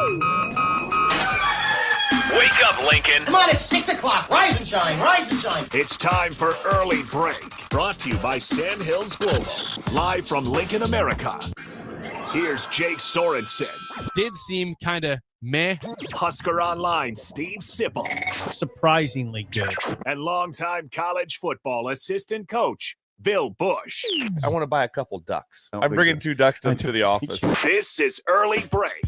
Wake up, Lincoln. Come on, it's 6 o'clock. Rise and shine, rise and shine. It's time for Early Break. Brought to you by Sandhills Global. Live from Lincoln, America. Here's Jake Sorensen. Did seem kind of meh. Husker Online, Steve Sipple. Surprisingly good. And longtime college football assistant coach, Bill Busch. I want to buy a couple ducks. I'm bringing 2 ducks to the office. This is Early Break.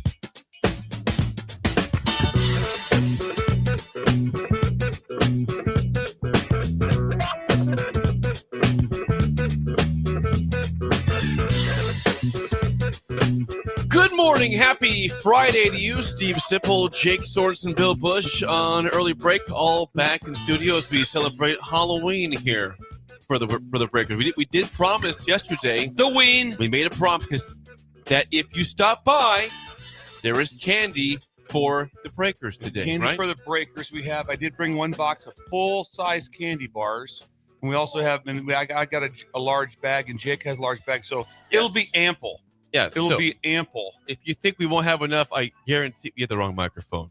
Good morning. Happy Friday to you, Steve Sipple, Jake Sorensen, Bill Busch on Early Break, all back in studio as we celebrate Halloween here for the breakers. We did promise yesterday, we made a promise that if you stop by, there is candy for the breakers today, Candy right? for the breakers we have. I did bring 1 box of full-size candy bars. And we also have, I got a large bag, and Jake has a large bag, so it'll be ample. Yeah, It'll be ample. If you think we won't have enough, I guarantee you have the wrong microphone.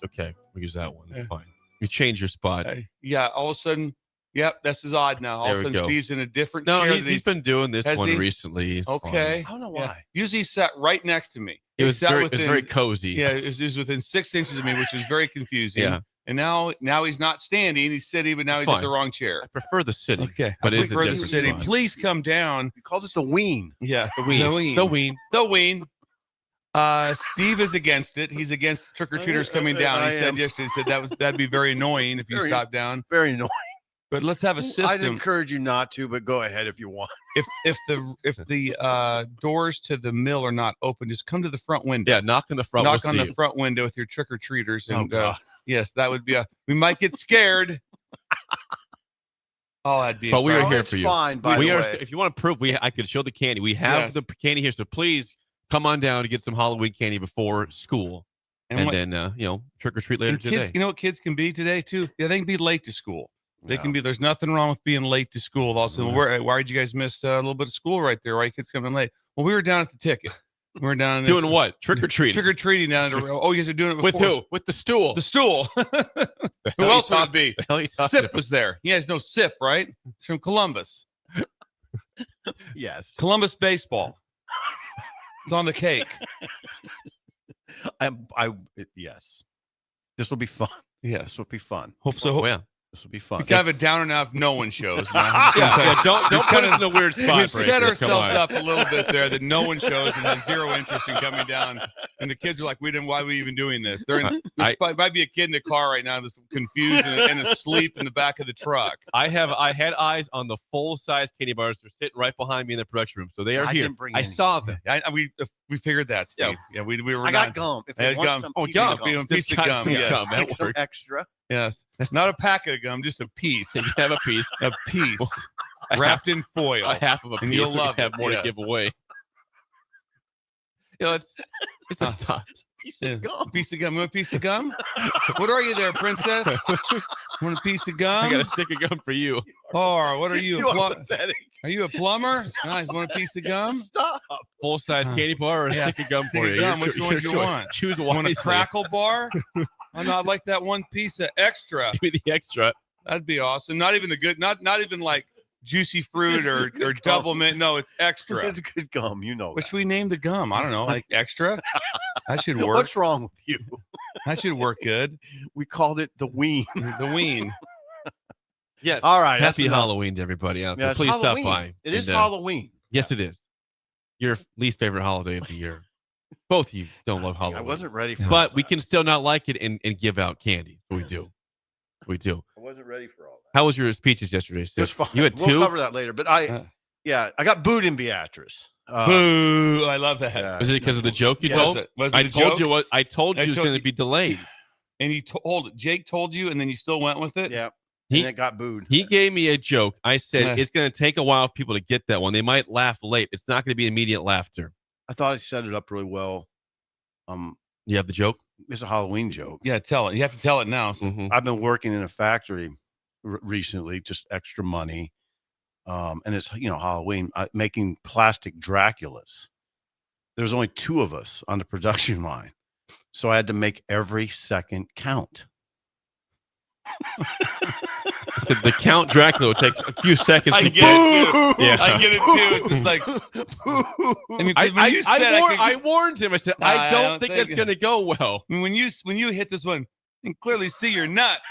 Okay, we'll use that one. It's fine. You change your spot. Yeah, all of a sudden, yep, this is odd now. All of a sudden, Steve's in a different chair. No, he's been doing this one recently. He's okay. fine. I don't know why. Yeah. Usually he sat right next to me. It was very cozy. Yeah, it was within 6 inches of me, which was very confusing. Yeah. And now he's not standing. He's sitting, but now he's at the wrong chair. I prefer the sitting. Okay. But I prefer the sitting. Please come down. He calls it the ween. Yeah. The ween. The ween. Steve is against it. He's against trick-or-treaters coming down. He said yesterday, that'd be very annoying if you stopped down. Very annoying. But let's have a system. I'd encourage you not to, but go ahead if you want. If the doors to the mill are not open, just come to the front window. Yeah, knock on the front. Knock on the front window with your trick-or-treaters. And yes, that would be we might get scared. Oh, that'd be. But we are here for you. Fine. By the way, if you want to prove, I could show the candy. We have the candy here, so please come on down to get some Halloween candy before school, and then trick or treat later today. You know what kids can be today too? Yeah, they can be late to school. They can be. There's nothing wrong with being late to school. Also, why did you guys miss a little bit of school right there? Why kids coming late? Well, we were down at the ticket. We were down doing what? Trick or treating. Trick or treating down at you guys are doing it with who? With the stool. The stool. Who else would it be? Sip was there. You guys know Sip, right? It's from Columbus. Yes. Columbus baseball. It's on the cake. Yes. This will be fun. Yes. This will be fun. Hope so. Oh, yeah. This will be fun. We kind of a downer now if no one shows. Don't put us in a weird spot. We've set ourselves up a little bit there that no one shows and has zero interest in coming down. And the kids are like, why are we even doing this? Might be a kid in the car right now that's confused and asleep in the back of the truck. I had eyes on the full-size candy bars. They're sitting right behind me in the production room. So they are here. I saw them. We figured that, Steve. Yeah, we were. I got gum. If they want some piece of gum. Yeah. That some works. extra. Yes. Not a pack of gum, just a piece. You have a piece. A piece. Wrapped in foil. A half of a and piece. You'll so love have more to give away. It's a thought. Piece of gum. A piece of gum. You want a piece of gum? What are you there, princess? Want a piece of gum? I got a stick of gum for you. Or what are you? Pathetic. Are you a plumber? Nice. Want a piece of gum? Stop. Full-size candy bar or a stick of gum for you. Gum. Which one do you want? Choose wisely. Want a crackle bar? Oh, no, I'd like that one piece of extra. Give me the extra. That'd be awesome. Not even the good. Not even like juicy fruit or double mint. No, it's extra. It's good gum. You know. Which we named the gum. I don't know, like extra. That should work. What's wrong with you? That should work good. We called it the ween. The ween. Yes. All right. Happy Halloween to everybody out there. Please stop by. It is Halloween. Yes, it is. Your least favorite holiday of the year. Both of you don't love Halloween. I wasn't ready for but we can still not like it and give out candy. We do. We do. I wasn't ready for all that. How was your speeches yesterday, Sid? It was fun. You had 2? We'll cover that later. But I got booed in Beatrice. Boo! I love that. Yeah. Was it because of the joke you told? I told you it was going to be delayed. And Jake told you, and then you still went with it? Yeah. And it got booed. He gave me a joke. I said, it's going to take a while for people to get that one. They might laugh late. It's not going to be immediate laughter. I thought I set it up really well. You have the joke? It's a Halloween joke. Yeah, tell it. You have to tell it now. So. Mm-hmm. I've been working in a factory recently, just extra money. And it's, Halloween, making plastic Draculas. There's only 2 of us on the production line. So I had to make every second count. The Count Dracula would take a few seconds. I to get it too. Yeah. I get it too. It's just like I mean, 'cause when you said I warned him. I said, I don't think it's going to go well. I mean, when you hit this one, you can clearly see your nuts.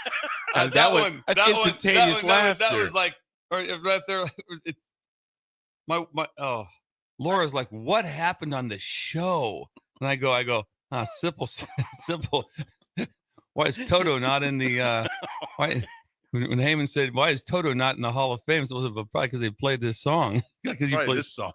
That's that instantaneous one, laughter. that was like, or right there. Laura's like, what happened on the show? And I go, Simple. Why is Toto not in the? Why? When Heyman said, "Why is Toto not in the Hall of Fame?" So it was probably because they played this song. Because you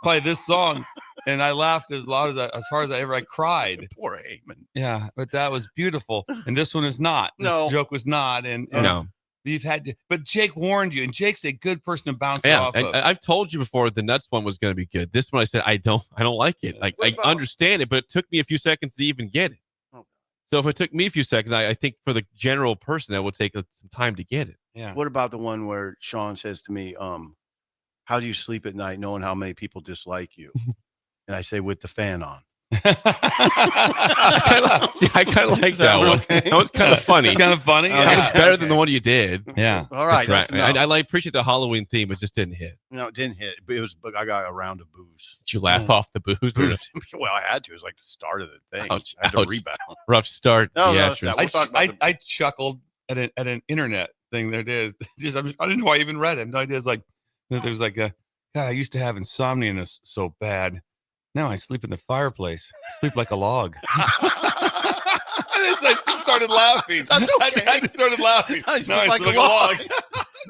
play this song, and I laughed as hard as I cried. Poor Heyman. Yeah, but that was beautiful, and this one is not. This joke was not, and no. You've had to, but Jake warned you, and Jake's a good person to bounce off of. I've told you before the nuts one was going to be good. This one I said I don't like it. Like I understand it, but it took me a few seconds to even get it. Oh. So if it took me a few seconds, I think for the general person that will take some time to get it. Yeah. What about the one where Sean says to me, how do you sleep at night knowing how many people dislike you? And I say, with the fan on. I kind of like that one. Okay? That was kind of funny. It's kind of funny. That was better than the one you did. Yeah. All right. I appreciate the Halloween theme. It just didn't hit. No, it didn't hit. But I got a round of booze. Did you laugh off the booze? Well, I had to. It was like the start of the thing. Ouch, I had to rebound. Rough start. I chuckled at an internet thing. There it is. I didn't know I even read it. No idea. It's like there's like God, I used to have insomnia so bad. Now I sleep in the fireplace. Sleep like a log. I just started laughing. That's okay. I just started laughing. I sleep like a log.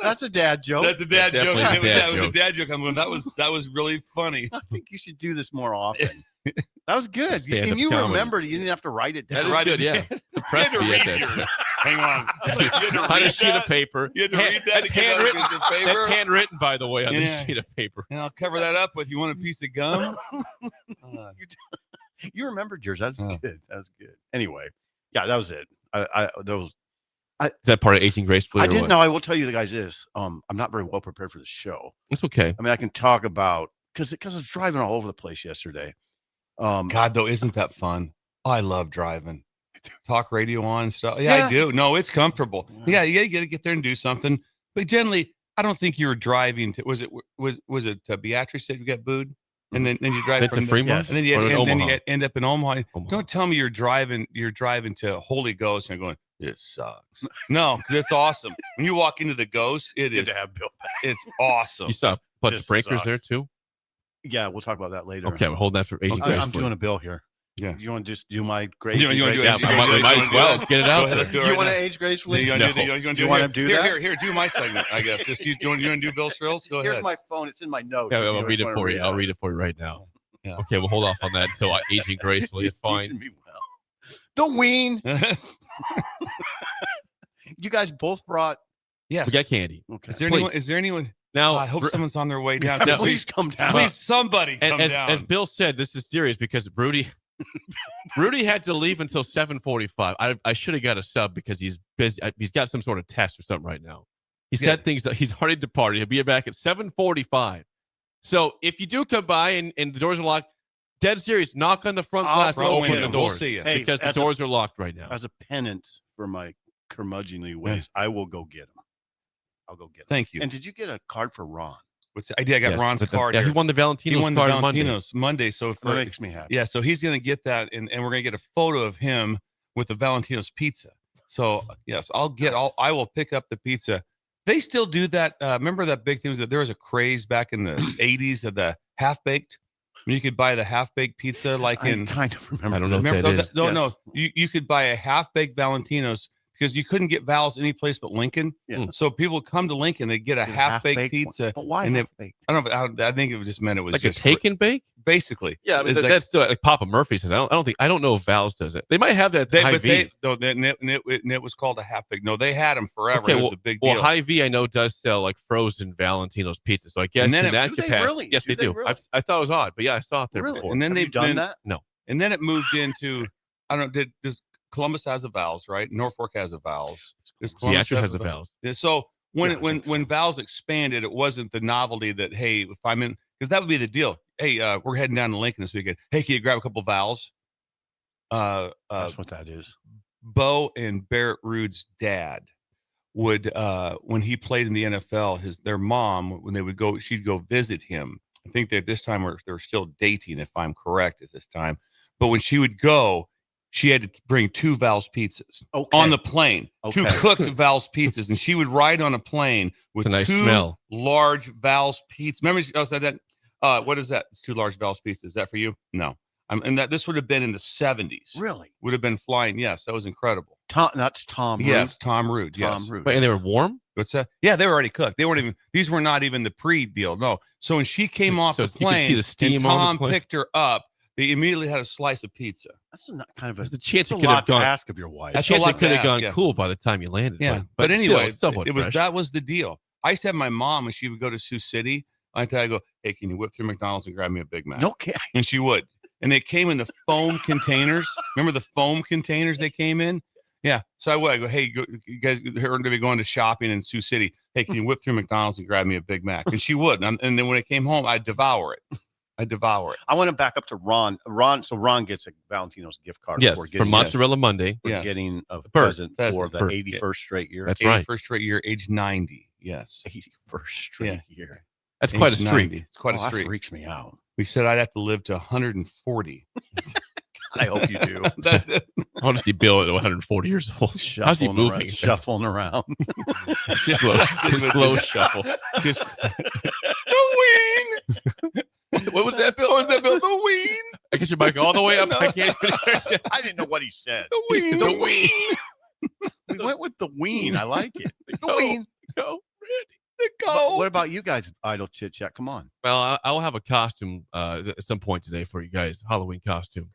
That's a dad joke. That's a dad joke. That was a dad joke. I'm going, that was really funny. I think you should do this more often. That was good. And you remembered it. You didn't have to write it down. That is good, yeah. Hang on. On a sheet of paper. You had to read that. That's handwritten. That's handwritten, by the way, on the sheet of paper. And I'll cover that up with, you want a piece of gum? You remembered yours. That's good. That's good. Anyway, yeah, that was it. Is that part of aging gracefully? I didn't know. I will tell you the guys this. I'm not very well prepared for the show. It's okay. I mean, I can talk about because I was driving all over the place yesterday. God, though, isn't that fun? I love driving. Talk radio on stuff. Yeah, I do. No, it's comfortable. Yeah, you got to get there and do something. But generally, I don't think you were driving to. Was it Beatrice said you got booed, and then you drive from Fremont, and then you end up in Omaha. Don't tell me you're driving to Holy Ghost and going, this sucks. No, because it's awesome. When you walk into the Ghost, it is. Good to have Bill back. It's awesome. You saw a bunch of breakers there too. Yeah, we'll talk about that later. Okay, we're holding that for aging gracefully. I'm doing a bill here. Yeah. You want to just do my grace? You want to do it? Yeah, might as well. Let's get it out there. You want to age gracefully? You want to do that? Here, do my segment, I guess. Just you want to do Bill Thrills? Go ahead. Here's my phone. It's in my notes. Yeah, I'll read it for you. I'll read it for you right now. Yeah. Okay, we'll hold off on that until aging gracefully. It's fine. Me well. The ween. You guys both brought. Yes. We got candy. Okay. Is there anyone? Now, I hope someone's on their way down. Please come down. Please, somebody come down. As Bill said, this is serious because Rudy had to leave until 7:45. I should have got a sub because he's busy. He's got some sort of test or something right now. He said things that he's already departed. He'll be back at 7:45. So if you do come by and the doors are locked, dead serious, knock on the front glass and open the doors. We'll see you. Because the doors are locked right now. As a penance for my curmudgeonly ways, I will go get him. I'll go get him. Thank you. And did you get a card for Ron? I did. I got Ron's card. Yeah, here. he won the Valentino's card Monday. So that makes me happy. Yeah, so he's going to get that, and we're going to get a photo of him with the Valentino's pizza. So yes, I will pick up the pizza. They still do that. Remember that big thing was that there was a craze back in the 80s of the half-baked? You could buy the half-baked pizza I kind of remember. I don't know what that is. No. You could buy a half-baked Valentino's because you couldn't get Val's any place but Lincoln. Yeah. So people would come to Lincoln, they get a half-baked pizza. But why half-baked? I don't know. I think it just meant it was like just a take and bake. Basically, yeah, but that's still like Papa Murphy says. I don't know if Val's does it. They might have that. It was called a half baked. No, they had them forever. Okay, it was a big deal. Well, Hy-Vee I know does sell like frozen Valentino's pizza. So I guess in that capacity, yes, they do. Really? I thought it was odd, but yeah, I saw it there before. And then they've done that. No, and then it moved into I don't know. Does Columbus has a Val's, right? Norfolk has a Val's. Beatrice has a Val's. So when Val's expanded, it wasn't the novelty that hey, if I'm in, because that would be the deal. Hey, we're heading down to Lincoln this weekend. Hey, can you grab a couple of Val's? That's what that is. Bo and Barrett Ruud's dad would when he played in the NFL, their mom, when they would go, she'd go visit him. I think that this time they were still dating, if I'm correct at this time. But when she would go, she had to bring 2 Val's pizzas on the plane. 2 cooked Val's pizzas, and she would ride on a plane with nice 2 smell. large Val's pizzas. Remember, I said that. What is that? It's 2 large Val's pizzas. Is that for you? No. And that this would have been in the 70s. Really? Would have been flying. Yes, that was incredible. That's Tom Ruud. Yes, Tom Ruud. Yes. Tom Ruud. Wait, and they were warm? What's that? Yeah, they were already cooked. They weren't even. These were not even the pre-deal. No. So when she came off the plane, you could see the steam and on the Tom plane. picked her up, they immediately had a slice of pizza. That's not kind of a. There's a chance that's it a could have lot to gone. ask of your wife. A That's chance a lot it could to have gone ask, cool by the time you landed. Yeah, but anyway, still, it was that was the deal. I used to have my mom when she would go to Sioux City. I'd go, hey, can you whip through McDonald's and grab me a Big Mac? No kidding. And she would. And they came in the foam containers. Remember the foam containers they came in? Yeah. So I would. I go, hey, you guys are going to be going to shopping in Sioux City. Hey, can you whip through McDonald's and grab me a Big Mac? And she would. And then when I came home, I'd devour it. I want to back up to Ron. So Ron gets a Valentino's gift card. Yes, for from Mozzarella Monday. for Yes. getting a Pheasant. present for the Bird. 81st straight year. That's right. 81st straight year, age 90. Yes. 81st straight year. That's quite a Age streak. 90. It's quite a That streak. freaks me out. We said I'd have to live to 140. I hope you do. I want to see Bill at 140 years old. How's he moving? Shuffling around. slow shuffle. Just the wing. What was that, Bill? What was that, Bill? The wing. I guess your mic all the way up. No. I can't even hear you. I didn't know what he said. The wing. The wing. We went with the ween. I like it. The Go. ween. Go. Go. What about you guys? Idle chit chat. Come on. Well, I'll have a costume at some point today for you guys. Halloween costume.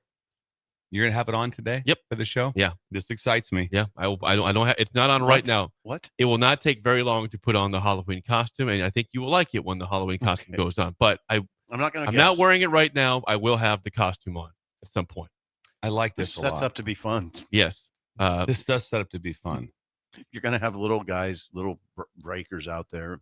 You're gonna have it on today? Yep. For the show? Yeah. This excites me. Yeah, I don't have. It's not on right now. What? It will not take very long to put on the Halloween costume, and I think you will like it when the Halloween costume goes on. But I'm not wearing it right now. I will have the costume on at some point. I like This this a sets lot. up to be fun. Yes. This does set up to be fun. You're gonna have little guys, little breakers out there.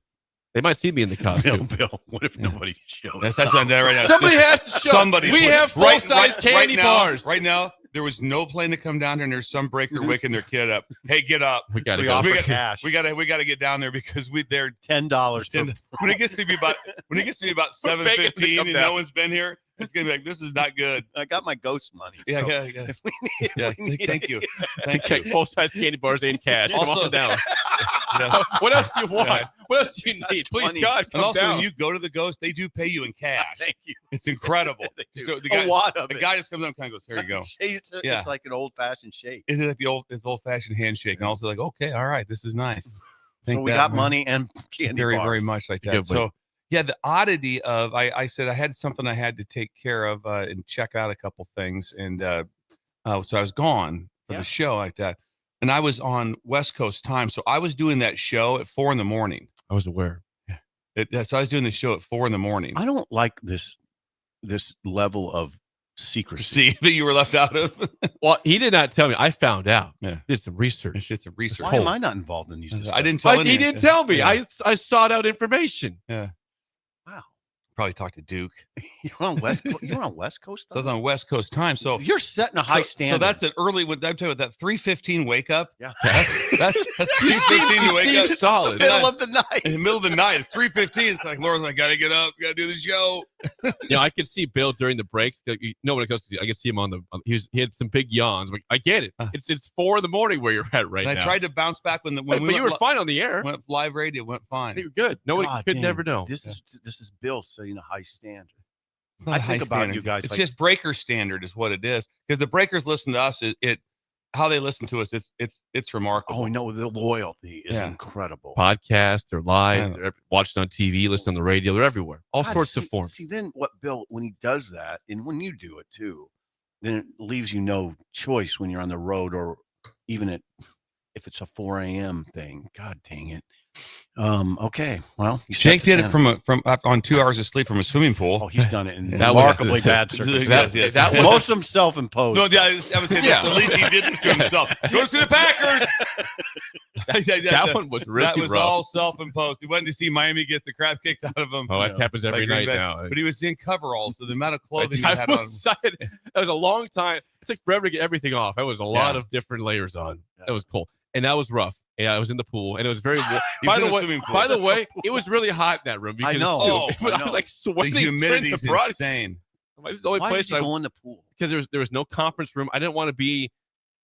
They might see me in the costume. Bill, what if nobody shows? That's on there right now. Somebody has to show. Somebody. We have full-size candy now, bars. Right now, there was no plane to come down here, and there's some breaker waking their kid up. Hey, get up. We got to We go. offer cash. We gotta get down there because they're $10. when it gets to be about 7:15 and no one's been here, it's gonna be like, this is not good. I got my ghost money. Yeah, so yeah. if we need- Yeah, we need thank it. you. Thank Okay, you. full-size candy bars in cash. Come Also- on down. Yes. What else do you want? Yeah. What else do you need? Please, 20s. God, And come also, down. when you go to the ghost, they do pay you in cash. Thank you. It's incredible. They Just do. go- the guy, a lot of the it. guy just comes up and kind of goes, "Here you go." It's Yeah. like an old-fashioned shake. Is it like it's old-fashioned handshake? And also like, okay, all right, this is nice. So Think we that, got man. money and candy very, bars. very much like Yeah, that. but- So, yeah, the oddity of I said I had something I had to take care of and check out a couple things, and so I was gone for Yeah. the show like that, and I was on West Coast time, so I was doing that show at 4 a.m. I was aware. So I was doing the show at 4 a.m. I don't like this level of secrecy. See that you were left out of. Well, he did not tell me. I found out. Yeah. Did some research. It's just a research. Why am I not involved in these discussions? I didn't tell Like, he any- didn't tell me. Yeah. I sought out information. Yeah. Wow. Probably talked to Duke. You're on West Coast. You're on West Coast. So I was on West Coast time. So you're setting a high standard. So that's an early. I'm telling you, that 3:15 wake up. Yeah. That's 3:15 to wake up. solid. middle of the night. In the middle of the night, it's 3:15. It's like Laura's like, gotta get up, gotta do the show. I could see Bill during the breaks. When it goes to, I could see him on the. He had some big yawns. Like, I get it. It's 4 a.m. where you're at right And now. I tried to bounce back when but we you were fine on the air. went live radio. Went fine. You were good. Nobody God could damn, never know. This is Bill setting a high standard. It's not I a high think about standard. you guys It's like- just breaker standard is what it is. Because the breakers listen to us. How they listen to us. It's remarkable. Oh no, the loyalty is Yeah. incredible. Podcast, they're live, Yeah. they're watching on TV, listening on the radio, they're everywhere. All God, sorts see, of forms. See, then what Bill, when he does that, and when you do it too, then it leaves you no choice when you're on the road, or even if it's a 4 a.m. thing. God dang it. Okay. Well, you set Jake the did it standard. from on 2 hours of sleep from a swimming pool. Oh, he's done it in That was- remarkably bad circumstances. Yes. that was- Most of them self-imposed. No, yeah, I would say Yeah. at least he did this to himself. Go to the Packers. That one was really that was rough. all self-imposed. He went to see Miami get the crap kicked out of him. Oh, that happens every by Green night Bay. now. But he was in coveralls, so the amount of clothing he I had on. was, that was a long time. took forever to get everything off. That was a lot of different layers on. That was cool. And that was rough. Yeah, I was in the pool, and it was very warm. By the way, it was really hot in that room. Because I know. I was like sweating. The humidity is insane. This is the only Why place did you go in the pool? Because there was no conference room. I didn't want to be,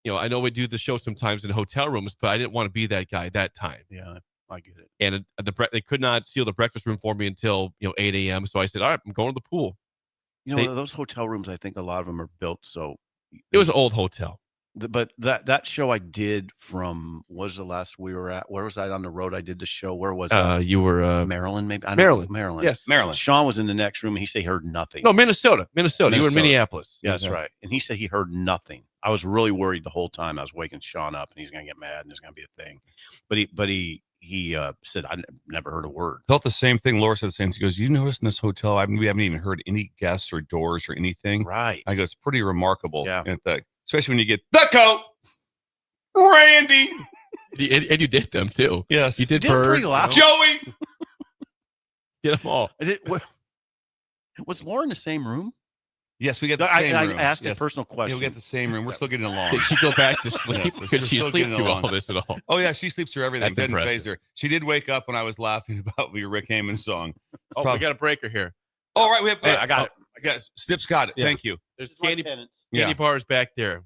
I know we do the show sometimes in hotel rooms, but I didn't want to be that guy that time. Yeah, I get it. And they could not seal the breakfast room for me until 8 a.m. So I said, all right, I'm going to the pool. Those hotel rooms, I think a lot of them are built so. It was an old hotel. But that show I did was the last we were at. Where was I on the road? I did the show. Where was I? You were Maryland, maybe. Maryland. Maryland. Yes, Maryland. Sean was in the next room, and he said he heard nothing. No, Minnesota. You were in Minneapolis. Yeah, that's right. And he said he heard nothing. I was really worried the whole time. I was waking Sean up, and he's gonna get mad, and there's gonna be a thing. But he said I never heard a word. Felt the same thing. Laura said the same thing. She goes, you notice in this hotel, we haven't even heard any guests or doors or anything. Right. I go, it's pretty remarkable. Yeah. Especially when you get the coat, Randy. And you did them too. Yes. You did Bird, pretty loud. Joey. Did them all. Was Laura in the same room? Yes, we got the same room. I asked a personal question. Yeah, we got the same room. We're still getting along. Did she go back to sleep? Yes, Could she still sleep getting through along. all this at all? Oh, yeah, she sleeps through everything. That's Didn't impressive. phase her. She did wake up when I was laughing about your Rick Heyman song. Oh, we got a breaker here. All right, we have. Hey, I got it. Stip's got it. Yeah. Thank you. There's candy candy bars back there.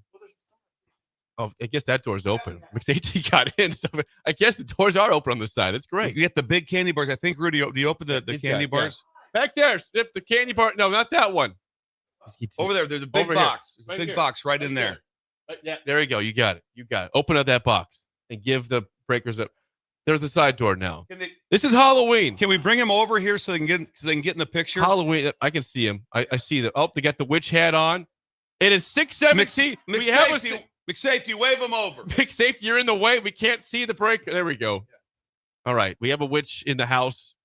Oh, I guess that door's open. McSafety got in, so I guess the doors are open on the side. That's great. You get the big candy bars. I think, Rudy, do you open the candy bars? Back there, Stip, the candy bar. No, not that one. Over there. There's a big Over here. box. There's a Right big here. box right in there. Yeah, there you go. You got it. Open up that box and give the breakers up. There's the side door now. This is Halloween. Can we bring him over here so they can get in the picture? Halloween. I can see him. I see that. Oh, they got the witch hat on. It is 6:17. We have a McSafety, wave him over. McSafety, you're in the way. We can't see the breaker. There we go. All right. We have a witch in the house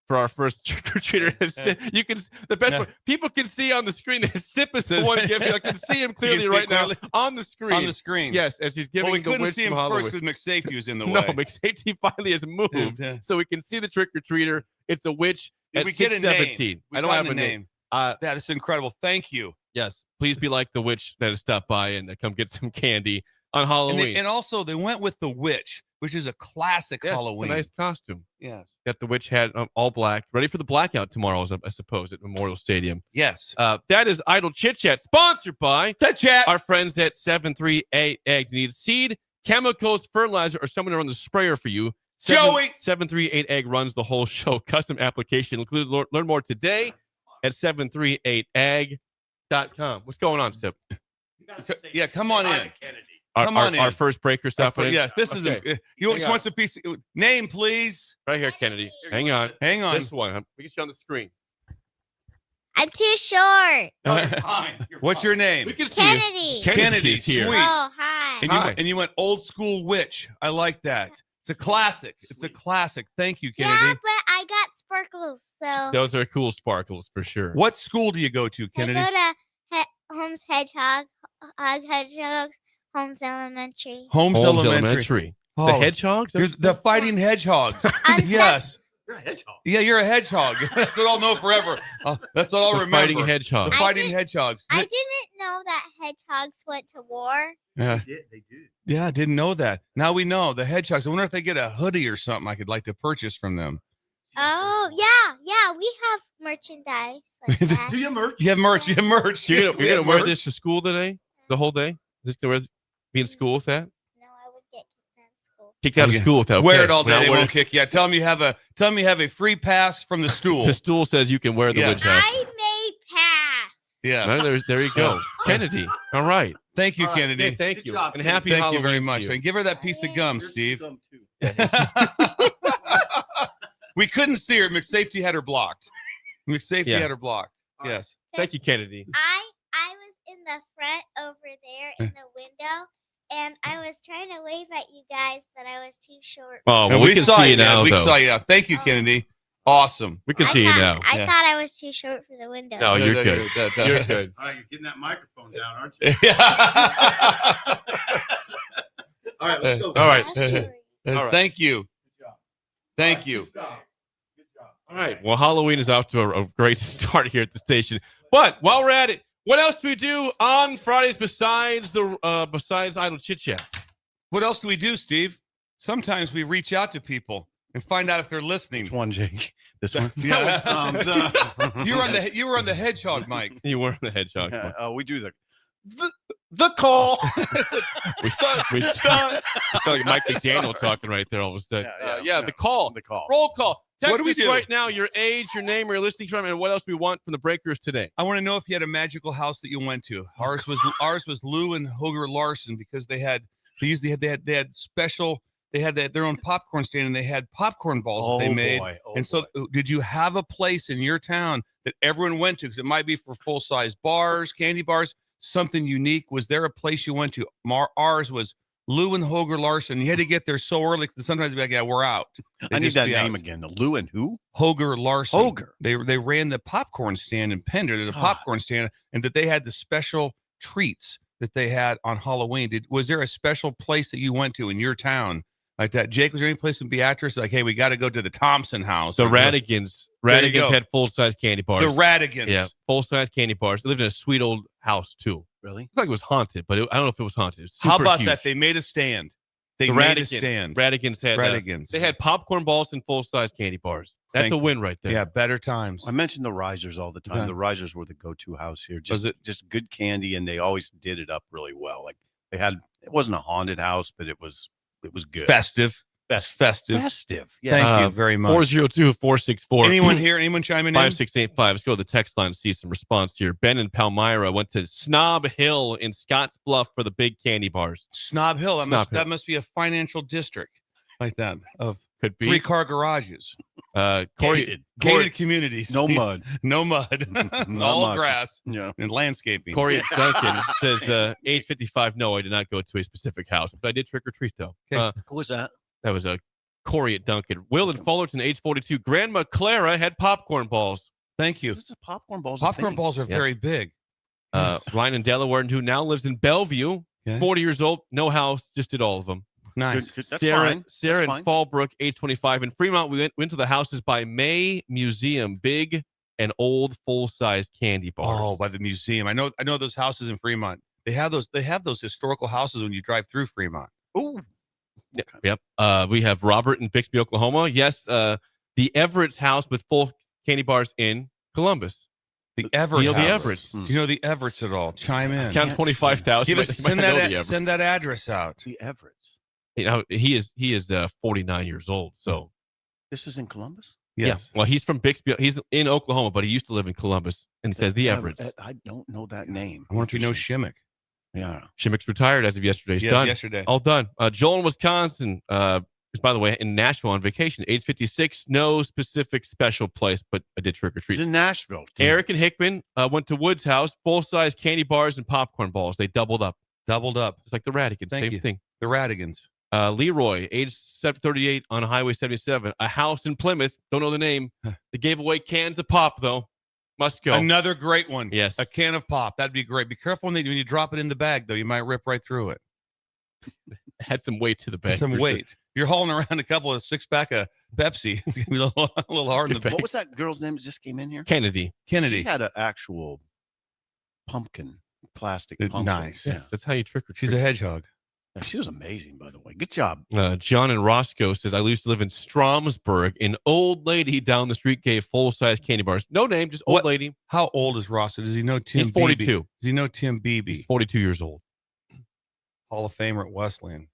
for our first trick-or-treater. You can, the best part, people can see on the screen that Sip is the one giving. I can see him clearly right now on the screen. On the screen. Yes, as he's giving we the couldn't witch see him first because McSafety was in the way. No, McSafety finally has moved, so we can see the trick-or-treater. It's a witch at 6:17. I don't have a name. That is incredible. Thank you. Yes, please be like the witch that has stopped by and come get some candy on Halloween. And also, they went with the witch, which is a classic Halloween. It's a nice costume. Yes. Got the witch hat, all black, ready for the blackout tomorrow, I suppose, at Memorial Stadium. Yes. That is Idle Chit Chat, sponsored by our friends at 738 Egg. Need seed, chemicals, fertilizer, or someone to run the sprayer for you. Joey! 738 Egg runs the whole show. Custom application included. Learn more today at 738egg.com. What's going on, Sip? Yeah, come on in. Our first breaker stuff. Yes, this is you just wants a piece of name, please. Right here, Kennedy. Hang on. This one. We get you on the screen. I'm too short. No, you're fine. What's your name? We can see Kennedy. Kennedy's here. Sweet. Oh, hi. And you went old school witch. I like that. It's a classic. It's a classic. Thank you, Kennedy. Yeah, but I got sparkles, so. Those are cool sparkles for sure. What school do you go to, Kennedy? I go to Holmes Hedgehogs, Holmes Elementary. Holmes Elementary. The Oh, Hedgehogs? You're the Fighting Hedgehogs. yes. You're a hedgehog. Yeah, you're a hedgehog. That's what I'll know forever. That's what I'll remember. Fighting Hedgehogs. The Fighting Hedgehogs. I didn't know that hedgehogs went to war. Yeah. They did. Yeah, I didn't know that. Now we know the hedgehogs. I wonder if they get a hoodie or something I could like to purchase from them. Oh, yeah, we have merchandise like that. Do you merch? You have merch. You have merch. You're We gonna have wear merch. this to school today? The whole day? Is this gonna be in school with that? No, I would get kicked out of school. Kicked out of school with that. Okay. Wear it all day. Now They wear won't kick you. Tell them you have a free pass from the stool. The stool says you can wear the Yeah. witch hat. I may pass. Yeah. No, there you go. Kennedy. All right. Thank you, All right. Kennedy. Hey, thank Good you. job, And Kennedy. happy Thank Halloween you very to much. you. And give her that piece of gum, Here's Steve. some too. We couldn't see her. McSafety had her blocked. McSafety Yeah. had her blocked. All right. Yes. Thank you, Kennedy. I was in the front over there in the window, and I was trying to wave at you guys, but I was too short. Oh, well, And we can see you now, We though. saw you now. Thank you, Kennedy. Awesome. We can see you now. I Yeah. thought I was too short for the window. No, you're good. You're good. All right, you're getting that microphone down, aren't you? Yeah. All right, let's go. All right. Sorry. All right. Thank you. Good job. Thank you. Good job. Good job. All right. Well, Halloween is off to a great start here at the station. But while we're at it, What else do we do on Fridays besides idle chit chat? What else do we do, Steve? Sometimes we reach out to people and find out if they're listening. Which one, Jake? This one? Yeah. You were on the hedgehog, Mike. You were on the hedgehog. Yeah, we do the call. we sound like Mike McDaniel talking right there all of a sudden. The call. The call. Roll call. Text What do we us do? right now, your age, your name, where you're listening from, and what else we want from the Breakers today. I want to know if you had a magical house that you went to. Ours was Lou and Hoger Larson because they had their own popcorn stand and they had popcorn balls that they made. So did you have a place in your town that everyone went to? Because it might be for full-size bars, candy bars, something unique. Was there a place you went to? Ours was Lou and Hoger Larson. You had to get there so early because sometimes they'd be like, we're out. I need that name again. The Lou and who? Hoger Larson. Hoger. They ran the popcorn stand in Pender. There's a popcorn stand, and that they had the special treats that they had on Halloween. Was there a special place that you went to in your town like that? Jake, was there any place in Beatrice like, hey, we got to go to the Thompson house? The Radigans. Radigans had full-size candy bars. The Radigans. Yeah, full-size candy bars. They lived in a sweet old house, too. Really? Looked like it was haunted, but I don't know if it was haunted. It was How about huge. that? They made a stand. They the made Radigans, a stand. Radigans had Radigans. They had popcorn balls and full-size candy bars. That's a win right there. Yeah, better times. I mention the Risers all the time. Yeah. The Risers were the go-to house here. Was it? Just good candy, and they always did it up really well. Like it wasn't a haunted house, but it was good. Festive. Festive. Yeah. Thank you very much. 402-464. Anyone here? Anyone chiming in? 5685. Let's go to the text line and see some response here. Ben in Palmyra went to Snob Hill in Scotts Bluff for the big candy bars. Snob Hill. That Hill. must be a financial district like that of Could be 3-car garages. Corey, Gated communities. No mud. No mud. Not All much. grass Yeah. and landscaping. Corey Duncan says, age 55, no, I did not go to a specific house, but I did trick or treat, though. Okay. Who was that? That was a Corey at Duncan. Will in Fullerton, age 42. Grandma Clara had popcorn balls. Thank you. This is popcorn balls. Popcorn balls are very big. Ryan in Delaware, who now lives in Bellevue, 40 years old, no house, just did all of them. Nice. Good. That's Sarah fine. in That's fine. Fallbrook, age 25. In Fremont, we went to the houses by May Museum, big and old full-size candy bars. Oh, by the museum. I know those houses in Fremont. They have those historical houses when you drive through Fremont. Ooh. Yep. We have Robert in Bixby, Oklahoma. Yes, the Everett's house with full candy bars in Columbus. The Everett The house. Everetts. Do you know the Everetts at all? Chime in. Count 25,000. Send that address out. The Everetts. You know, he is 49 years old. So This is in Columbus? Yes. Yeah. Well, he's from Bixby. He's in Oklahoma, but he used to live in Columbus. And he says the Everetts. I don't know that name. I wonder if you know Shimmick. Yeah. Shimmick's retired as of yesterday. He's done. Yesterday. All done. Joel in Wisconsin, who's, by the way, in Nashville on vacation, age 56. No specific special place, but I did trick or treat. He's in Nashville. Too. Eric and Hickman went to Wood's house, full-size candy bars and popcorn balls. They doubled up. It's like the Radigans. Thank Same you. thing. The Radigans. Leroy, age 38 on Highway 77. A house in Plymouth. Don't know the name. They gave away cans of pop, though. Must go. Another great one. Yes. A can of pop. That'd be great. Be careful when you drop it in the bag, though. You might rip right through it. Had some weight to the bag. Some weight. Sure. You're hauling around a couple of 6-pack of Pepsi. It's going to be a little hard in the bag. What was that girl's name that just came in here? Kennedy. She had an actual plastic pumpkin. Nice. Yes, that's how you trick or treat. She's a hedgehog. Yeah, she was amazing, by the way. Good job. John in Roscoe says, I used to live in Stromsburg. An old lady down the street gave full-size candy bars. No name, just old lady. How old is Ross? Does he know Tim He's 42. Beebe? Does he know Tim Beebe? He's 42 years old. Hall of Famer at Wesleyan.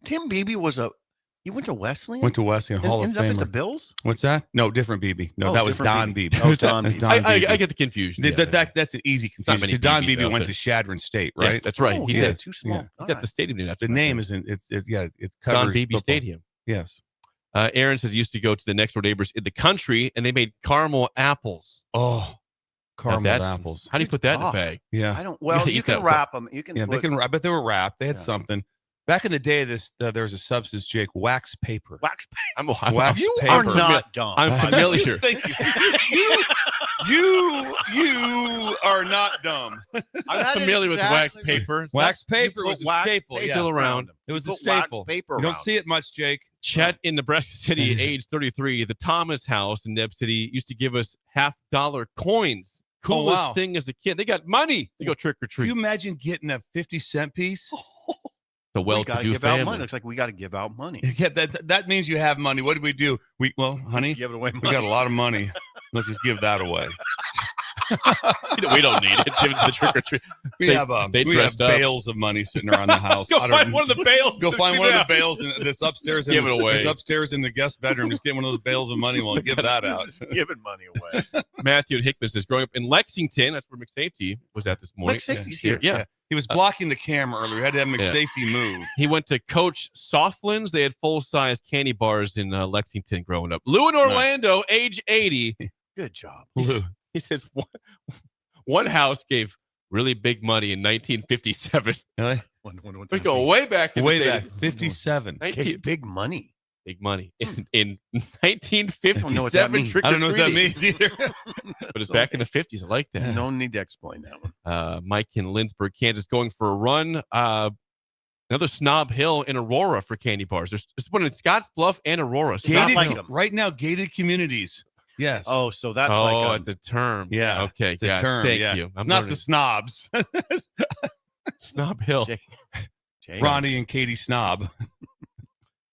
Tim Beebe he went to Wesleyan? Went to Wesleyan, Hall of Ended up at the Famer. Bills? What's that? No, different Beebe. No, Oh, that was different Don Beebe. Beebe. Oh, Don That's Beebe. Don Beebe. I get the confusion. That's an easy confusion. many Because Don Beebes Beebe out went there. to Shadron State, right? Yes, that's right. Oh, He yeah, did. too small. Yeah. He's got the stadium named after The him. name isn't. It Don covers Beebe football. Stadium. Yes. Aaron says he used to go to the next door neighbors in the country, and they made caramel apples. Oh, caramel That's- apples. How do you put that in a God. bag? Yeah. I don't. Well, You you can can wrap them. You can. Yeah, they put can. I bet they were wrapped. They had Yeah. something. Back in the day, there was a substance, Jake, wax paper. wax. I'm Wax You paper. are not dumb. I'm familiar. Thank you. You are not dumb. I'm That is familiar with wax exactly- paper. Wax paper You was put a wax staple. paper Yeah. Still around. It was a Put wax staple. paper You don't around see it much, Jake. Chet in Nebraska City, age 33. The Thomas House in Neb City used to give us $50 coins. coolest thing as a kid. They got money to go trick or treat. Can you imagine getting a 50-cent piece? The well-to-do family. Money. Looks like we got to give out money. Yeah, that means you have money. What do we do? Honey, give it away. We got a lot of money. Let's just give that away. We don't need it. Give it to the trick or treat. We have bales of money sitting around the house. Go find one of the bales. Go find one of the bales that's upstairs. Give it away. It's upstairs in the guest bedroom. Just get one of those bales of money. We'll give that out. Giving money away. Matthew Hickman says, growing up in Lexington, that's where McSafety was at this morning. McSafety's here. Yeah. He was blocking the camera earlier. We had to have McSafety move. He went to Coach Southland's. They had full-size candy bars in Lexington growing up. Lou in Orlando, age 80. Good job. Lou. He says one house gave really big money in 1957. Really? We go way back. Way back. 57. Big money. Big money. In 1957. I don't know what that means. I don't know what that means either. But it's back in the 50s. I like that. No need to explain that one. Mike in Lindsborg, Kansas, going for a run. Another Snob Hill in Aurora for candy bars. There's one in Scottsbluff and Aurora. Right now, gated communities. Yes. Oh, so that's it's a term. Yeah. Okay. It's a term. Thank yeah. you. It's not the snobs. Snob Hill. Ronnie and Katie Snob.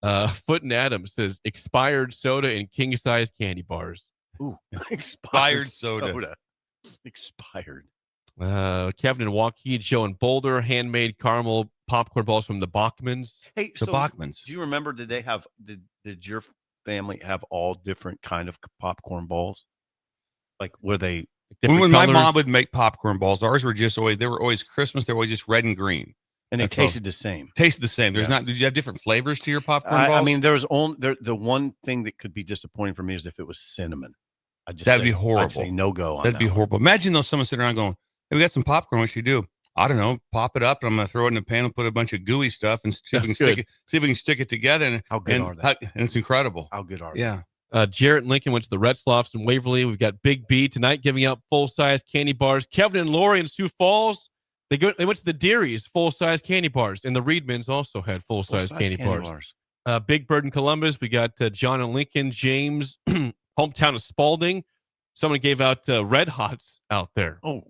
Foot and Adams says expired soda and king size candy bars. Ooh, expired soda. Expired. Kevin and Joaquin, Joe and Boulder, handmade caramel popcorn balls from the Bachmans. Hey, the Bachmans. Do you remember? Did they have? Did your family have all different kind of popcorn balls? Like were they? When my mom would make popcorn balls, ours were they were always Christmas. They were always just red and green. And they tasted the same. Tasted the same. There's not. Did you have different flavors to your popcorn balls? I mean, there was only the one thing that could be disappointing for me is if it was cinnamon. That'd be horrible. I'd say no go on That'd be horrible. Imagine though, someone sitting around going, "Hey, we got some popcorn. What should you do? I don't know. Pop it up, and I'm going to throw it in the pan and put a bunch of gooey stuff and see if we can stick it together." And how good are they? And it's incredible. How good are they? Yeah. Jarrett and Lincoln went to the Red Sloths in Waverly. We've got Big B tonight giving out full-size candy bars. Kevin and Lori in Sioux Falls. They went to the Dearies, full-size candy bars. And the Reedmans also had full-size candy bars. Big Bird in Columbus. We got John and Lincoln, James, hometown of Spalding. Someone gave out Red Hots out there. Oh,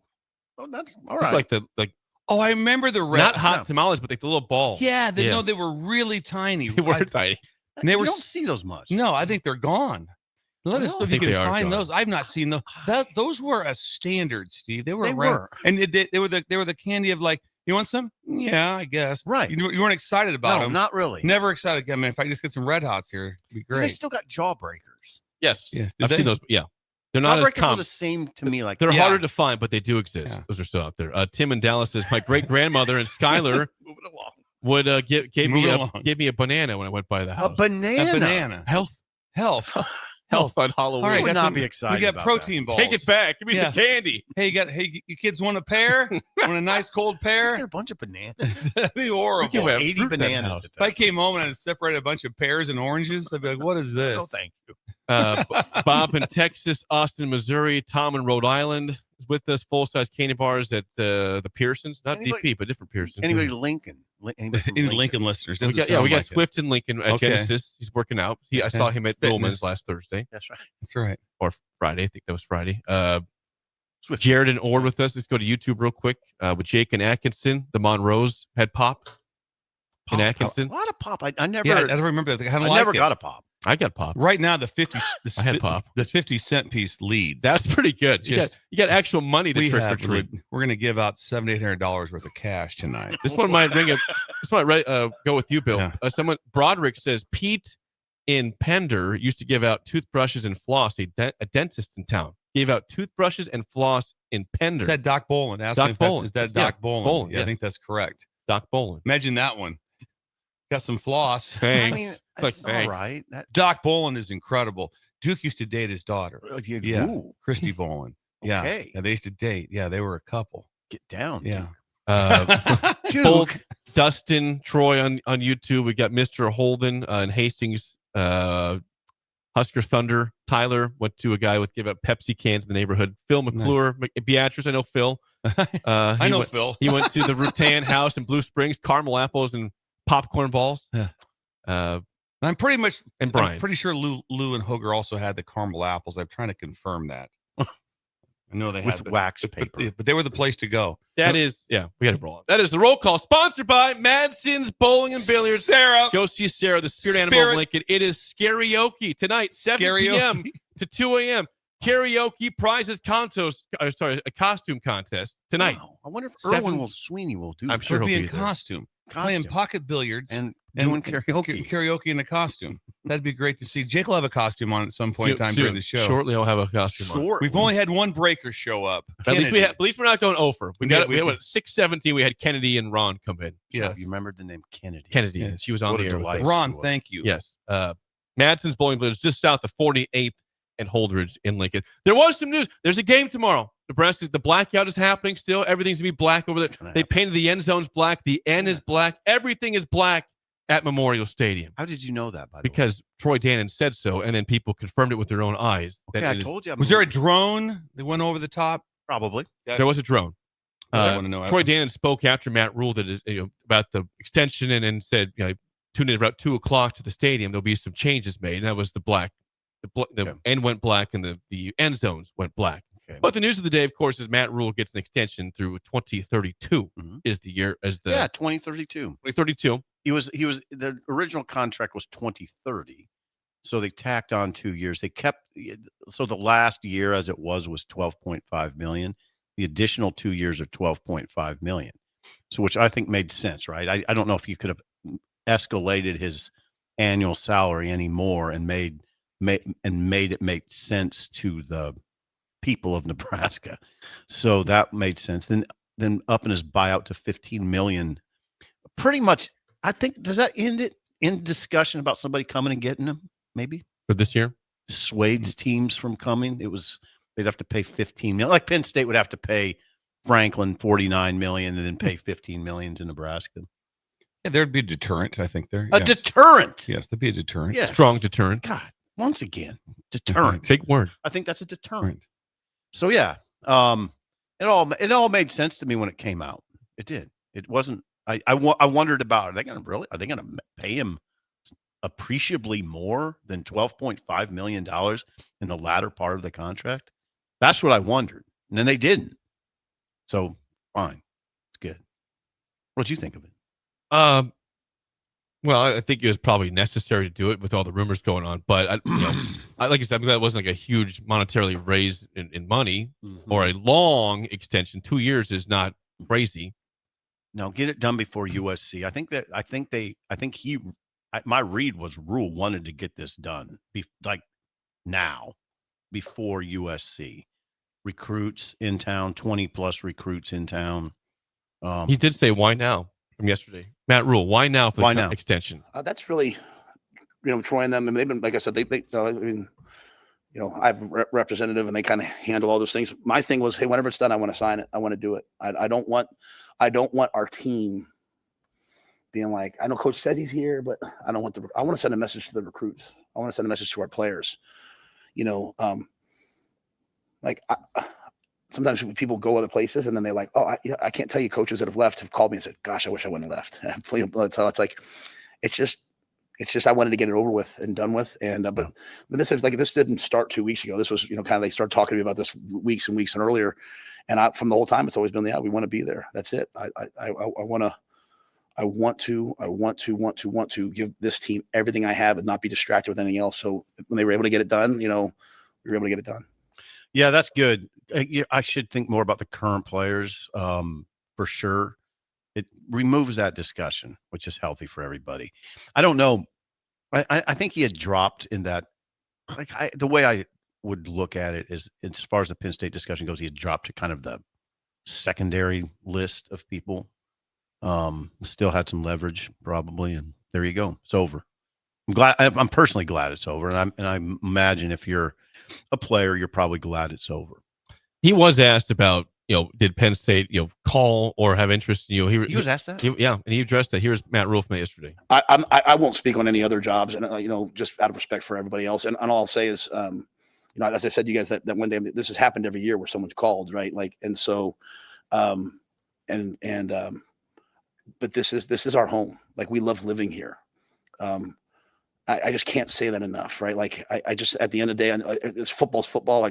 that's all right. It's like Oh, I remember the red. Not hot tamales, but like the little ball. Yeah, no, they were really tiny. They were tiny. And they you don't see those much. No, I think they're gone. Let us know if you can find those. I've not seen those. Those were a standard, Steve. They were. And they were the candy of like, you want some? Yeah, I guess. Right. You weren't excited about them. Not really. Never excited. I mean, if I just get some Red Hots here, it'd be great. They still got Jawbreakers. Yes. I've seen those. Yeah. They're not as common. Are the same to me. Like they're harder to find, but they do exist. Yeah. Those are still out there. Tim in Dallas says my great grandmother and Skylar would gave me a banana when I went by the house. A banana. Health on Halloween. All right, I would not be excited. We got protein balls. Take it back. Give me some candy. Hey, you kids want a pear? Want a nice cold pear? Get a bunch of bananas. That'd be horrible. 80 bananas. If I came home and I separated a bunch of pears and oranges, I'd be like, "What is this?" No, thank you. Bob in Texas, Austin, Missouri, Tom in Rhode Island is with us. Full-size candy bars at the Pearsons, not DP, but different Pearsons. Anybody Lincoln? Any Lincoln listeners? We got Swift in Lincoln at Genesis. He's working out. I saw him at Billman's last Thursday. That's right. Or Friday. I think that was Friday. Jared and Ord with us. Let's go to YouTube real quick with Jake and Atkinson. The Monroes had pop in Atkinson. A lot of pop. I never. Yeah, I don't remember that. I never got a pop. I got pop. Right now, the 50. I had pop. The 50-cent piece leads. That's pretty good. You got actual money to trick or treat. We're gonna give out $700-800 worth of cash tonight. This one might go with you, Bill. Yeah. Broderick says Pete in Pender used to give out toothbrushes and floss. A dentist in town gave out toothbrushes and floss in Pender. Is that Doc Bolin? Doc Bolin. Is that Doc Bolin? Yeah, yes. I think that's correct. Doc Bolin. Imagine that one. Got some floss. Thanks. I mean, it's all right. Doc Bolin is incredible. Duke used to date his daughter. Yeah. Christy Bolin. Yeah. Okay. Yeah, they used to date. Yeah, they were a couple. Get down. Yeah. Duke. Dustin, Troy on YouTube. We got Mr. Holden and Hastings, Husker Thunder. Tyler went to a guy with give up Pepsi cans in the neighborhood. Phil McClure, Beatrice. I know Phil. I know Phil. He went to the Rutan house in Blue Springs. Caramel apples and popcorn balls. Yeah. I'm pretty sure Lou and Hoger also had the caramel apples. I'm trying to confirm that. I know they with had wax paper. but they were the place to go. That is, we got to roll on. That is the roll call, sponsored by Madsen's Bowling and Billiards. Sarah, Go see Sarah, the spirit animal of Lincoln. It is karaoke tonight, 7 p.m. to 2 a.m. Karaoke prizes contest. A costume contest tonight. Wow. I wonder if Erwin Sweeney will do. I'm that. sure he'll he'll be be in there. costume, playing pocket billiards and doing karaoke. Karaoke in a costume. That'd be great to see. Jake will have a costume on at some point in time Soon. during the show. Shortly, I'll have a costume on. We've only had one breaker show up. At least we're not going over. We had 6:17. We had Kennedy and Ron come in. Yes. You remembered the name Kennedy. Kennedy. Yeah. She was on What the a air. with delight. us. Ron, thank you. Yes. Madsen's Bowling Village, just south of 48th and Holdridge in Lincoln. There was some news. There's a game tomorrow. Nebraska's the blackout is happening still. Everything's gonna be black over there. They painted the end zones black. The end is black. Everything is black at Memorial Stadium. How did you know that? By the way, Because Troy Dannon said so, and then people confirmed it with their own eyes. okay, I told you. Was there a drone that went over the top? Probably. There was a drone. I want to know. Troy Dannon spoke after Matt ruled that about the extension and said, tune in about 2:00 to the stadium. There'll be some changes made, and that was the black. The end went black, and the end zones went black. Okay. But the news of the day, of course, is Matt Rule gets an extension through 2032. Is the year 2032. 2032. He was the original contract was 2030, so they tacked on 2 years. They kept so the last year as it was 12.5 million. The additional 2 years are 12.5 million. So which I think made sense, right? I don't know if you could have escalated his annual salary anymore and made it make sense to the people of Nebraska. So that made sense. Then up in his buyout to 15 million. Pretty much, I think, does that end it in discussion about somebody coming and getting him? Maybe for this year, dissuades teams from coming. They'd have to pay 15 million. Like Penn State would have to pay Franklin 49 million and then pay 15 million to Nebraska. Yeah, there'd be a deterrent, I think there. A deterrent. Yes, there'd be a deterrent. Yes. strong deterrent. God, once again, deterrent. Big word. I think that's a deterrent. So yeah, it all made sense to me when it came out. It did. It wasn't. I wondered about, are they going to pay him appreciably more than $12.5 million in the latter part of the contract? That's what I wondered. And then they didn't. So fine. It's good. What'd you think of it? Well, I think it was probably necessary to do it with all the rumors going on. But like I said, I'm glad it wasn't like a huge monetarily raise in money or a long extension. 2 years is not crazy. No, get it done before USC. My read was Rule wanted to get this done now before USC. Recruits in town, 20 plus recruits in town. He did say, why now? From yesterday, Matt Rule, why now for the extension? That's really, Troy and them. I mean, they've been, like I said, I have a representative and they kind of handle all those things. My thing was, hey, whenever it's done, I want to sign it. I want to do it. I don't want our team being like, I know coach says he's here, but I want to send a message to the recruits. I want to send a message to our players. Sometimes people go other places and then they're like, oh, I can't tell you, coaches that have left have called me and said, gosh, I wish I wouldn't have left. So it's like, it's just, I wanted to get it over with and done with. And, but this didn't start 2 weeks ago. This was, they started talking to me about this weeks and weeks and earlier. And from the whole time, it's always been, we want to be there. That's it. I want to give this team everything I have and not be distracted with anything else. So when they were able to get it done, we were able to get it done. Yeah, that's good. I should think more about the current players for sure. It removes that discussion, which is healthy for everybody. I don't know. I think he had dropped in that. The way I would look at it is, as far as the Penn State discussion goes, he had dropped to kind of the secondary list of people. Still had some leverage probably, and there you go. It's over. I'm personally glad it's over, and I imagine if you're a player, you're probably glad it's over. He was asked about, did Penn State, call or have interest in you? He was asked that. And he addressed that. Here's Matt Rule from yesterday. I won't speak on any other jobs, and just out of respect for everybody else. And all I'll say is, as I said to you guys that one day, this has happened every year where someone's called, right? And so, but this is our home. We love living here. I just can't say that enough, right? I just, at the end of the day, it's football's football.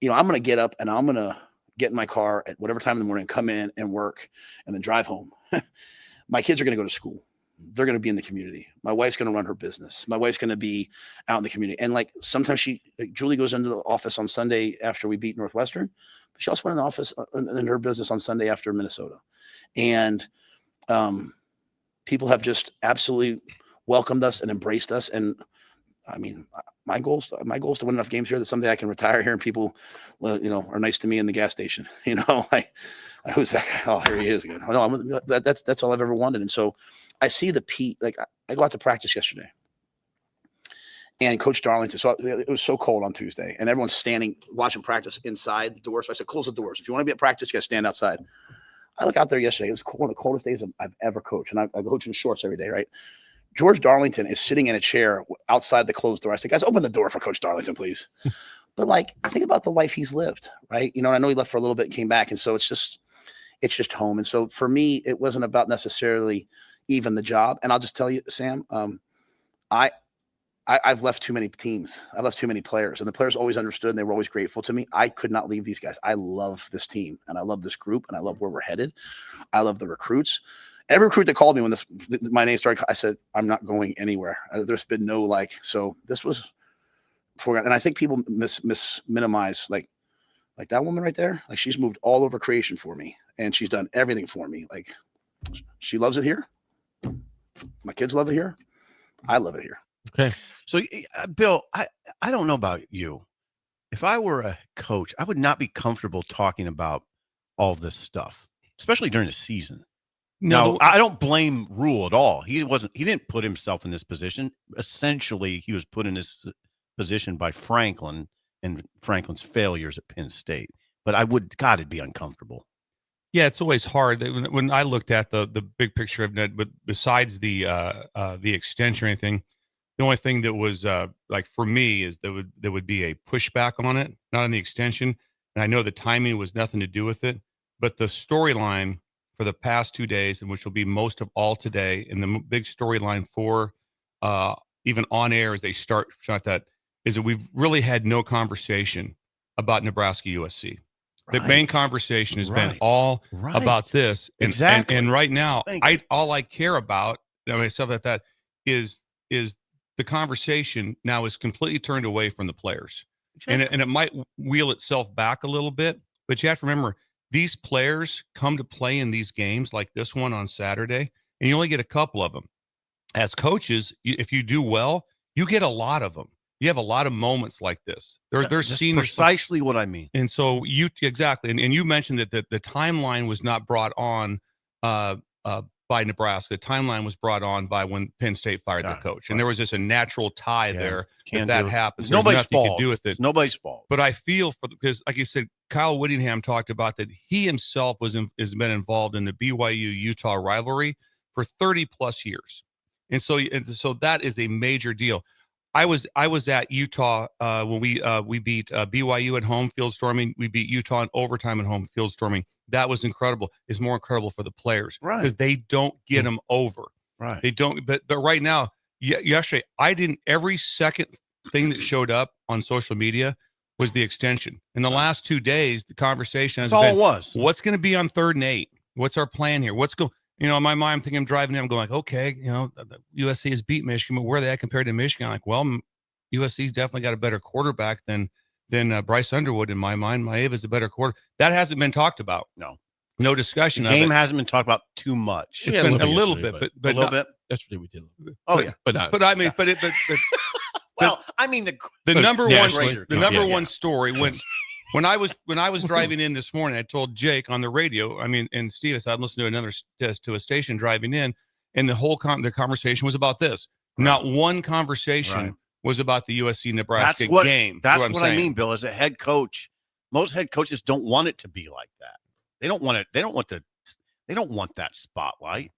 I'm going to get up and I'm going to get in my car at whatever time in the morning, come in and work, and then drive home. My kids are going to go to school. They're going to be in the community. My wife's going to run her business. My wife's going to be out in the community. And like sometimes Julie goes into the office on Sunday after we beat Northwestern, but she also went in the office in her business on Sunday after Minnesota. And people have just absolutely welcomed us and embraced us. And I mean, my goal is to win enough games here that someday I can retire here and people, are nice to me in the gas station. I was that guy. Oh, here he is again. No, that's all I've ever wanted. And so I see the Pete. Like I go out to practice yesterday, and Coach Darlington. So it was so cold on Tuesday, and everyone's standing watching practice inside the doors. So I said, "Close the doors. If you want to be at practice, you got to stand outside." I look out there yesterday. It was one of the coldest days I've ever coached, and I coach in shorts every day, right? George Darlington is sitting in a chair outside the closed door. I said, "Guys, open the door for Coach Darlington, please." But like, think about the life he's lived, right? I know he left for a little bit and came back, and so it's just home. And so for me, it wasn't about necessarily even the job. And I'll just tell you, Sam, I've left too many teams. I left too many players, and the players always understood, and they were always grateful to me. I could not leave these guys. I love this team, and I love this group, and I love where we're headed. I love the recruits. Every recruit that called me when my name started, I said, I'm not going anywhere. There's been no so this was for, and I think people minimize like that woman right there. Like she's moved all over creation for me, and she's done everything for me. Like she loves it here. My kids love it here. I love it here. Okay. So Bill, I don't know about you. If I were a coach, I would not be comfortable talking about all this stuff, especially during the season. No, I don't blame Rule at all. He didn't put himself in this position. Essentially, he was put in this position by Franklin and Franklin's failures at Penn State. But it'd be uncomfortable. Yeah, it's always hard. When I looked at the big picture of Ned, but besides the extension or anything, the only thing that was for me is there would be a pushback on it, not on the extension. And I know the timing was nothing to do with it, but the storyline for the past 2 days, and which will be most of all today, and the big storyline for even on air as they start that is that we've really had no conversation about Nebraska USC. The main conversation has been all about this. And, exactly. And right now, all I care about, stuff like that, is the conversation now is completely turned away from the players. Exactly. And it might wheel itself back a little bit, but you have to remember, these players come to play in these games like this one on Saturday, and you only get a couple of them. As coaches, if you do well, you get a lot of them. You have a lot of moments like this. They're seen precisely what I mean. And so exactly. And you mentioned that the timeline was not brought on by Nebraska. The timeline was brought on by when Penn State fired their coach. And there was just a natural tie there that happens. There's nobody's fault. You can do with it. It's nobody's fault. But I feel because like you said, Kyle Whittingham talked about that he himself has been involved in the BYU-Utah rivalry for 30 plus years. And so that is a major deal. I was at Utah when we beat BYU at home field storming. We beat Utah in overtime at home field storming. That was incredible. It's more incredible for the players because they don't get them over. Right. They don't. But right now, yesterday, every second thing that showed up on social media was the extension. In the last 2 days, the conversation has been, what's going to be on 3rd and 8? What's our plan here? What's going? In my mind, I'm thinking I'm driving in. I'm going okay, USC has beat Michigan, but where are they at compared to Michigan? I'm like, well, USC's definitely got a better quarterback than Bryce Underwood in my mind. Maeva's a better quarter. That hasn't been talked about. No discussion. The game hasn't been talked about too much. It's been a little bit, but a little bit. Yesterday we did. Oh yeah, but I mean, but well, I mean the number one story when I was driving in this morning, I told Jake on the radio, and Steve, I said I'd listen to a station driving in, and the whole the conversation was about this. Right. Not one conversation was about the USC-Nebraska game. That's what I mean, Bill. As a head coach, most head coaches don't want it to be like that. They don't want it. They don't want that spotlight.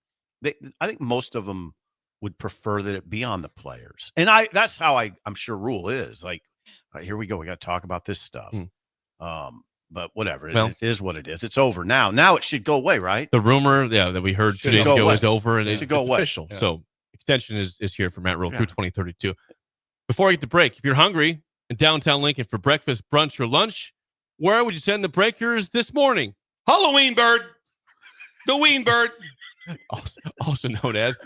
I think most of them would prefer that it be on the players. And that's how I'm sure Rule is. Like, here we go. We got to talk about this stuff. But whatever. It is what it is. It's over now. Now it should go away, right? The rumor, that we heard 2 days ago is over, and it should go away. Official. Yeah. So extension is here for Matt Rule through 2032. Before I get the break, if you're hungry in downtown Lincoln for breakfast, brunch, or lunch, Where would you send the breakers this morning? Halloween bird. The ween bird. Also known as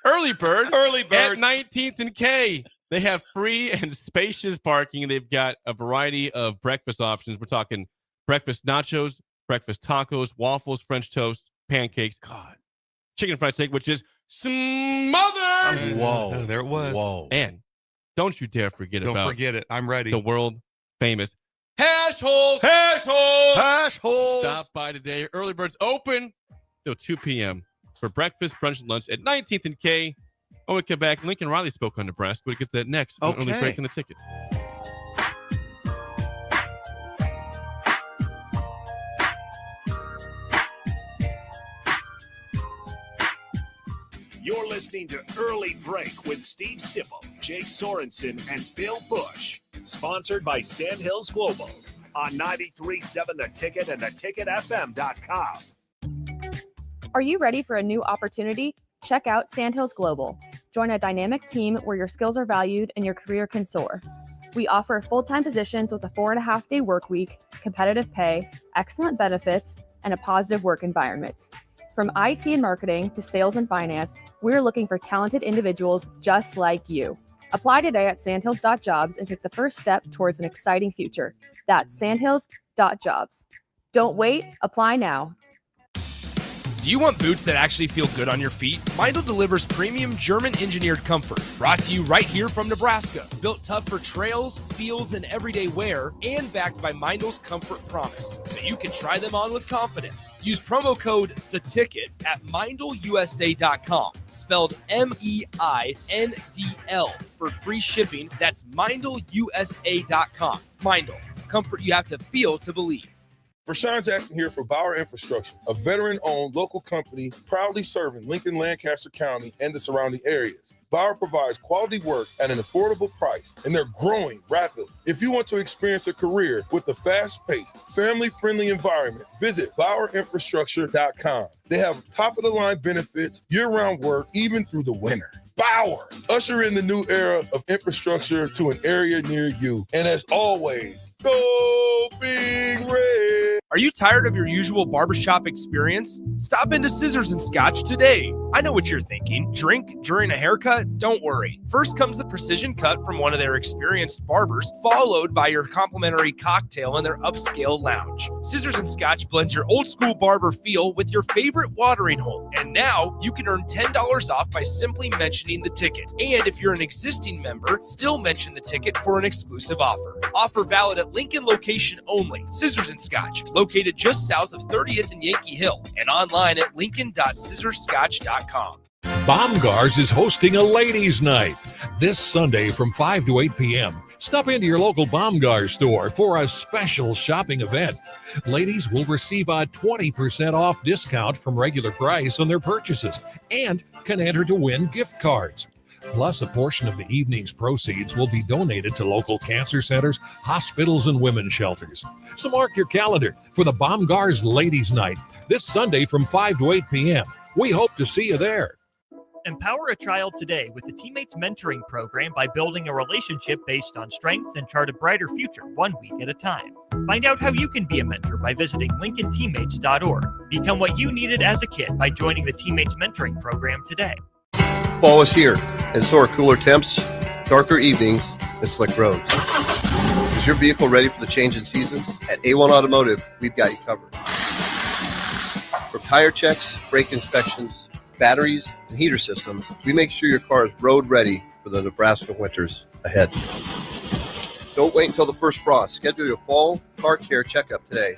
Early Bird. Early At bird. 19th and K. They have free and spacious parking. They've got a variety of breakfast options. We're talking breakfast nachos, breakfast tacos, waffles, French toast, pancakes, chicken fried steak, which is smothered. Whoa. Oh, there it was. Whoa. And don't you dare forget Don't about forget it. I'm ready. the world famous hash holes. Hash hole. Hash holes. Stop by today. Early Bird's open till 2 p.m. for breakfast, brunch, and lunch at 19th and K. When we come back, Lincoln Riley spoke on Nebraska. We'll get to that next. Okay. Early break in the ticket. You're listening to Early Break with Steve Sipple, Jake Sorensen, and Bill Busch. Sponsored by Sandhills Global on 93.7 The Ticket and theticketfm.com. Are you ready for a new opportunity? Check out Sandhills Global. Join a dynamic team where your skills are valued and your career can soar. We offer full-time positions with a 4.5-day work week, competitive pay, excellent benefits, and a positive work environment. From IT and marketing to sales and finance, we're looking for talented individuals just like you. Apply today at sandhills.jobs and take the first step towards an exciting future. That's sandhills.jobs. Don't wait, apply now. Do you want boots that actually feel good on your feet? Meindl delivers premium German-engineered comfort, brought to you right here from Nebraska. Built tough for trails, fields, and everyday wear, and backed by Meindl's Comfort Promise, so you can try them on with confidence. Use promo code THETICKET at MeindlUSA.com, spelled MEINDL, for free shipping. That's MeindlUSA.com. Meindl, comfort you have to feel to believe. Rashawn Jackson here for Bauer Infrastructure, a veteran-owned local company proudly serving Lincoln, Lancaster County, and the surrounding areas. Bauer provides quality work at an affordable price, and they're growing rapidly. If you want to experience a career with a fast-paced, family-friendly environment, visit BauerInfrastructure.com. They have top-of-the-line benefits, year-round work, even through the winter. Bauer, usher in the new era of infrastructure to an area near you. And as always, go Big Red. Are you tired of your usual barbershop experience? Stop into Scissors and Scotch today. I know what you're thinking. Drink during a haircut? Don't worry. First comes the precision cut from one of their experienced barbers, followed by your complimentary cocktail in their upscale lounge. Scissors and Scotch blends your old school barber feel with your favorite watering hole. And now you can earn $10 off by simply mentioning the ticket. And if you're an existing member, still mention the ticket for an exclusive offer. Offer valid at Lincoln location only. Scissors and Scotch, located just south of 30th and Yankee Hill, and online at lincoln.scissorscotch.com. Baumgars is hosting a ladies' night this Sunday from 5 to 8 p.m. Stop into your local Baumgars store for a special shopping event. Ladies will receive a 20% off discount from regular price on their purchases and can enter to win gift cards. Plus, a portion of the evening's proceeds will be donated to local cancer centers, hospitals, and women's shelters. So mark your calendar for the Baumgars Ladies' Night this Sunday from 5 to 8 p.m. We hope to see you there. Empower a child today with the Teammates Mentoring Program by building a relationship based on strengths and chart a brighter future 1 week at a time. Find out how you can be a mentor by visiting LincolnTeammates.org. Become what you needed as a kid by joining the Teammates Mentoring Program today. Fall is here, and so are cooler temps, darker evenings, and slick roads. Is your vehicle ready for the change in seasons? At A1 Automotive, we've got you covered. From tire checks, brake inspections, batteries, and heater systems, we make sure your car is road ready for the Nebraska winters ahead. Don't wait until the first frost. Schedule your fall car care checkup today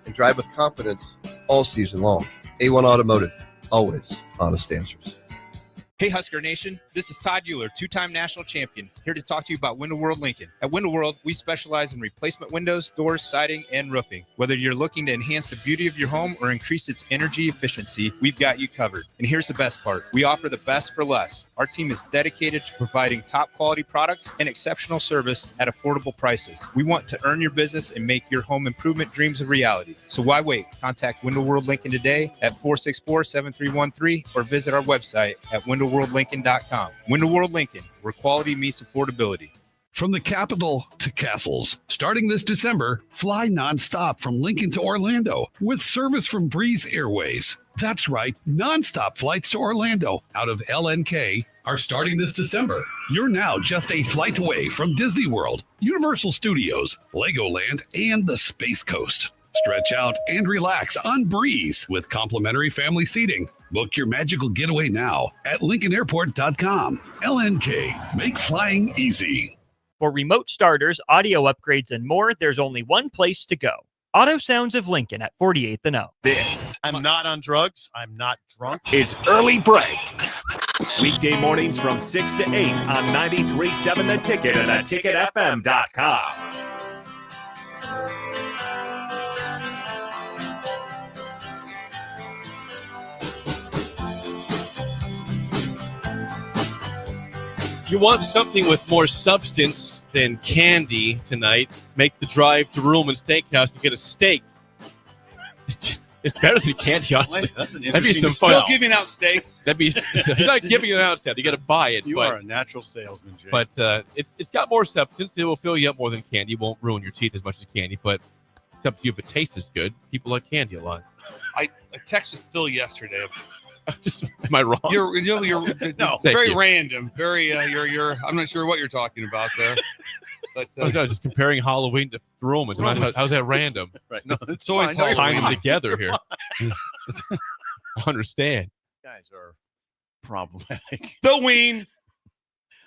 and drive with confidence all season long. A1 Automotive, always honest answers. Hey Husker Nation, this is Todd Euler, two-time national champion, here to talk to you about Window World Lincoln. At Window World, we specialize in replacement windows, doors, siding, and roofing. Whether you're looking to enhance the beauty of your home or increase its energy efficiency, we've got you covered. And here's the best part. We offer the best for less. Our team is dedicated to providing top quality products and exceptional service at affordable prices. We want to earn your business and make your home improvement dreams a reality. So why wait? Contact Window World Lincoln today at 464-7313 or visit our website at windowworldlincoln.com. Window World Lincoln, where quality meets affordability. From the capital to castles. Starting this December, fly nonstop from Lincoln to Orlando with service from Breeze Airways. That's right, nonstop flights to Orlando out of LNK are starting this December. You're now just a flight away from Disney World, Universal Studios, Legoland, and the Space Coast. Stretch out and relax on Breeze with complimentary family seating. Book your magical getaway now at LincolnAirport.com. LNK, make flying easy. For remote starters, audio upgrades, and more, there's only one place to go. Auto Sounds of Lincoln at 48th and O. I'm not on drugs. I'm not drunk. Is Early Break. Weekday mornings from 6 to 8 on 93.7 The Ticket and theticketfm.com. If you want something with more substance than candy tonight, make the drive to Ruhlman's Steakhouse to get a steak. It's better than candy, honestly. That's an That'd be interesting some fun. sell. Still giving out steaks. That'd be. He's not giving it out, Seth. You got to buy it. You are a natural salesman, Jay. But it's got more substance. It will fill you up more than candy. It won't ruin your teeth as much as candy, but it's up to you if it tastes good. People like candy a lot. I texted Phil yesterday. Am I wrong? You're No, very thank you. random. Very you're. I'm not sure what you're talking about there. But I was just comparing Halloween to Romans. How's that random? Right. No, it's always tying Halloween. them together here. I understand. Guys are problematic. The Ween.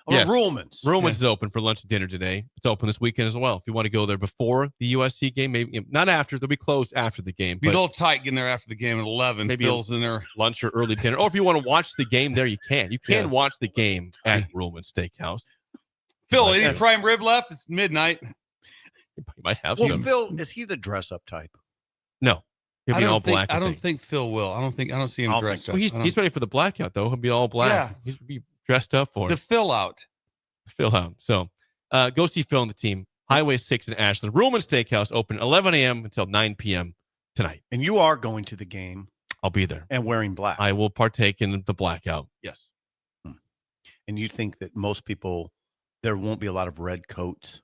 Yes. Ruhlman's. Ruhlman's is open for lunch and dinner today. It's open this weekend as well. If you want to go there before the USC game, maybe not after. They'll be closed after the game. Be a but little tight getting there after the game at 11. maybe Phil's in there. lunch or early dinner. Or if you want to watch the game there, you can. You can Yes. watch the game at Ruhlman's Steakhouse. Phil, any prime rib left? It's midnight. You might have Well, some. Phil, is he the dress-up type? No. He'll be all black. I don't think Phil will. I don't see him dressed up. Well, he's ready for the blackout, though. He'll be all black. Yeah. He's be dressed up for the it. Phil out. Phil out. So go see Phil and the team. Highway 6 in Ashland. Ruhlman's Steakhouse open 11 a.m. until 9 p.m. tonight. And you are going to the game I'll be there. and wearing black. I will partake in the blackout. Yes. And you think that most people, there won't be a lot of red coats?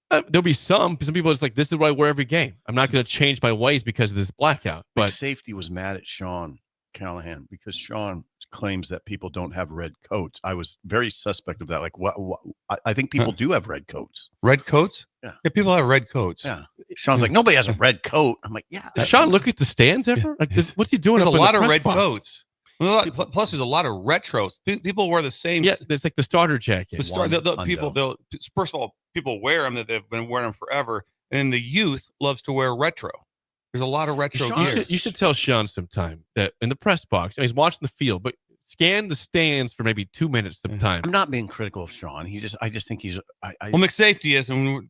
There'll be some people it's like, this is what I wear every game. I'm not going to change my ways because of this blackout. But But safety was mad at Sean Callahan because Sean claims that people don't have red coats. I was very suspect of that. Like, what I think people do have red coats. Red coats? Yeah. People have red coats. Yeah. Sean's like, nobody has a red coat. I'm like, yeah. does Sean look at the stands ever? Like, what's he doing? There's a up in the lot of press red box? coats. Plus, there's a lot of retros. People wear the same. Yeah, there's like the starter jacket. First of all, people wear them that they've been wearing them forever, and the youth loves to wear retro. There's a lot of retro gear. You should tell Sean sometime that in the press box, he's watching the field, but scan the stands for maybe 2 minutes sometime. I'm not being critical of Sean. I just think he's. Well, McSafety is, and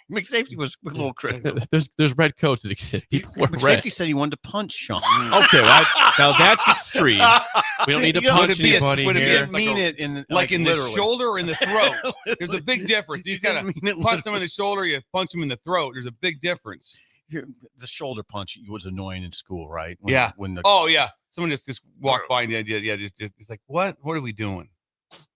McSafety was a little critical. There's red coats that exist. People wear red. McSafety said he wanted to punch Sean. Okay, well, now that's extreme. We don't need to punch anybody here. Like in the shoulder or in the throat. There's a big difference. You gotta punch them in the shoulder. You punch them in the throat. There's a big difference. The shoulder punch was annoying in school, right? Yeah. When someone just walked by and just it's like, what are we doing?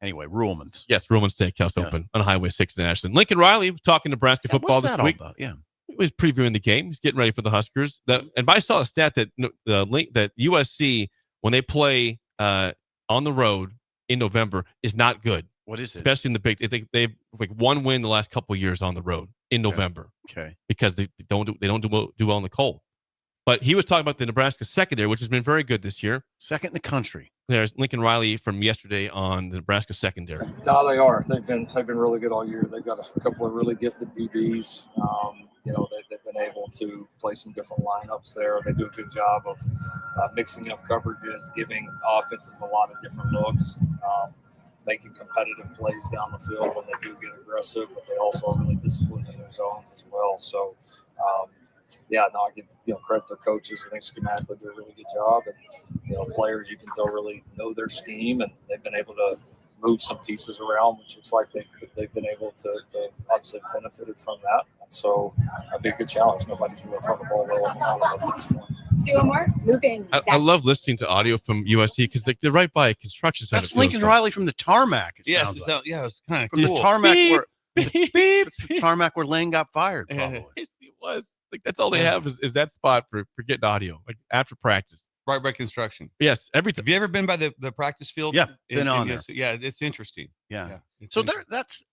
Anyway, Ruhlman's. Yes, Ruhlman's Steakhouse open on Highway 6 in Ashland. Lincoln Riley was talking Nebraska football what's this that all week. about? Yeah. He was previewing the game. He's getting ready for the Huskers. And I saw a stat that that USC, when they play on the road in November, is not good. What is it? Especially in the Big. They've like one win the last couple of years on the road in November. Okay. Because they don't do well in the cold. But he was talking about the Nebraska secondary, which has been very good this year. Second in the country. There's Lincoln Riley from yesterday on the Nebraska secondary. No, they are. They've been really good all year. They've got a couple of really gifted DBs. They've been able to play some different lineups there. They do a good job of mixing up coverages, giving offenses a lot of different looks, making competitive plays down the field when they do get aggressive, but they also are really disciplined in their zones as well. So, I give credit to coaches. I think schematically do a really good job, and players you can tell really know their scheme, and they've been able to move some pieces around, which looks like they've been able to obviously benefited from that. And so that'd be a good challenge. Nobody's really thrown the ball well at this point. More moving. I love listening to audio from USC because they're right by a construction site. That's Lincoln Riley from the tarmac. It Yes, sounds like. yeah, it's kind of From cool. the tarmac It's the tarmac where Lane got fired. Probably. It was like that's all they have is that spot for getting audio, like after practice. Right by construction. Yes, every time. Have you ever been by the practice field? Yeah, been on there. Yeah, it's interesting. Yeah. It's So interesting. that's.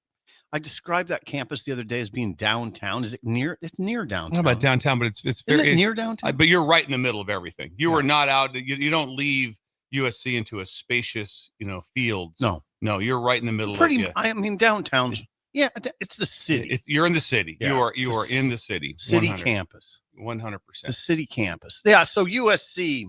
I described that campus the other day as being downtown. Is it near? It's near downtown. I don't know about downtown, but it's Isn't very it near downtown. but you're right in the middle of everything. You are not out. You don't leave USC into a spacious, fields. No, you're right in the middle. Pretty. of it. I mean, downtown's. Yeah, it's the city. You're in the city. Yeah, You are in the city. City 100. campus. 100%. It's a city campus. Yeah. So USC.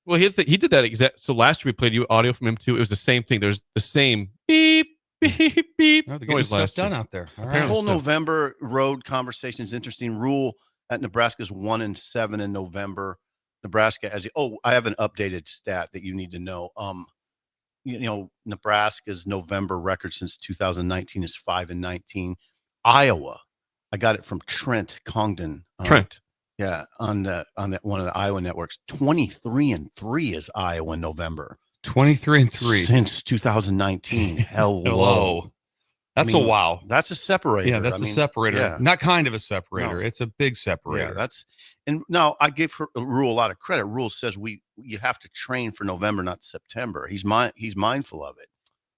Well, he did that exact. So last year we played you audio from him too. It was the same thing. There's the same beep, beep, beep. They're getting stuff done out there. All This right. whole November road conversation is interesting. Rule at Nebraska's 1-7 in November. Nebraska I have an updated stat that you need to know. Nebraska's November record since 2019 is 5-19. Iowa, I got it from Trent Congdon. Trent. Yeah, on that one of the Iowa networks. 23-3 is Iowa in November. 23-3 since 2019. Hello. That's a wow. That's a separator. Yeah, that's a separator. Yeah. Not kind of a separator. No. It's a big separator. Yeah, and now I give Rule a lot of credit. Rule says you have to train for November, not September. He's mindful of it,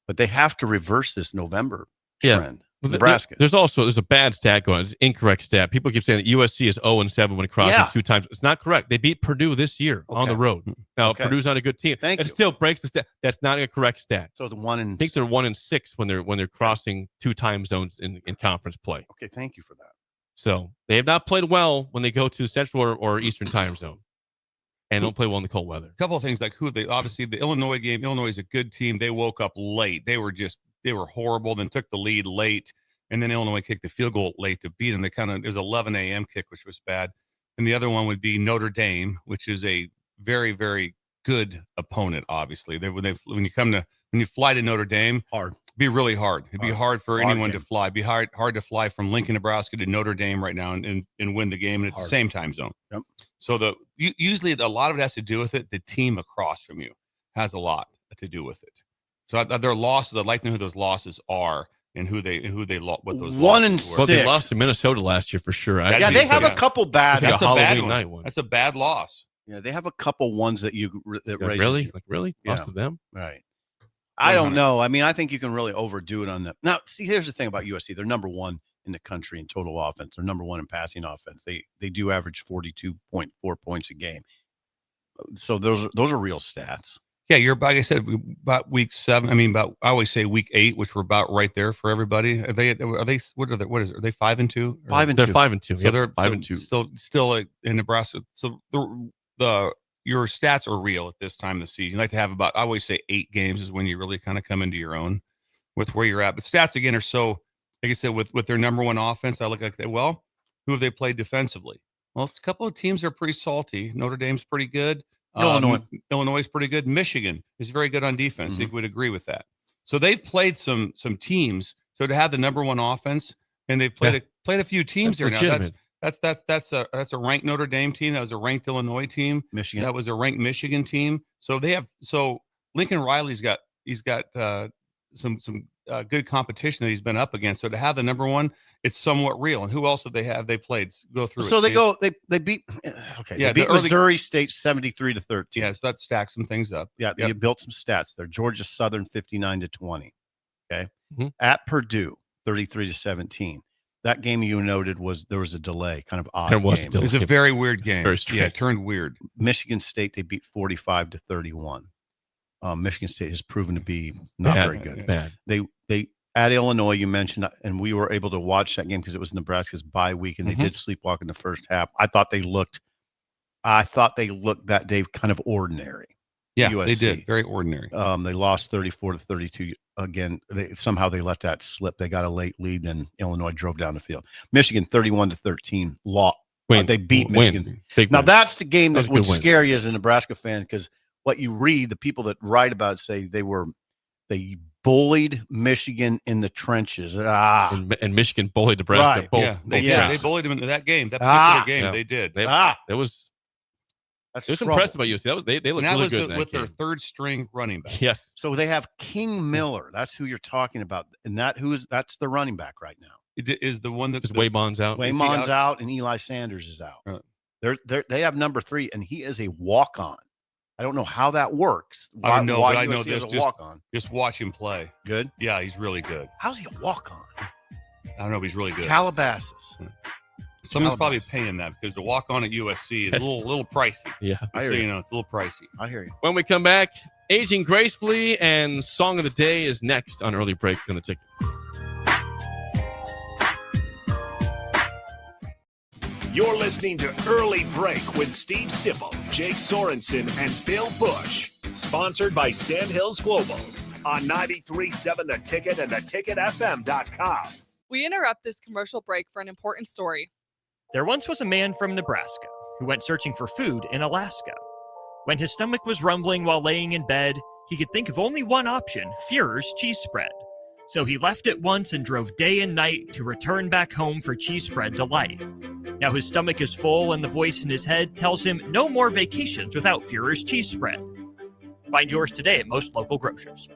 but they have to reverse this November trend. Nebraska. There's a bad stat going on. It's an incorrect stat. People keep saying that USC is 0-7 when crossing 2 times. It's not correct. They beat Purdue this year on the road. Now Purdue's not a good team. Thank you. Still breaks the stat. That's not a correct stat. So the I think they're 1-6 when they're crossing 2 time zones in conference play. Okay, thank you for that. So they have not played well when they go to Central or Eastern time zone, and don't play well in the cold weather. A couple of things like obviously the Illinois game. Illinois is a good team. They woke up late. They were horrible. Then took the lead late. And then Illinois kicked the field goal late to beat them. There's 11 a.m. kick, which was bad. And the other one would be Notre Dame, which is a very, very good opponent. Obviously, when you fly to Notre Dame, hard. Be really hard. It'd be hard for anyone game. to fly. It'd be hard to fly from Lincoln, Nebraska to Notre Dame right now and win the game. And it's the same time zone. Yep. So usually a lot of it has to do with it. The team across from you has a lot to do with it. So their losses, I'd like to know who those losses are. And who they lost, what those 1-6. were. Well, they lost to Minnesota last year for sure. They have a couple bad. That's a Halloween bad night one. That's a bad loss. Yeah, they have a couple ones that Really Yeah. lost to them. Right. I don't know. I mean, I think you can really overdo it on that. Now, see, here's the thing about USC. They're number 1 in the country in total offense. They're number 1 in passing offense. They do average 42.4 points a game. So those are real stats. Yeah, you're like I said about week 7. I mean, I always say week 8, which we're about right there for everybody. Are they? What is it? Are they 5-2? 5-2. They're 5-2. So they're 5-2. Still in Nebraska. So your stats are real at this time of the season. You like to have I always say 8 games is when you really kind of come into your own with where you're at. But stats again are so, like I said, with their number 1 offense, I look like who have they played defensively? Well, a couple of teams are pretty salty. Notre Dame's pretty good. Illinois is pretty good. Michigan is very good on defense. I think we'd agree with that. So they've played some teams. So to have the number 1 offense, and they've played a few teams there now. That's a ranked Notre Dame team. That was a ranked Illinois team. Michigan. That was a ranked Michigan team. So Lincoln Riley's got some good competition that he's been up against. So to have the number 1, it's somewhat real. And who else have they played? Go through. So it. they beat. Okay. Yeah, they beat Missouri State 73-13. Yeah, so that stacks some things up. Yeah, you built some stats there. Georgia Southern 59-20. Okay. Mm-hmm. At Purdue 33-17. That game you noted there was a delay, kind of odd. There was game. It was a very weird game. Very strange. Yeah, it turned weird. Michigan State they beat 45-31. Michigan State has proven to be not very good. Bad. They at Illinois, you mentioned, and we were able to watch that game because it was Nebraska's bye week, and they did sleepwalk in the first half. I thought they looked that day kind of ordinary. Yeah, USC. they did. Very ordinary. They lost 34-32. Again, somehow they let that slip. They got a late lead, and Illinois drove down the field. Michigan 31-13. They beat Michigan. Now that's the game that would scare you as a Nebraska fan, because what you read, the people that write about it say they bullied Michigan in the trenches. And Michigan bullied Nebraska. Right. They bullied them into that game. That particular game, they did. It was That's Just trouble. impressed by USC. They look And that really was good in that with game. their third string running back. Yes. So they have King Miller. That's who you're talking about, and that's the running back right now. It is the one that's Waymon's out. Waymon's out, and Eli Sanders is out. They have number 3, and he is a walk-on. I don't know how that works. I don't know, why but I know USC this. is a walk-on. Just watch him play. Good. Yeah, he's really good. How's he a walk-on? I don't know, but he's really good. Calabasas. Someone's probably paying that because the walk on at USC is a little pricey. Yeah. Just so you know, it's a little pricey. I hear you. When we come back, Aging Gracefully and Song of the Day is next on Early Break on the Ticket. You're listening to Early Break with Steve Sipple, Jake Sorensen, and Bill Busch. Sponsored by Sandhills Global on 93.7 The Ticket and theticketfm.com. We interrupt this commercial break for an important story. There once was a man from Nebraska who went searching for food in Alaska. When his stomach was rumbling while laying in bed, he could think of only one option, Führer's cheese spread. So he left it once and drove day and night to return back home for cheese spread delight. Now his stomach is full and the voice in his head tells him no more vacations without Führer's cheese spread. Find yours today at most local grocers.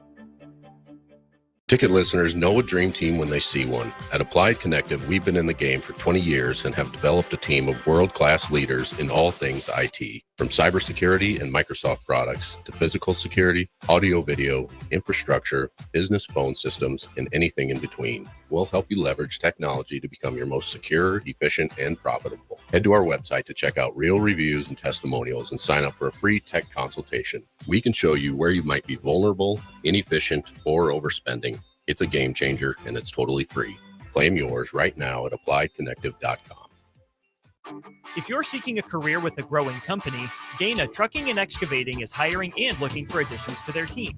Ticket listeners know a dream team when they see one. At Applied Connective, we've been in the game for 20 years and have developed a team of world-class leaders in all things IT, from cybersecurity and Microsoft products to physical security, audio-video, infrastructure, business phone systems, and anything in between. We'll help you leverage technology to become your most secure, efficient, and profitable. Head to our website to check out real reviews and testimonials and sign up for a free tech consultation. We can show you where you might be vulnerable, inefficient, or overspending. It's a game changer, and it's totally free. Claim yours right now at appliedconnective.com. If you're seeking a career with a growing company, Gaina Trucking and Excavating is hiring and looking for additions to their team.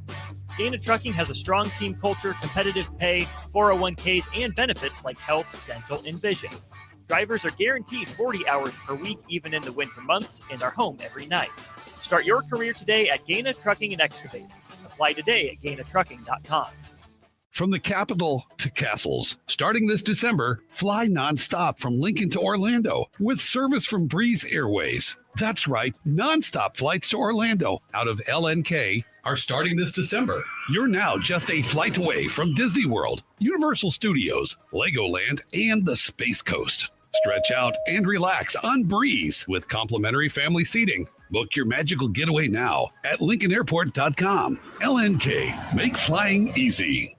Gaina Trucking has a strong team culture, competitive pay, 401ks, and benefits like health, dental, and vision. Drivers are guaranteed 40 hours per week, even in the winter months, and are home every night. Start your career today at Gaina Trucking and Excavating. Apply today at GainaTrucking.com. From the capital to castles, starting this December, fly nonstop from Lincoln to Orlando with service from Breeze Airways. That's right, nonstop flights to Orlando out of LNK are starting this December. You're now just a flight away from Disney World, Universal Studios, Legoland, and the Space Coast. Stretch out and relax on Breeze with complimentary family seating. Book your magical getaway now at LincolnAirport.com. LNK, make flying easy.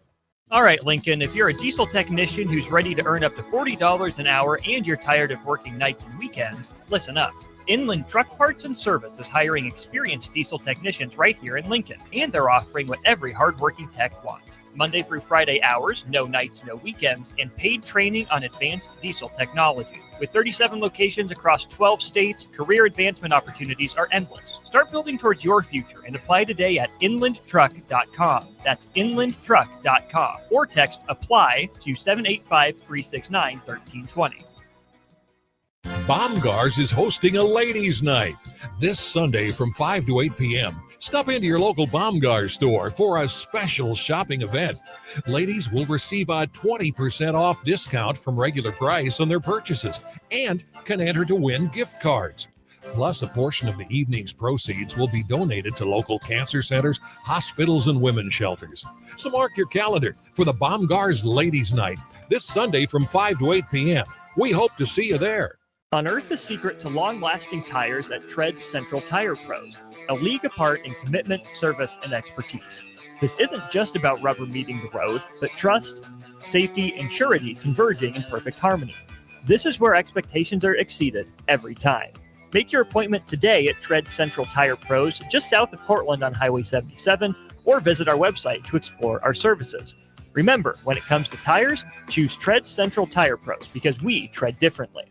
All right, Lincoln, if you're a diesel technician who's ready to earn up to $40 an hour and you're tired of working nights and weekends, listen up. Inland Truck Parts and Service is hiring experienced diesel technicians right here in Lincoln, and they're offering what every hardworking tech wants. Monday through Friday hours, no nights, no weekends, and paid training on advanced diesel technology. With 37 locations across 12 states, career advancement opportunities are endless. Start building towards your future and apply today at inlandtruck.com. That's inlandtruck.com. Or text APPLY to 785-369-1320. Baumgars is hosting a ladies' night this Sunday from 5 to 8 p.m. Stop into your local Baumgars store for a special shopping event. Ladies will receive a 20% off discount from regular price on their purchases and can enter to win gift cards. Plus, a portion of the evening's proceeds will be donated to local cancer centers, hospitals, and women's shelters. So mark your calendar for the Baumgars Ladies' Night this Sunday from 5 to 8 p.m. We hope to see you there. Unearth the secret to long-lasting tires at Tread's Central Tire Pros, a league apart in commitment, service, and expertise. This isn't just about rubber meeting the road, but trust, safety, and surety converging in perfect harmony. This is where expectations are exceeded every time. Make your appointment today at Tread Central Tire Pros, just south of Cortland on Highway 77, or visit our website to explore our services. Remember, when it comes to tires, choose Tread Central Tire Pros because we tread differently.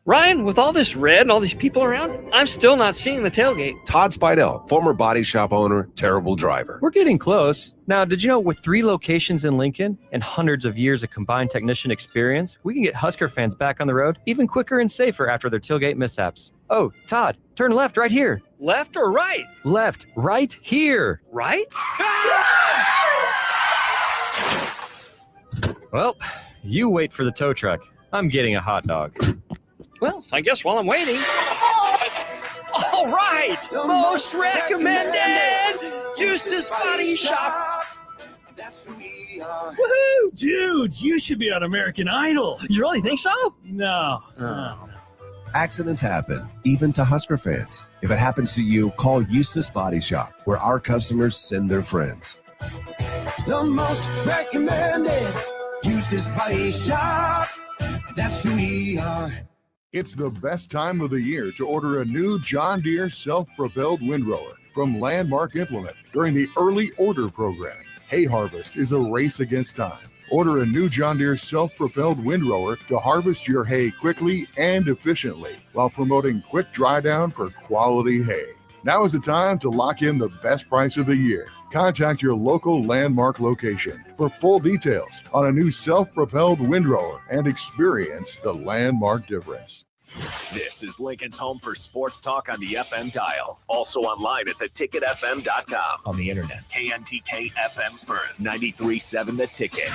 Ryan, with all this red and all these people around, I'm still not seeing the tailgate. Todd Spidell, former body shop owner, terrible driver. We're getting close. Now, did you know with 3 locations in Lincoln and hundreds of years of combined technician experience, we can get Husker fans back on the road even quicker and safer after their tailgate mishaps. Oh, Todd, turn left right here. Left or right? Left, right here. Right? Well, you wait for the tow truck. I'm getting a hot dog. Well, I guess while I'm waiting. Oh, All right, most recommended Eustace Body Shop. Woohoo! Dude, you should be on American Idol. You really think so? No. Accidents happen, even to Husker fans. If it happens to you, call Eustace Body Shop, where our customers send their friends. The most recommended Eustace Body Shop. That's who we are. It's the best time of the year to order a new John Deere self-propelled windrower from Landmark Implement during the early order program. Hay harvest is a race against time. Order a new John Deere self-propelled windrower to harvest your hay quickly and efficiently while promoting quick dry down for quality hay. Now is the time to lock in the best price of the year. Contact your local Landmark location for full details on a new self-propelled windrower and experience the Landmark difference. This is Lincoln's home for sports talk on the FM dial. Also online at theticketfm.com. On the internet. KNTK FM Firth, 93.7 The Ticket.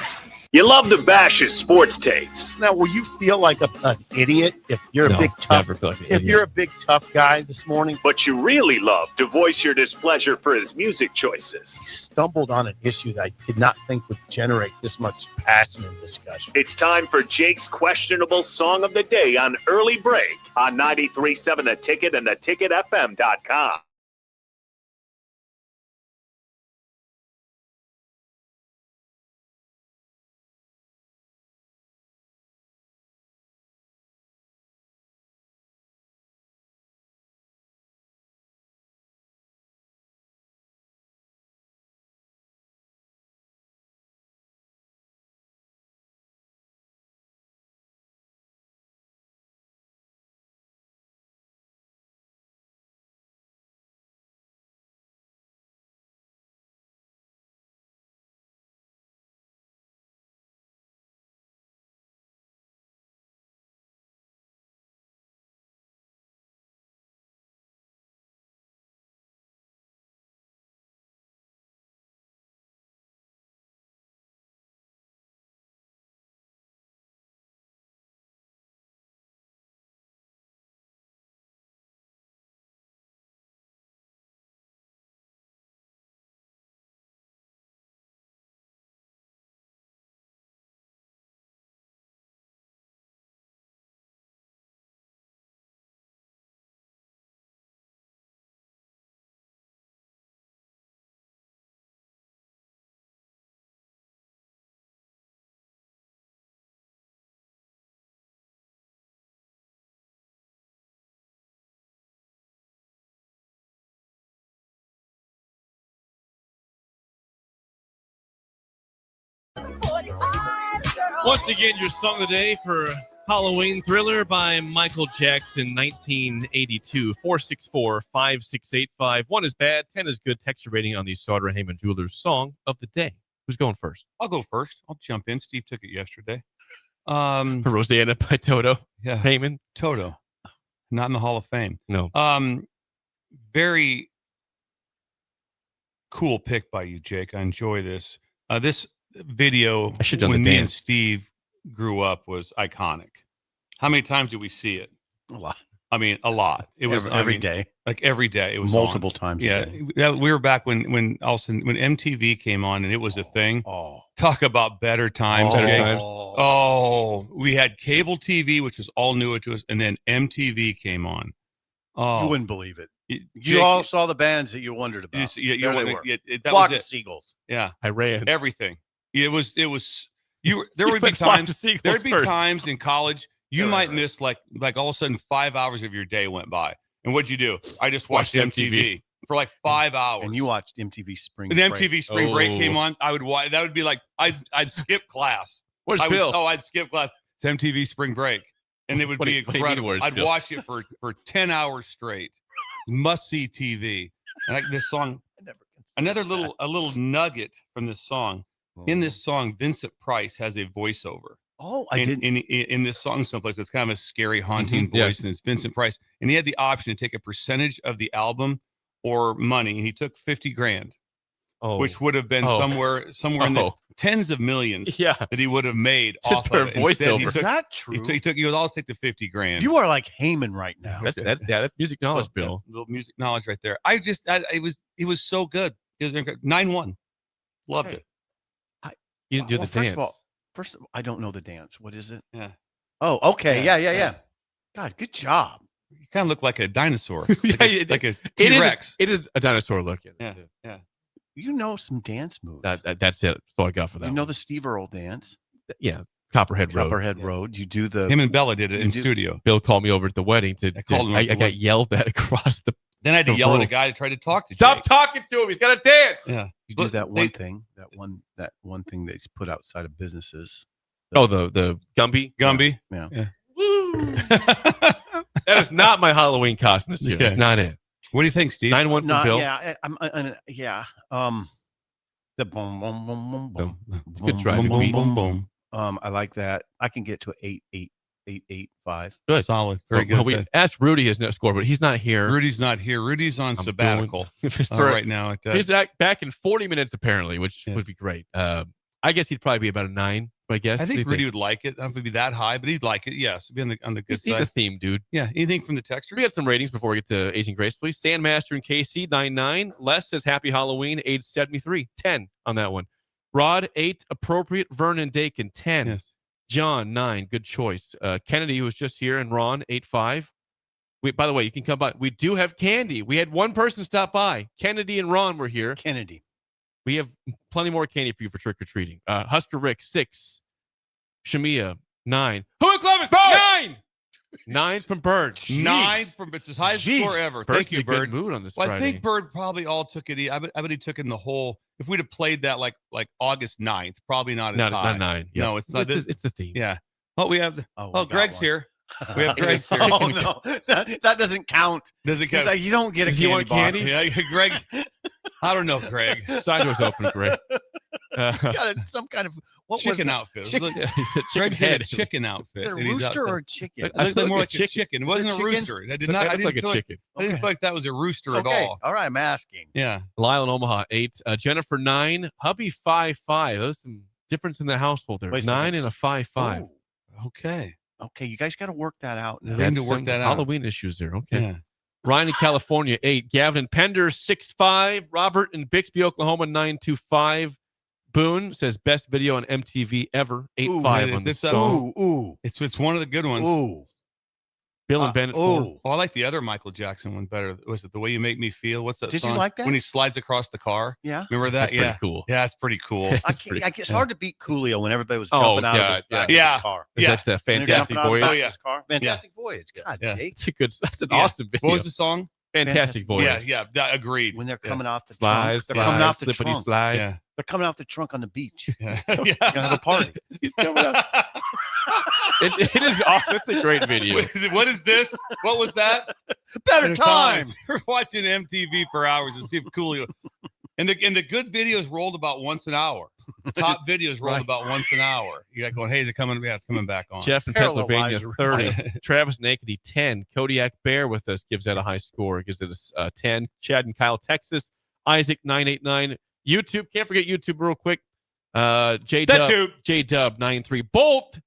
You love to bash his sports takes. Now, will you feel like an idiot if you're a big tough? Never feel like an If idiot. you're a big tough guy this morning, But you really love to voice your displeasure for his music choices. stumbled on an issue that I did not think would generate this much passion and discussion. It's time for Jake's questionable song of the day on Early Break on 93.7 The Ticket and theticketfm.com. Once again, your song of the day for Halloween Thriller by Michael Jackson, 1982, 464-5685. 1 is bad, 10 is good. Texture rating on the Sauter Heyman Jewelers song of the day. Who's going first? I'll go first. I'll jump in. Steve took it yesterday. Rosanna by Toto. Yeah. Heyman. Toto. Not in the Hall of Fame. No. Very cool pick by you, Jake. I enjoy this. This video when me and Steve grew up was iconic. How many times did we see it? A lot. I mean, a lot. It was every day. Like every day. It was multiple on. times. Yeah. A day. We were back when MTV came on and it was a thing. Oh. Talk about better times. Better Jake. times. Oh, we had cable TV, which was all new to us, and then MTV came on. Oh, You wouldn't believe it. You Jake, all saw the bands that you wondered about. There they were. That Flock was of it. Seagulls. Yeah, I ran. everything. It was. There would be went Flock of times. Seagulls There'd be first. times in college you might miss like all of a sudden 5 hours of your day went by. And what'd you do? I just watched MTV for like 5 hours. And you watched MTV Spring And Break. MTV Spring Break came on. I would watch. That would be like I'd skip class. Where's Bill? I'd skip class. It's MTV Spring Break, and it would What do be you mean, incredible. where's I'd Bill? watch it for 10 hours straight. Must see TV. And like this song, a little nugget from this song. In this song, Vincent Price has a voiceover. Oh, I didn't. In this song someplace, it's kind of a scary, haunting voice, Yes. and it's Vincent Price. And he had the option to take a percentage of the album or money, and he took 50 grand. which would have been somewhere in the tens of millions that he would have made just off for of it. voiceover. Is that true? He would always take the 50 grand. You are like Heyman right now. That's music knowledge, Bill. Little music knowledge right there. It was so good. It was 9-1. Loved it. You didn't do the dance. First of all, I don't know the dance. What is it? Yeah. Oh, okay. Yeah. God, good job. You kind of look like a dinosaur. Yeah, like a T-Rex. It is a dinosaur looking. Yeah. You know some dance moves. That's it. That's all I got for that. You know the Steve Earle dance? Yeah. Copperhead Road. Road. You do the. Him and Bella did it in studio. Bill called me over at the wedding I got yelled at across the. Then I had to yell at a guy that tried to talk to. Stop talking to him. He's got to dance. Yeah. You do that one thing. That one thing that's put outside of businesses. The Gumby. Gumby. Yeah. Woo. That is not my Halloween costume this year. That's not it. What do you think, Steve? 9-1 from Bill. Yeah. The boom, boom, boom, boom, boom. Good driving beat. Boom. I like that. I can get to 8-8-5. Good. Solid. Very good. We asked Rudy his next score, but he's not here. Rudy's not here. Rudy's on sabbatical right now. He's back in 40 minutes, apparently, which would be great. I guess he'd probably be about a 9. I guess. I think Rudy would like it. I don't know if it'd be that high, but he'd like it. Yes, be on the good side. He's a theme dude. Yeah. Anything from the texters? We got some ratings before we get to Aging Gracefully. Sandmaster and KC 9-9. Les says Happy Halloween, age 73, 10 on that one. Rod 8, appropriate. Vernon Dakin 10. Yes. John 9, good choice. Kennedy, who was just here, and Ron 8-5. By the way, you can come by. We do have candy. We had one person stop by. Kennedy and Ron were here. Kennedy. We have plenty more candy for you for trick or treating. Husker Rick 6. Shamia 9. Who Columbus 9. 9 from Bird. Jeez. 9 from it's his highest score ever. Bird's Thank you, in a good Bird. mood on this Well, I Friday. think Bird probably all took it. I bet he took in the whole. If we'd have played that like August 9th, probably not as high. Not 9. Yeah. No, it's not. It's the theme. Yeah. Oh, we have. Greg's here. We have Greg's here. Oh no, that doesn't count. Doesn't count. You don't get a Does candy he want bar. candy? Yeah, Greg. I don't know, Greg. Side door's open, Greg. He's got some kind of chicken outfit. He's a Greg's chicken in head. a chicken outfit. Is it a rooster or a chicken? It looked more like a chicken. It wasn't a rooster. I didn't like a feel chicken. I didn't feel like that was a rooster at Okay. all. All right, I'm asking. Yeah. Lyle in Omaha 8. Jennifer 9. Hubby 5-5. There's some difference in the household there. Wait a 9 second. and a 5-5. Ooh. Okay. Okay, you guys got to work that out now. They need to work that out. Halloween issues there. Okay. Yeah. Ryan in California 8. Gavin and Pender 6-5. Robert in Bixby, Oklahoma 9-5. Boone says best video on MTV ever. 8-5 on this song. Ooh. It's one of the good ones. Ooh. Bill and Bennett 4. Oh, I like the other Michael Jackson one better. Was it The Way You Make Me Feel? What's that Did song? you like that? When he slides across the car? Yeah. Remember that? That's pretty cool. Yeah, it's pretty cool. It's hard to beat Coolio when everybody was jumping out of his back of his car. Is that When they're Fantastic jumping out of the Voyage? back of his car. Fantastic Voyage. God, Jake. That's an awesome video. What was the song? Fantastic Voyage. Yeah, agreed. When they're coming off the Slides, trunk. They're coming off the slippity trunk. slide. Yeah. They're coming off the trunk on the beach. Yeah. You're gonna have a party. He's coming up. It is awesome. It's a great video. What is this? What was that? Better time. We're watching MTV for hours to see if Coolio. And the good videos rolled about once an hour. Top videos rolled about once an hour. You got going, hey, is it coming? Yeah, it's coming back on. Jeff in Pennsylvania 30. Travis Nakedy 10. Kodiak Bear with us gives that a high score. Gives it a 10. Chad and Kyle, Texas. Isaac 989. YouTube. Can't forget YouTube real quick. J Dub 93. Bolt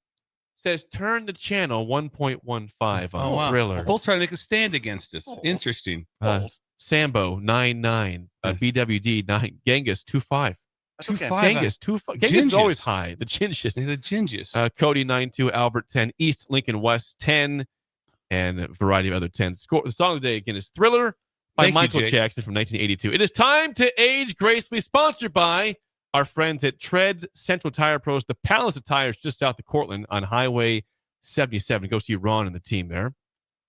says turn the channel 1.15 on Thriller. Bolt's trying to make a stand against us. Interesting. Sambo 99. BWD 9. Genghis 2.5. 2.5. Genghis 2.5. Genghis is always high. The Ginges. The Ginges. Cody 9.2. Albert 10. East Lincoln West 10. And a variety of other 10s. The song of the day again is Thriller by Michael Jackson from 1982. It is time to age gracefully. Sponsored by our friends at Treads Central Tire Pros, the Palace of Tires just south of Cortland on Highway 77. Go see Ron and the team there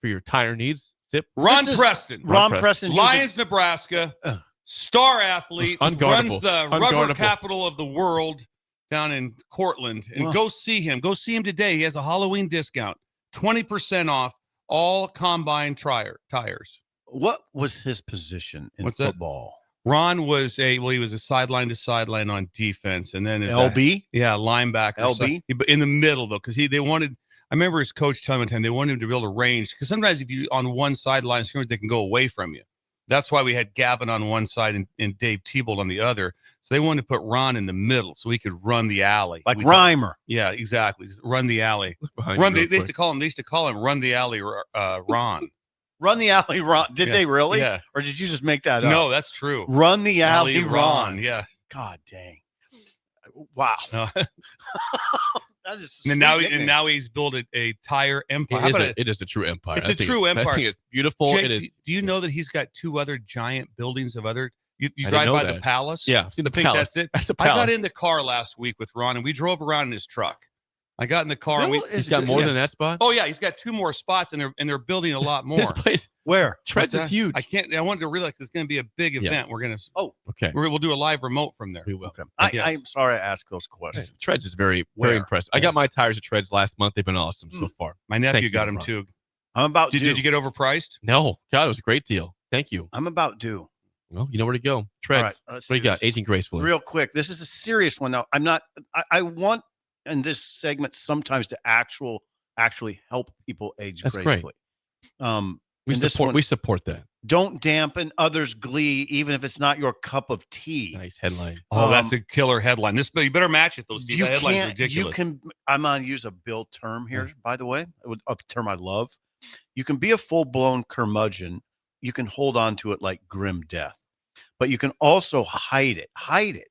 for your tire needs. Ron Preston. Lions, Nebraska. Star athlete. Runs the rubber capital of the world down in Cortland. And go see him. Go see him today. He has a Halloween discount. 20% off all combine tires. What was his position in football? Ron was he was a sideline to sideline on defense, and then LB, linebacker, LB, in the middle though, because they wanted. I remember his coach telling me one time they wanted him to be able to range because sometimes if you on one sideline scrimmage they can go away from you, That's why we had Gavin on one side and Dave Tebold on the other. So they wanted to put Ron in the middle so he could run the alley. Like Reimer. Yeah, exactly. Run the alley. They used to call him Run the Alley Ron. Run the alley, Ron. Did they really? Yeah. Or did you just make that up? No, that's true. Run the alley, Ron. Yeah. God dang. Wow. That is and now he's built a tire empire. It is a true empire. It's a true empire. I think it's beautiful. Jake, it is. Do you know that he's got 2 other giant buildings of other? You I drive didn't by know the that. palace? Yeah, I've seen the I think palace. that's it. That's a I got palace. in the car last week with Ron, and we drove around in his truck. I got in the car. And He's got more than that spot? Oh, yeah. He's got 2 more spots, and they're building a lot more. This place. Where? Treads is huge. I wanted to realize it's going to be a big Yeah. event. We're going to. Oh, okay. We'll do a live remote from there. We will. Okay. I'm sorry I asked those questions. Treads is very Where? impressive. I got my tires at Treads last month. They've been awesome so far. My nephew Thank you, got them Ron. too. I'm about due. Did you get overpriced? No. God, it was a great deal. Thank you. I'm about due. Well, you know where to go. Treads. All right, What do you got? Aging gracefully. Real quick. This is a serious one now. I'm not. I want in this segment sometimes to actually help people age That's great. gracefully. We support that. Don't dampen others' glee, even if it's not your cup of tea. Nice headline. Oh, that's a killer headline. You better match it. Those You headlines are can't. ridiculous. You can. I'm gonna use a Bill term here, by the way. A term I love. You can be a full-blown curmudgeon. You can hold on to it like grim death, but you can also hide it. Hide it.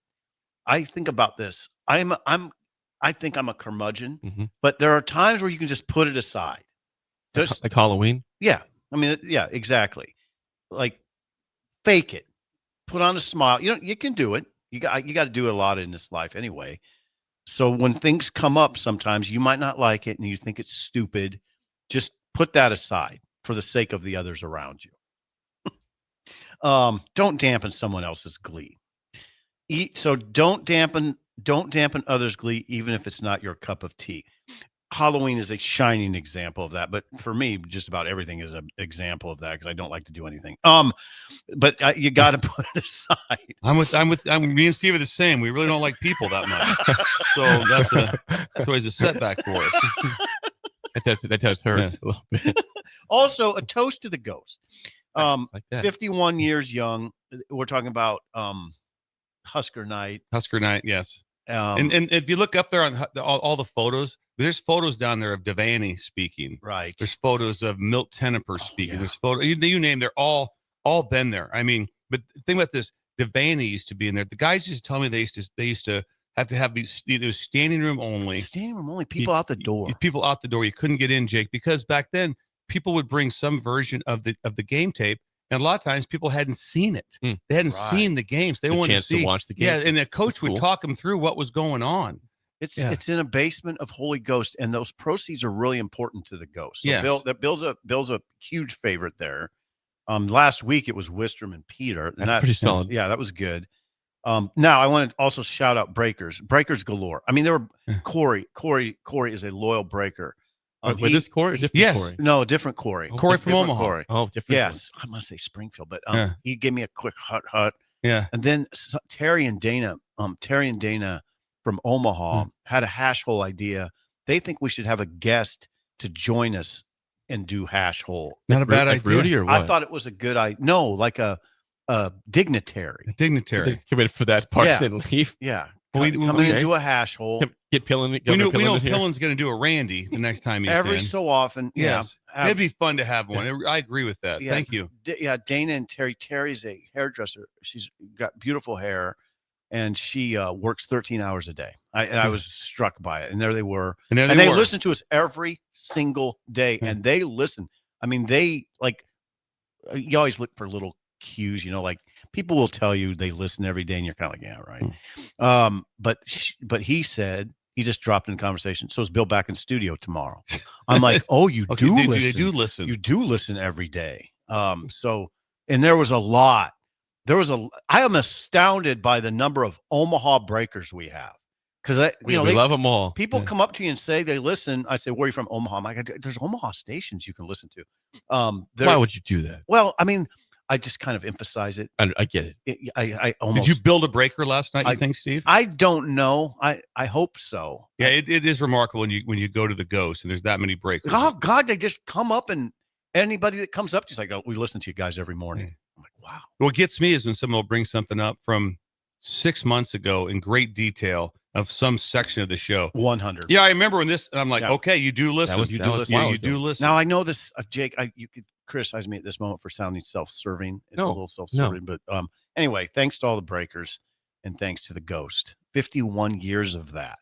I think about this. I think I'm a curmudgeon, but there are times where you can just put it aside. Just like Halloween. Yeah. I mean, yeah, exactly. Like fake it. Put on a smile. You can do it. You got to do a lot in this life anyway. So when things come up, sometimes you might not like it and you think it's stupid. Just put that aside for the sake of the others around you. Don't dampen someone else's glee. So don't dampen others' glee, even if it's not your cup of tea. Halloween is a shining example of that, but for me, just about everything is an example of that because I don't like to do anything. But you got to put it aside. Me and Steve are the same. We really don't like people that much, so that's always a setback for us. That does hurt a little bit. Also, a toast to the ghost. Like that. 51 years young. We're talking about Husker Night. Husker Night, yes. And if you look up there on all the photos, there's photos down there of Devaney speaking. Right. There's photos of Milt Tenneper speaking. Yeah. There's photos. You name. They're all been there. I mean, but think about this. Devaney used to be in there. The guys used to tell me they used to have these. It was standing room only. Standing room only. People out the door. People out the door. You couldn't get in, Jake, because back then people would bring some version of the game tape. And a lot of times people hadn't seen it. They hadn't seen the games. They wanted to watch the game. Yeah, and the coach would talk them through what was going on. It's in a basement of Holy Ghost, and those proceeds are really important to the Ghost. So yes. Bill's a huge favorite there. Last week it was Wistrom and Peter. And That's pretty solid. Yeah, that was good. Now I want to also shout out breakers galore. I mean, there were Corey is a loyal breaker. With this Corey? Different yes. Corey? No, different Corey. Corey from Omaha. Corey. Oh, different. Yes. I'm going to say Springfield, but he gave me a quick hut. Yeah. And then Terry and Dana from Omaha had a hash hole idea. They think we should have a guest to join us and do hash hole. Not a bad idea. Rudy or what? I thought it was a good idea. No, like a dignitary. A dignitary. They come in for that part Yeah. and leave. Yeah. We Come in and do a hash hole. Get Pillin. We know Pillin's going to do a Randy the next time he's Every in. so often. Yes. Yeah. It'd be fun to have one. I agree with that. Yeah. Thank you. Dana and Terry. Terry's a hairdresser. She's got beautiful hair, and she works 13 hours a day. I was struck by it. And there they were. And they listen to us every single day. And they listen. I mean, you always look for little cues, like people will tell you they listen every day and you're kind of like, yeah, right. But he said, he just dropped in conversation. So is Bill back in studio tomorrow? I'm like, oh, you Okay, do they listen. do listen. You do listen every day. And there was a lot. I am astounded by the number of Omaha breakers we have. Because we love them all. People come up to you and say they listen. I say, where are you from? Omaha. I'm like, there's Omaha stations you can listen to. Why would you do that? Well, I mean, I just kind of emphasize it. I get it. I almost. Did you build a breaker last night? You think, Steve? I don't know. I hope so. Yeah, it is remarkable when you go to the Ghost and there's that many breakers. Oh God, they just come up and anybody that comes up to you is like, oh, we listen to you guys every morning. I'm like, Wow. What gets me is when someone will bring something up from 6 months ago in great detail of some section of the show. 100. Yeah, I remember when this, and I'm like, Yeah. okay, you do listen. You do listen. Now Now I know this, Jake. You could criticize me at this moment for sounding self-serving. It's a little self-serving, but anyway, thanks to all the breakers, and thanks to the Ghost. 51 years of that,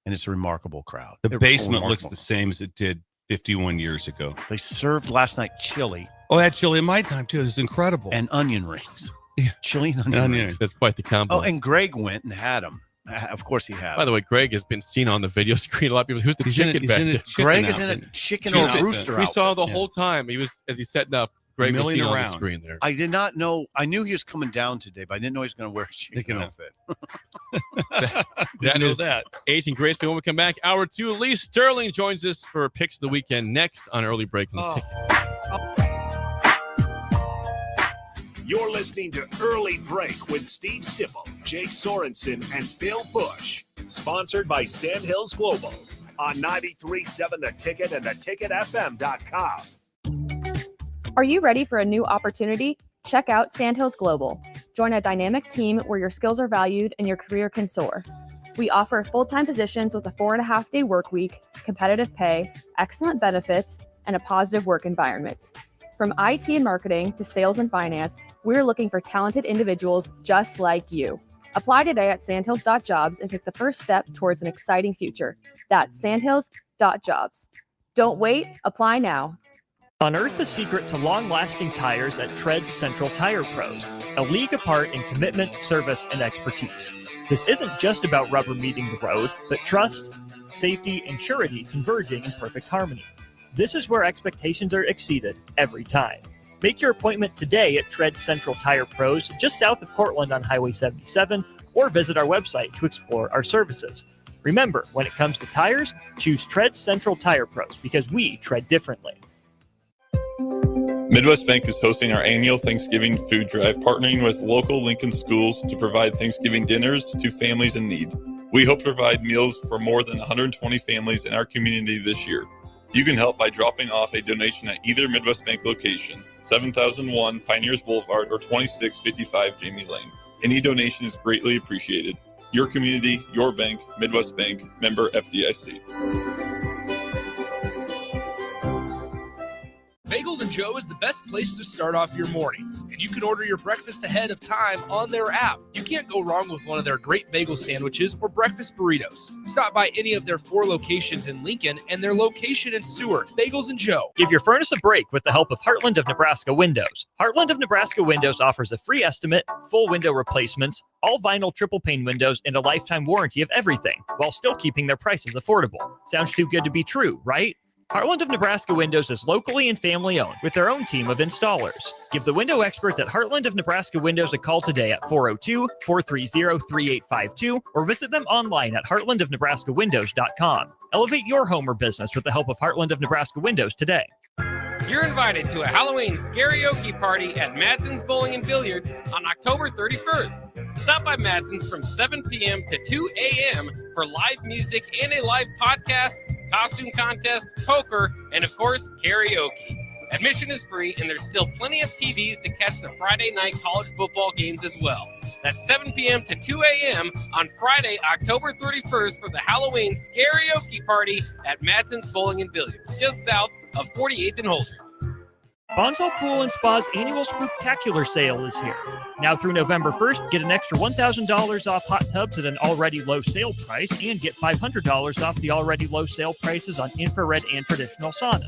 and it's a remarkable crowd. The basement looks the same as it did 51 years ago. They served last night chili. Oh, I had chili in my time too. It's incredible. And onion rings. Yeah. Chili and onion rings. That's quite the combo. Oh, and Greg went and had them. Of course he had. By the way, Greg has been seen on the video screen. A lot of people. Who's the chicken back there? Greg is in a chicken or rooster. We saw the whole time. He was as he's setting up. Greg was seen on the screen there. I did not know. I knew he was coming down today, but I didn't know he was going to wear a chicken outfit. That is Agent Grace. When we come back, hour 2, Lee Sterling joins us for Picks of the Weekend next on Early Break on the Ticket. You're listening to Early Break with Steve Sipple, Jake Sorensen, and Bill Busch. Sponsored by Sandhills Global on 93.7 The Ticket and theticketfm.com. Are you ready for a new opportunity? Check out Sandhills Global. Join a dynamic team where your skills are valued and your career can soar. We offer full-time positions with a 4.5-day work week, competitive pay, excellent benefits, and a positive work environment. From IT and marketing to sales and finance, we're looking for talented individuals just like you. Apply today at sandhills.jobs and take the first step towards an exciting future. That's sandhills.jobs. Don't wait, apply now. Unearth the secret to long-lasting tires at Tread's Central Tire Pros, a league apart in commitment, service, and expertise. This isn't just about rubber meeting the road, but trust, safety, and surety converging in perfect harmony. This is where expectations are exceeded every time. Make your appointment today at Tread Central Tire Pros, just south of Cortland on Highway 77, or visit our website to explore our services. Remember, when it comes to tires, choose Tread Central Tire Pros because we tread differently. Midwest Bank is hosting our annual Thanksgiving food drive, partnering with local Lincoln schools to provide Thanksgiving dinners to families in need. We hope to provide meals for more than 120 families in our community this year. You can help by dropping off a donation at either Midwest Bank location, 7001 Pioneers Boulevard or 2655 Jamie Lane. Any donation is greatly appreciated. Your community, your bank, Midwest Bank, member FDIC. Bagels and Joe is the best place to start off your mornings, and you can order your breakfast ahead of time on their app. You can't go wrong with one of their great bagel sandwiches or breakfast burritos. Stop by any of their 4 locations in Lincoln and their location in Seward. Bagels and Joe. Give your furnace a break with the help of Heartland of Nebraska Windows. Heartland of Nebraska Windows offers a free estimate, full window replacements, all vinyl triple pane windows, and a lifetime warranty of everything, while still keeping their prices affordable. Sounds too good to be true, right? Heartland of Nebraska Windows is locally and family-owned with their own team of installers. Give the window experts at Heartland of Nebraska Windows a call today at 402-430-3852 or visit them online at heartlandofnebraskawindows.com. Elevate your home or business with the help of Heartland of Nebraska Windows today. You're invited to a Halloween karaoke party at Madsen's Bowling and Billiards on October 31st. Stop by Madsen's from 7 p.m. to 2 a.m. for live music and a live podcast, costume contest, poker, and of course, karaoke. Admission is free, and there's still plenty of TVs to catch the Friday night college football games as well. That's 7 p.m. to 2 a.m. on Friday, October 31st for the Halloween karaoke party at Madsen's Bowling and Billiards, just south of 48th and Holder. Bonsall Pool and Spa's annual Spooktacular sale is here. Now through November 1st, get an extra $1,000 off hot tubs at an already low sale price and get $500 off the already low sale prices on infrared and traditional saunas.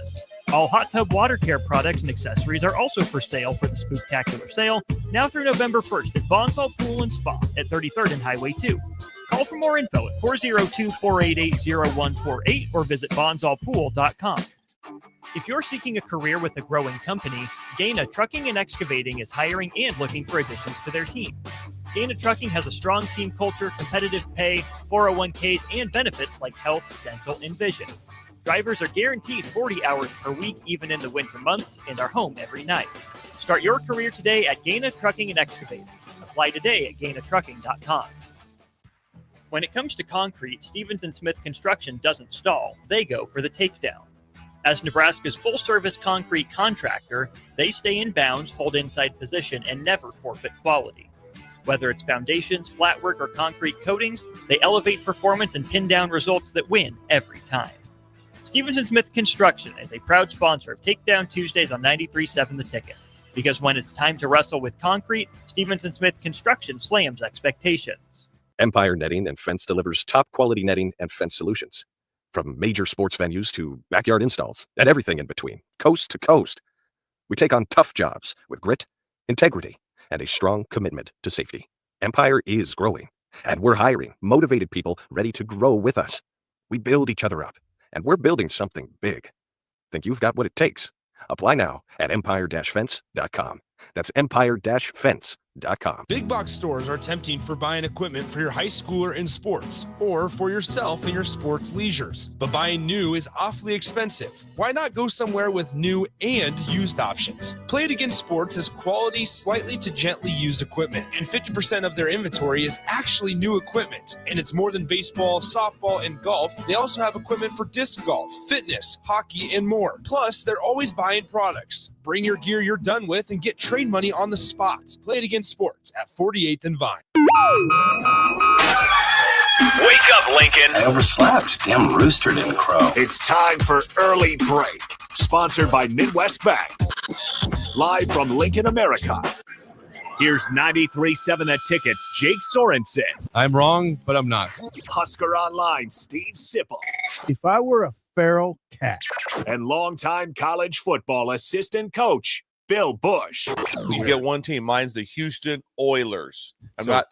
All hot tub water care products and accessories are also for sale for the Spooktacular sale, now through November 1st at Bonsall Pool and Spa at 33rd and Highway 2. Call for more info at 402-488-0148 or visit bonsallpool.com. If you're seeking a career with a growing company, Gaina Trucking and Excavating is hiring and looking for additions to their team. Gaina Trucking has a strong team culture, competitive pay, 401ks, and benefits like health, dental, and vision. Drivers are guaranteed 40 hours per week, even in the winter months, and are home every night. Start your career today at Gaina Trucking and Excavating. Apply today at gainatrucking.com. When it comes to concrete, Stevens & Smith Construction doesn't stall. They go for the takedown. As Nebraska's full-service concrete contractor, they stay in bounds, hold inside position, and never forfeit quality. Whether it's foundations, flatwork, or concrete coatings, they elevate performance and pin down results that win every time. Stevenson Smith Construction is a proud sponsor of Takedown Tuesdays on 93.7 The Ticket. Because when it's time to wrestle with concrete, Stevenson Smith Construction slams expectations. Empire Netting and Fence delivers top-quality netting and fence solutions. From major sports venues to backyard installs and everything in between, coast to coast. We take on tough jobs with grit, integrity, and a strong commitment to safety. Empire is growing, and we're hiring motivated people ready to grow with us. We build each other up, and we're building something big. Think you've got what it takes? Apply now at empire-fence.com. That's empire-fence.com. Big box stores are tempting for buying equipment for your high schooler in sports or for yourself in your sports leisures. But buying new is awfully expensive. Why not go somewhere with new and used options? Play It Again Sports has quality, slightly to gently used equipment, and 50% of their inventory is actually new equipment. And it's more than baseball, softball, and golf. They also have equipment for disc golf, fitness, hockey, and more. Plus, they're always buying products. Bring your gear you're done with and get trade money on the spot. Play It Again Sports at 48th and Vine. Wake up, Lincoln. I overslept. Damn rooster didn't crow. It's time for Early Break, sponsored by Midwest Bank. Live from Lincoln, America. Here's 93.7 The Ticket's Jake Sorensen. I'm wrong, but I'm not. Husker Online, Steve Sipple. If I were a feral cat. And longtime college football assistant coach, Bill Busch. You get one team. Mine's the Houston Oilers.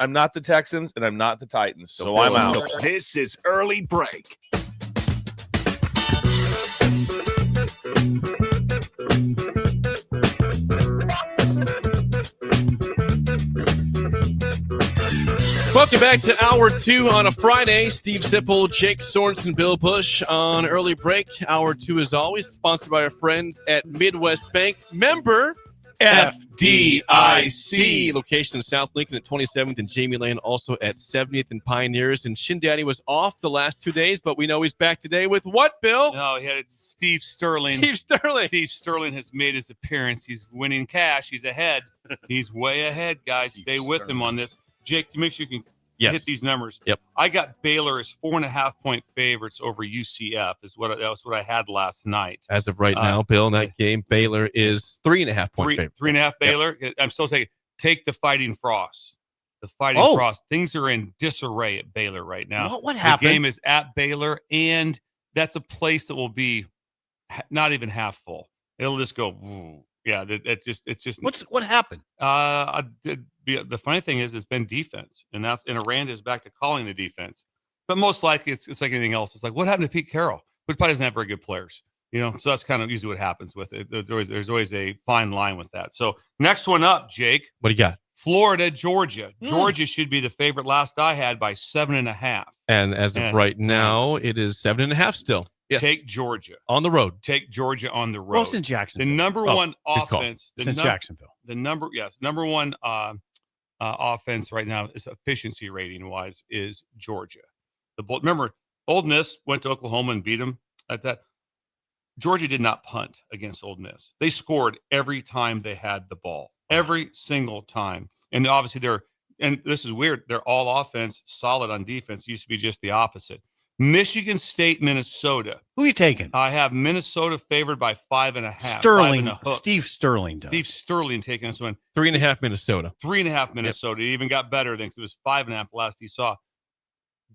I'm not the Texans, and I'm not the Titans, so I'm out. This is Early Break. Welcome back to Hour 2 on a Friday. Steve Sipple, Jake Sorensen, Bill Busch on Early Break. Hour 2, as always, sponsored by our friends at Midwest Bank. Member FDIC. Location in South Lincoln at 27th and Jamie Lane, also at 70th and Pioneers. And Shin Daddy was off the last 2 days, but we know he's back today with what, Bill? No, it's Steve Sterling. Steve Sterling. Steve Sterling has made his appearance. He's winning cash. He's ahead. He's way ahead, guys. Stay with him on this. Jake, make sure you can hit these numbers. Yep. I got Baylor as 4.5-point favorites over UCF. That was what I had last night. As of right now, Bill, in that game, Baylor is 3.5-point favorite. 3.5 Baylor. Yep. I'm still saying take the Fighting Frost. The Fighting Frost. Things are in disarray at Baylor right now. What happened? The game is at Baylor, and that's a place that will be not even half full. It'll just go. Woo. Yeah, it's just. What happened? The funny thing is, it's been defense, and Aranda is back to calling the defense. But most likely, it's like anything else. It's like, what happened to Pete Carroll? But probably doesn't have very good players, So that's kind of usually what happens with it. There's always a fine line with that. So next one up, Jake. What do you got? Florida, Georgia. Georgia should be the favorite. Last I had by 7.5. And as of right now, it is 7.5 still. Yes. Take Georgia on the road. Take Georgia on the road. Well, it's in Jacksonville. The number one offense. It's in Jacksonville. Number one offense right now is efficiency rating wise is Georgia. Remember, Ole Miss went to Oklahoma and beat them at that. Georgia did not punt against Ole Miss. They scored every time they had the ball, every single time. And obviously and this is weird, they're all offense, solid on defense. It used to be just the opposite. Michigan State, Minnesota. Who are you taking? I have Minnesota favored by 5.5. Sterling. Steve Sterling does. Steve Sterling taking this one. 3.5 Minnesota. 3.5 Minnesota. It even got better than because it was 5.5 last he saw.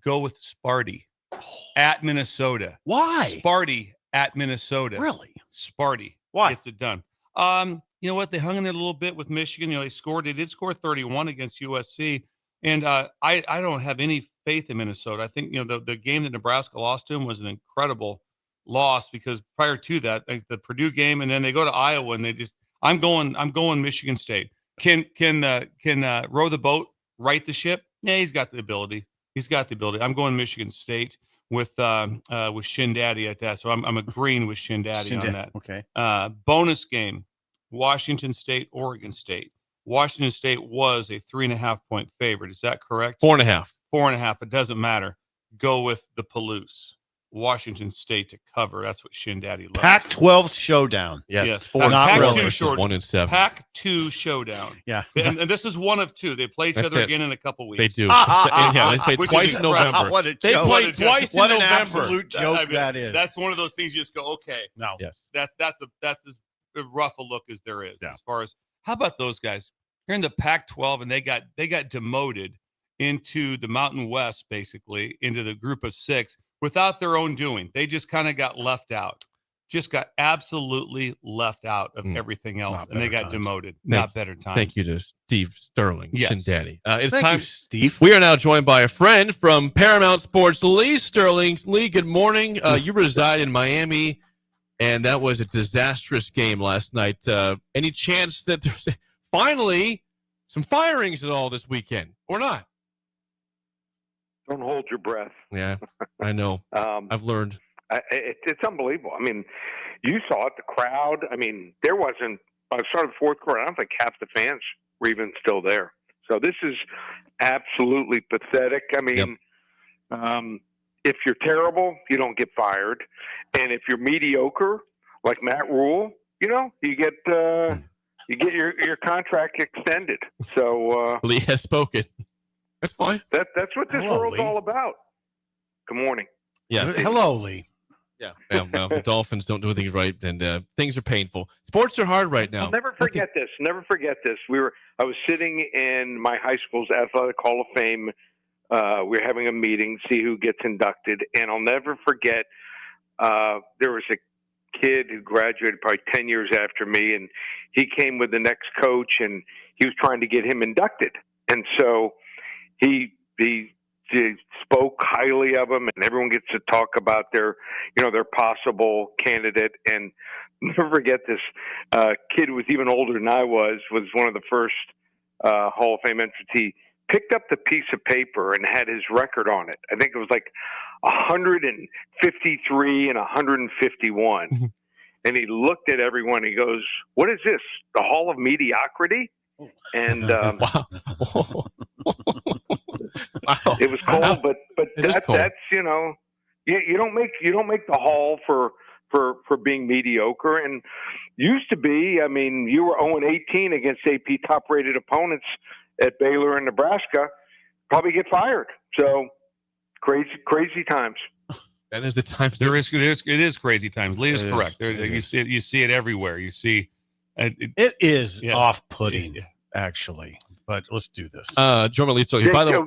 Go with Sparty at Minnesota. Why? Sparty at Minnesota. Really? Sparty. Why? Gets it done. You know what? They hung in there a little bit with Michigan. They did score 31 against USC. And I don't have any faith in Minnesota. I think the game that Nebraska lost to them was an incredible loss because prior to that, like the Purdue game, and then they go to Iowa and they just I'm going Michigan State. Can row the boat, right the ship? Yeah, he's got the ability. I'm going Michigan State with Shin Daddy at that. So I'm agreeing with Shin Daddy on that. Okay. Bonus game, Washington State, Oregon State. Washington State was a 3.5-point favorite. Is that correct? 4.5. 4.5. It doesn't matter. Go with the Palouse. Washington State to cover. That's what Shin Daddy loves. Pac-12 showdown. Yes. Pac-2 1-7. Pac-2 showdown. Yeah. And this is one of two. They play each other again in a couple weeks. They do. Yeah, they play Which twice is in November. What a They joke. play twice What in an November. absolute joke I mean, that is. That's one of those things you just go, okay. No. Yes. That's as rough a look as there is. Yeah. As far as how about those guys? They're in the Pac-12 and they got demoted into the Mountain West, basically, into the group of 6 without their own doing. They just kind of got left out. Just got absolutely left out of everything else, and they got demoted. Not better times. Thank you to Steve Sterling, Yes. Shin Daddy. It's Thank time, you, Steve. We are now joined by a friend from Paramount Sports, Lee Sterling. Lee, good morning. You reside in Miami, and that was a disastrous game last night. Any chance that there's finally some firings at all this weekend, or not? Don't hold your breath. Yeah, I know. I've learned. It's unbelievable. I mean, you saw it, the crowd. I mean, there wasn't, by the start of the fourth quarter, I don't think half the fans were even still there. So this is absolutely pathetic. I mean, if you're terrible, you don't get fired. And if you're mediocre, like Matt Rule, you get your contract extended. So Lee has spoken. That's fine. That's what this world's all about. Good morning. Yes. Hello, Lee. Yeah. Well, the Dolphins don't do things right, and things are painful. Sports are hard right now. I'll never forget this. Never forget this. I was sitting in my high school's Athletic Hall of Fame. We were having a meeting, see who gets inducted, and I'll never forget. There was a kid who graduated probably 10 years after me, and he came with the next coach, and he was trying to get him inducted, and so he spoke highly of him, and everyone gets to talk about their possible candidate. And never forget this kid who was even older than I was one of the first Hall of Fame entrants. He picked up the piece of paper and had his record on it. I think it was like 153 and 151. And he looked at everyone. He goes, "What is this? The Hall of Mediocrity?" And it was cold, but that's you don't make the Hall for being mediocre. And used to be, I mean, you were 0-18 against AP top rated opponents at Baylor and Nebraska, probably get fired. So crazy times. That is the times. It is crazy times. Lee is correct. You see it everywhere. You see it is off-putting, actually. But let's do this. Jordan Lee Sterling. By the way,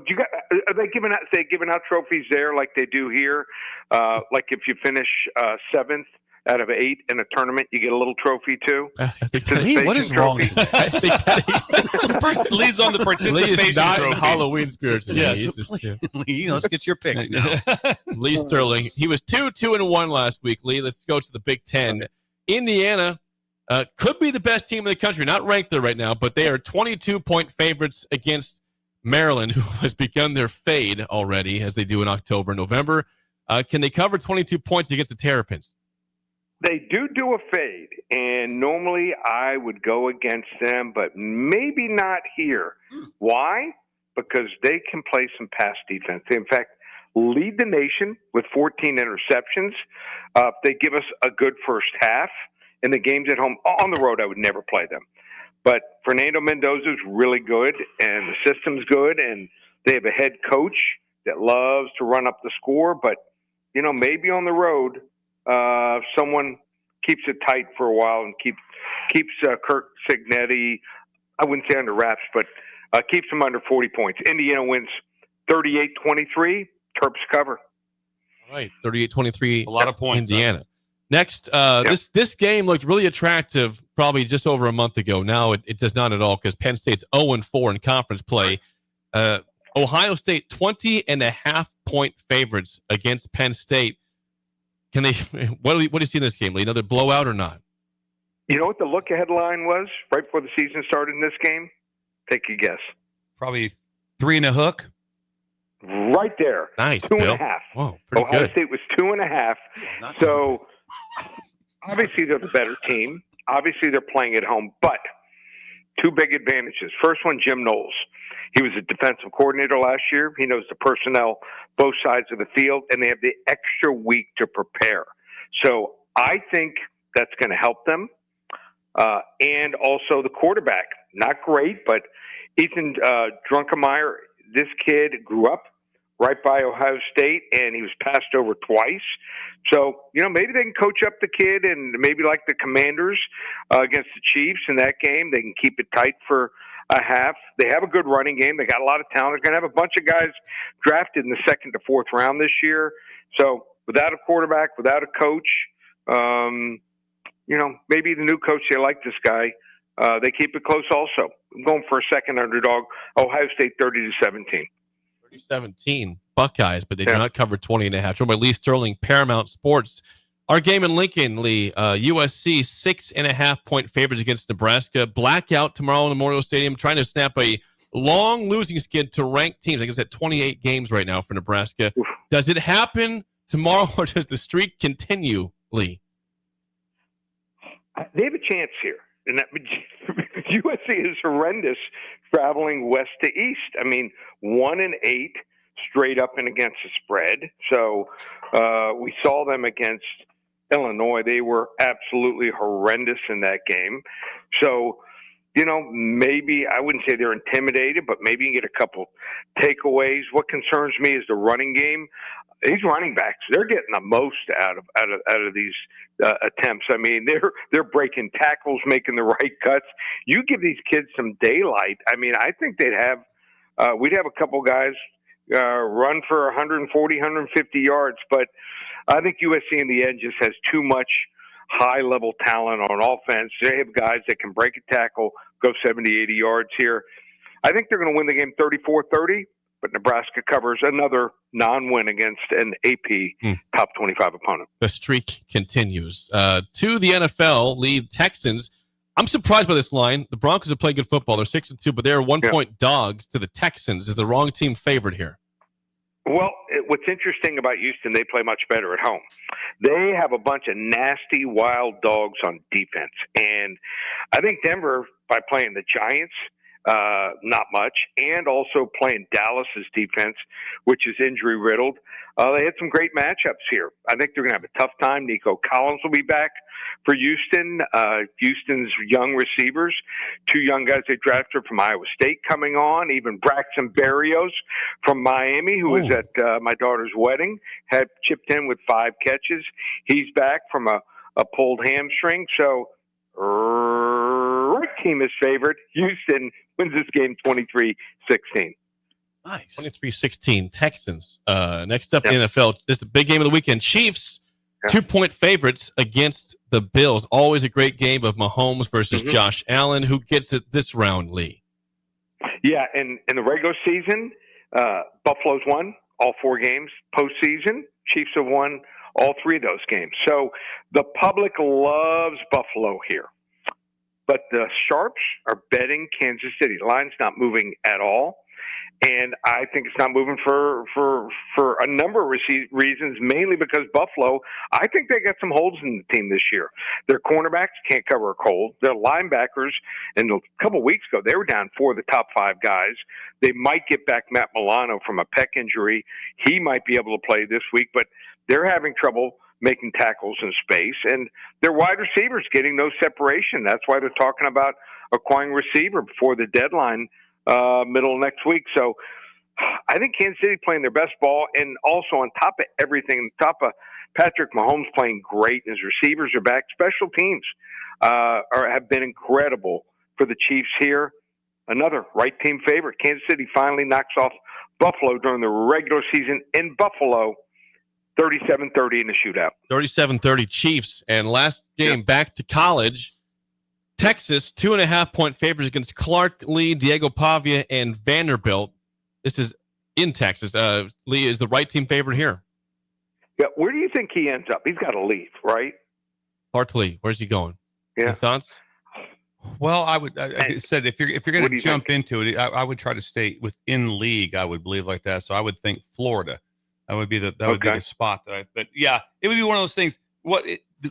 are they giving out trophies there like they do here? Like if you finish 7th out of 8 in a tournament, you get a little trophy too. Lee, what is wrong? I think that Lee's on the participation Lee is not trophy. in Halloween spirit today. Yeah. Lee, let's get your picks now. Lee Sterling. He was 2-2-1 last week. Lee, let's go to the Big Ten. Indiana could be the best team in the country. Not ranked there right now, but they are 22-point favorites against Maryland, who has begun their fade already, as they do in October and November. Can they cover 22 points against the Terrapins? They do a fade, and normally I would go against them, but maybe not here. Why? Because they can play some pass defense. They, in fact, lead the nation with 14 interceptions. They give us a good first half. In the games at home, on the road, I would never play them. But Fernando Mendoza is really good, and the system's good, and they have a head coach that loves to run up the score. But, maybe on the road, someone keeps it tight for a while and keeps Kirk Cignetti, I wouldn't say under wraps, but keeps him under 40 points. Indiana wins 38-23. Terps cover. All right, 38-23. A lot of points. Indiana. Next, this game looked really attractive probably just over a month ago. Now it does not at all because Penn State's 0-4 in conference play. Ohio State 20.5-point favorites against Penn State. Can they? What do you see in this game, Lee? Another blowout or not? You know what the look-ahead line was right before the season started in this game? Take a guess. Probably 3 and a hook. Right there. Nice. 2.5. Whoa, pretty Ohio good. State was 2.5. So obviously they're the better team. Obviously they're playing at home, but two big advantages. First one, Jim Knowles. He was a defensive coordinator last year. He knows the personnel, both sides of the field, and they have the extra week to prepare. So I think that's going to help them. And also the quarterback, not great, but Ethan Drunkemeyer, this kid grew up right by Ohio State, and he was passed over twice. So, maybe they can coach up the kid, and maybe like the Commanders against the Chiefs in that game, they can keep it tight for a half. They have a good running game. They got a lot of talent. They're going to have a bunch of guys drafted in the 2nd to 4th round this year. So without a quarterback, without a coach, maybe the new coach, they like this guy. They keep it close also. I'm going for a second underdog, Ohio State 30-17. 30-17 Buckeyes, but they do not cover 20.5. Joined by Lee Sterling, Paramount Sports. Our game in Lincoln, Lee, USC 6.5-point favorites against Nebraska. Blackout tomorrow in Memorial Stadium, trying to snap a long losing skid to ranked teams. I guess at 28 games right now for Nebraska. Does it happen tomorrow, or does the streak continue, Lee? They have a chance here. And USC is horrendous traveling west to east. 1-8 straight up and against the spread. So we saw them against Illinois. They were absolutely horrendous in that game. So, maybe I wouldn't say they're intimidated, but maybe you get a couple takeaways. What concerns me is the running game. These running backs, they're getting the most out of these attempts. They're breaking tackles, making the right cuts. You give these kids some daylight. I think we'd have a couple guys run for 140, 150 yards, but I think USC in the end just has too much high-level talent on offense. They have guys that can break a tackle, go 70, 80 yards here. I think they're going to win the game 34-30, but Nebraska covers another non-win against an AP top 25 opponent. The streak continues. To the NFL, lead Texans. I'm surprised by this line. The Broncos have played good football. They're 6-2, but they're 1-point dogs to the Texans. Is the wrong team favored here? Well, what's interesting about Houston, they play much better at home. They have a bunch of nasty, wild dogs on defense. And I think Denver, by playing the Giants, not much, and also playing Dallas's defense, which is injury-riddled, they had some great matchups here. I think they're going to have a tough time. Nico Collins will be back for Houston. Houston's young receivers, two young guys they drafted from Iowa State coming on, even Braxton Berrios from Miami, who was at my daughter's wedding, had chipped in with 5 catches. He's back from a pulled hamstring. So right team is favored. Houston wins this game 23-16. Nice. 23-16 Texans. Next up in the NFL, this is the big game of the weekend. Chiefs, 2-point favorites against the Bills. Always a great game of Mahomes versus Josh Allen. Who gets it this round, Lee? Yeah, in the regular season, Buffalo's won all 4 games. Postseason, Chiefs have won all 3 of those games. So the public loves Buffalo here. But the sharps are betting Kansas City. The line's not moving at all. And I think it's not moving for a number of reasons, mainly because Buffalo, I think they got some holes in the team this year. Their cornerbacks can't cover a cold. Their linebackers, and a couple of weeks ago, they were down 4 of the top 5 guys. They might get back Matt Milano from a pec injury. He might be able to play this week, but they're having trouble making tackles in space. And their wide receivers getting no separation. That's why they're talking about acquiring receiver before the deadline middle of next week. So I think Kansas City playing their best ball, and also on top of everything, on top of Patrick Mahomes playing great, and his receivers are back. Special teams have been incredible for the Chiefs here. Another right team favorite. Kansas City finally knocks off Buffalo during the regular season in Buffalo, 37-30 in the shootout. 37-30 Chiefs. And last game, back to college. Texas, 2.5-point favorites against Clark, Lee, Diego Pavia, and Vanderbilt. This is in Texas. Lee is the right team favorite here. Yeah, where do you think he ends up? He's got to leave, right? Clark Lee, where's he going? Yeah. Any thoughts? Well, I said if you're going to jump into it, I would try to stay within league. I would believe like that. So I would think Florida. That would be the spot but yeah, it would be one of those things.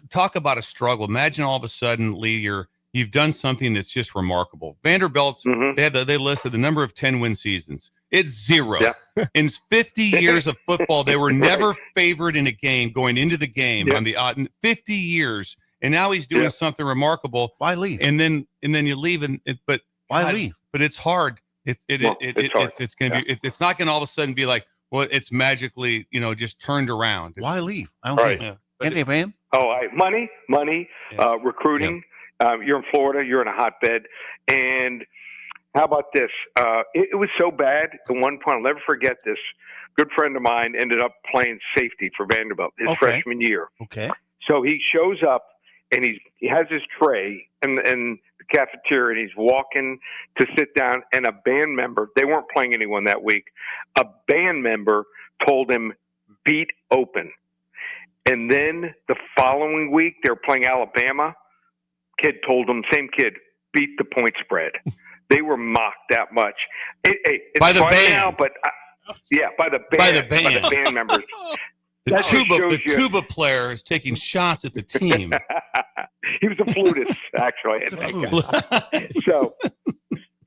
Talk about a struggle. Imagine all of a sudden, Lee, you're you've done something that's just remarkable. Vanderbilt's they listed the number of 10-win seasons. It's 0. Yeah. In 50 years of football, they were never favored in a game going into the game on the odd. 50 years, and now he's doing something remarkable. Why leave? And then you leave, but why leave? But it's hard. It's going to be. It's not going to all of a sudden be like, well, it's magically just turned around. Why leave? I don't think. Can't they pay him? Money, recruiting. You're in Florida. You're in a hotbed, and how about this? It was so bad at one point. I'll never forget this. Good friend of mine ended up playing safety for Vanderbilt his freshman year. Okay. So he shows up and he has his tray in the cafeteria, and he's walking to sit down. And a band member, they weren't playing anyone that week. A band member told him, "Beat open." And then the following week, they were playing Alabama. Kid told him, same kid, beat the point spread. They were mocked that much. It's by the band. Now, but by the band. By the band members. The tuba player is taking shots at the team. He was a flutist, actually. So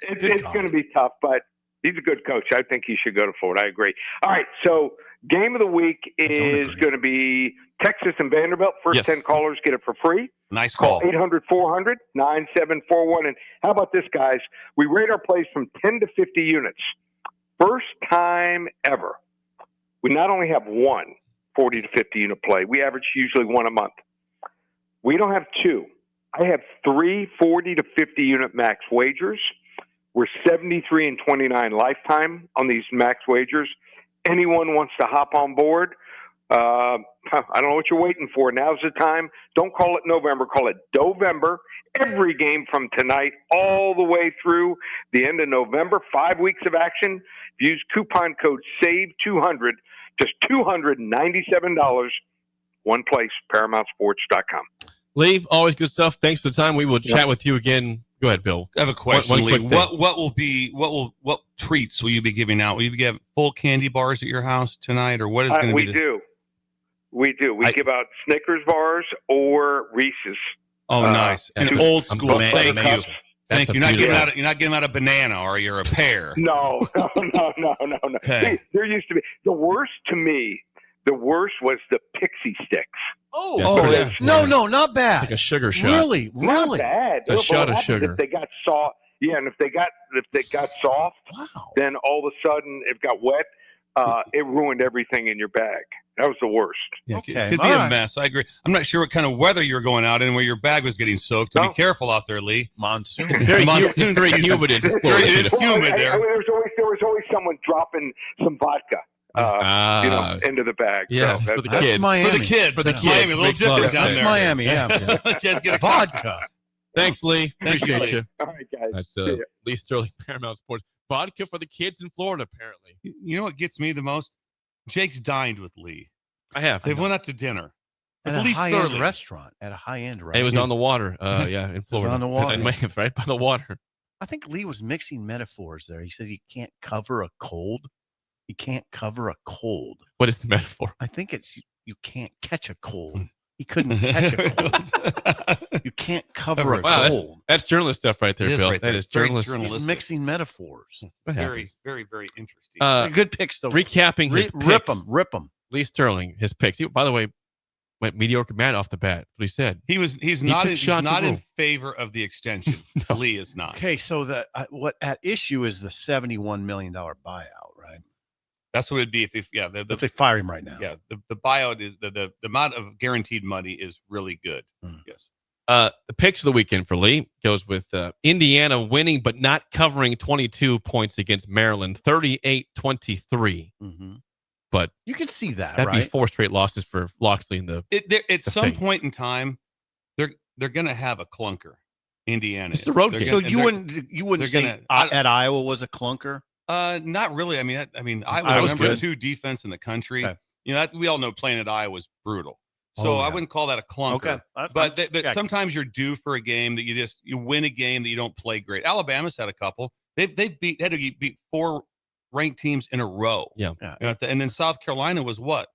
it's going to be tough, but he's a good coach. I think he should go to Florida. I agree. All right, so game of the week is going to be Texas and Vanderbilt. First 10 callers get it for free. Nice call. 800-400-9741. And how about this, guys? We rate our plays from 10 to 50 units. First time ever. We not only have one 40 to 50 unit play, we average usually one a month. We don't have two. I have 3 40 to 50 unit max wagers. We're 73 and 29 lifetime on these max wagers. Anyone wants to hop on board? I don't know what you're waiting for. Now's the time. Don't call it November. Call it Dovember. Every game from tonight all the way through the end of November. 5 weeks of action. Use coupon code SAVE200. Just $297. One place, ParamountSports.com. Lee, always good stuff. Thanks for the time. We will chat with you again. Go ahead, Bill. I have a question, Lee. What treats will you be giving out? Will you give full candy bars at your house tonight, or what is going to be? We do. We give out Snickers bars or Reese's. Oh, nice. And old school. Thank you. Thank you. You're not giving out a banana, or you're a pear. No. Okay. See, there used to be the worst to me. The worst was the pixie sticks. Yeah. No, not bad. Like a sugar shot. Really? Not bad. It's a shot of sugar. If they got soft, and if they got soft, then all of a sudden it got wet. It ruined everything in your bag. That was the worst. Yeah, it could be a mess. I agree. I'm not sure what kind of weather you're going out in where your bag was getting soaked. So be careful out there, Lee. Monsoon. It's very humid. It is humid there. There was always someone dropping some vodka. Into the bag. Yes, so for the kids. For the kids. Miami, a little different down there. Miami, yeah. Kids get a vodka. Thanks, Lee. Appreciate you. All right, guys. That's Lee Sterling, Paramount Sports. Vodka for the kids in Florida, apparently. You know what gets me the most? Jake's dined with Lee. I have. They went out to dinner. At a high-end restaurant. It was on the water. In Florida. It was on the water. Right by the water. I think Lee was mixing metaphors there. He said he can't cover a cold. He can't cover a cold. What is the metaphor? I think it's you can't catch a cold. He couldn't catch a cold. You can't cover a cold. That's journalist stuff right there, Bill. That is journalist. He's mixing metaphors. Very, very, very interesting. Good picks, though. Recapping his picks. Rip them. Lee Sterling, his picks. By the way, went mediocre man off the bat. What he said. He's not in favor of the extension. No. Lee is not. Okay, so what at issue is the $71 million buyout, right? That's what it'd be if they fire him right now. Yeah, the buyout is the amount of guaranteed money is really good. Yes. The picks of the weekend for Lee goes with Indiana winning but not covering 22 points against Maryland, 38-23. Mm-hmm. But you can see that'd be 4 straight losses for Loxley in the. At some point in time, they're going to have a clunker. Indiana. It's the road game. So you wouldn't say at Iowa was a clunker? Not really. I mean, Iowa was number 2 defense in the country. Okay. We all know playing at Iowa was brutal. So I wouldn't call that a clunker. Okay. But sometimes you're due for a game that you win a game that you don't play great. Alabama's had a couple. They had to beat 4 ranked teams in a row. Yeah. And then South Carolina was what?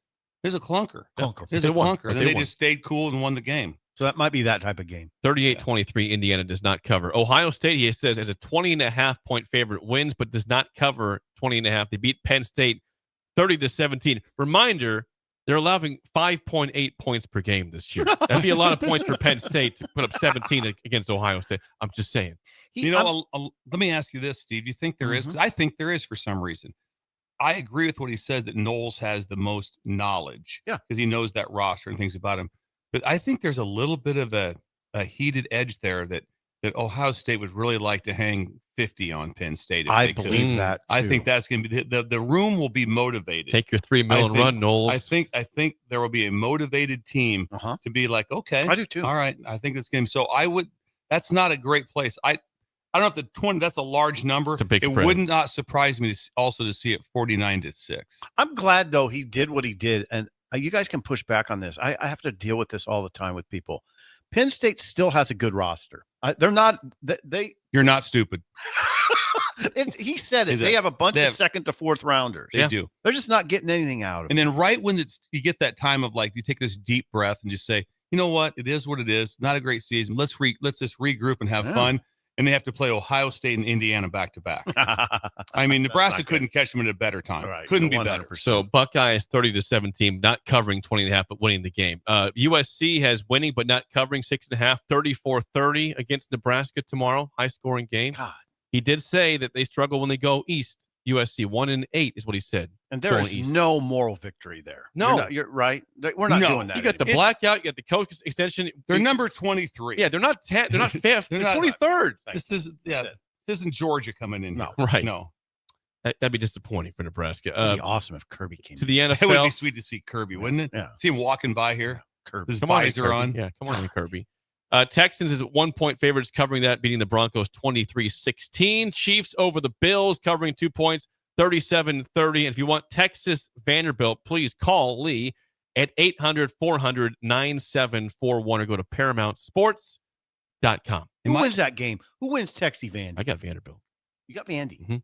It was a clunker. Clunker. It was a clunker. And then they just stayed cool and won the game. So that might be that type of game. 38-23, Indiana does not cover. Ohio State, he says, as a 20.5-point favorite, wins but does not cover 20.5. They beat Penn State 30-17. Reminder, they're allowing 5.8 points per game this year. That'd be a lot of points for Penn State to put up 17 against Ohio State. I'm just saying. Let me ask you this, Steve. You think there is? 'Cause I think there is for some reason. I agree with what he says that Knowles has the most knowledge. Yeah. Because he knows that roster and things about him. But I think there's a little bit of a heated edge there that Ohio State would really like to hang 50 on Penn State. I believe that, too. I think that's going to be the room will be motivated. Take your $3 million run, Knowles. I think there will be a motivated team to be like, okay, I do too. All right, I think this game. So that's not a great place. I don't know if the 20. That's a large number. It's a big It spread. would not surprise me to see it 49-6. I'm glad, though, he did what he did. And you guys can push back on this. I have to deal with this all the time with people. Penn State still has a good roster. They're not – You're not stupid. He said it. They have a bunch of second to fourth rounders. They do. They're just not getting anything out of it. And then right when you get that time of like you take this deep breath and just say, you know what, it is what it is. Not a great season. Let's just regroup and have fun. And they have to play Ohio State and Indiana back to back. I mean, Nebraska couldn't catch them at a better time. Right. Couldn't be better. So Buckeyes 30-17, not covering 20.5, but winning the game. USC has winning but not covering 6.5, 34-30 against Nebraska tomorrow. High scoring game. God. He did say that they struggle when they go east. USC 1-8 is what he said. And there is no moral victory there. No, you're right. We're not doing that. You got the blackout. You got the coach extension. They're number 23. Yeah, they're not 10. They're not 5th. They're 23rd. This isn't Georgia coming in. No, right. No. That'd be disappointing for Nebraska. It'd be awesome if Kirby came to the NFL. It would be sweet to see Kirby, wouldn't it? Yeah. See him walking by here. Kirby. His Come on, visor Kirby. on. Yeah, come on, Kirby. Texans is at 1-point favorites, covering that, beating the Broncos 23-16. Chiefs over the Bills, covering 2 points, 37-30. And if you want Texas Vanderbilt, please call Lee at 800-400-9741 or go to ParamountSports.com. Who wins that game? Who wins Texas Vandy? I got Vanderbilt. You got Vandy. Mm-hmm.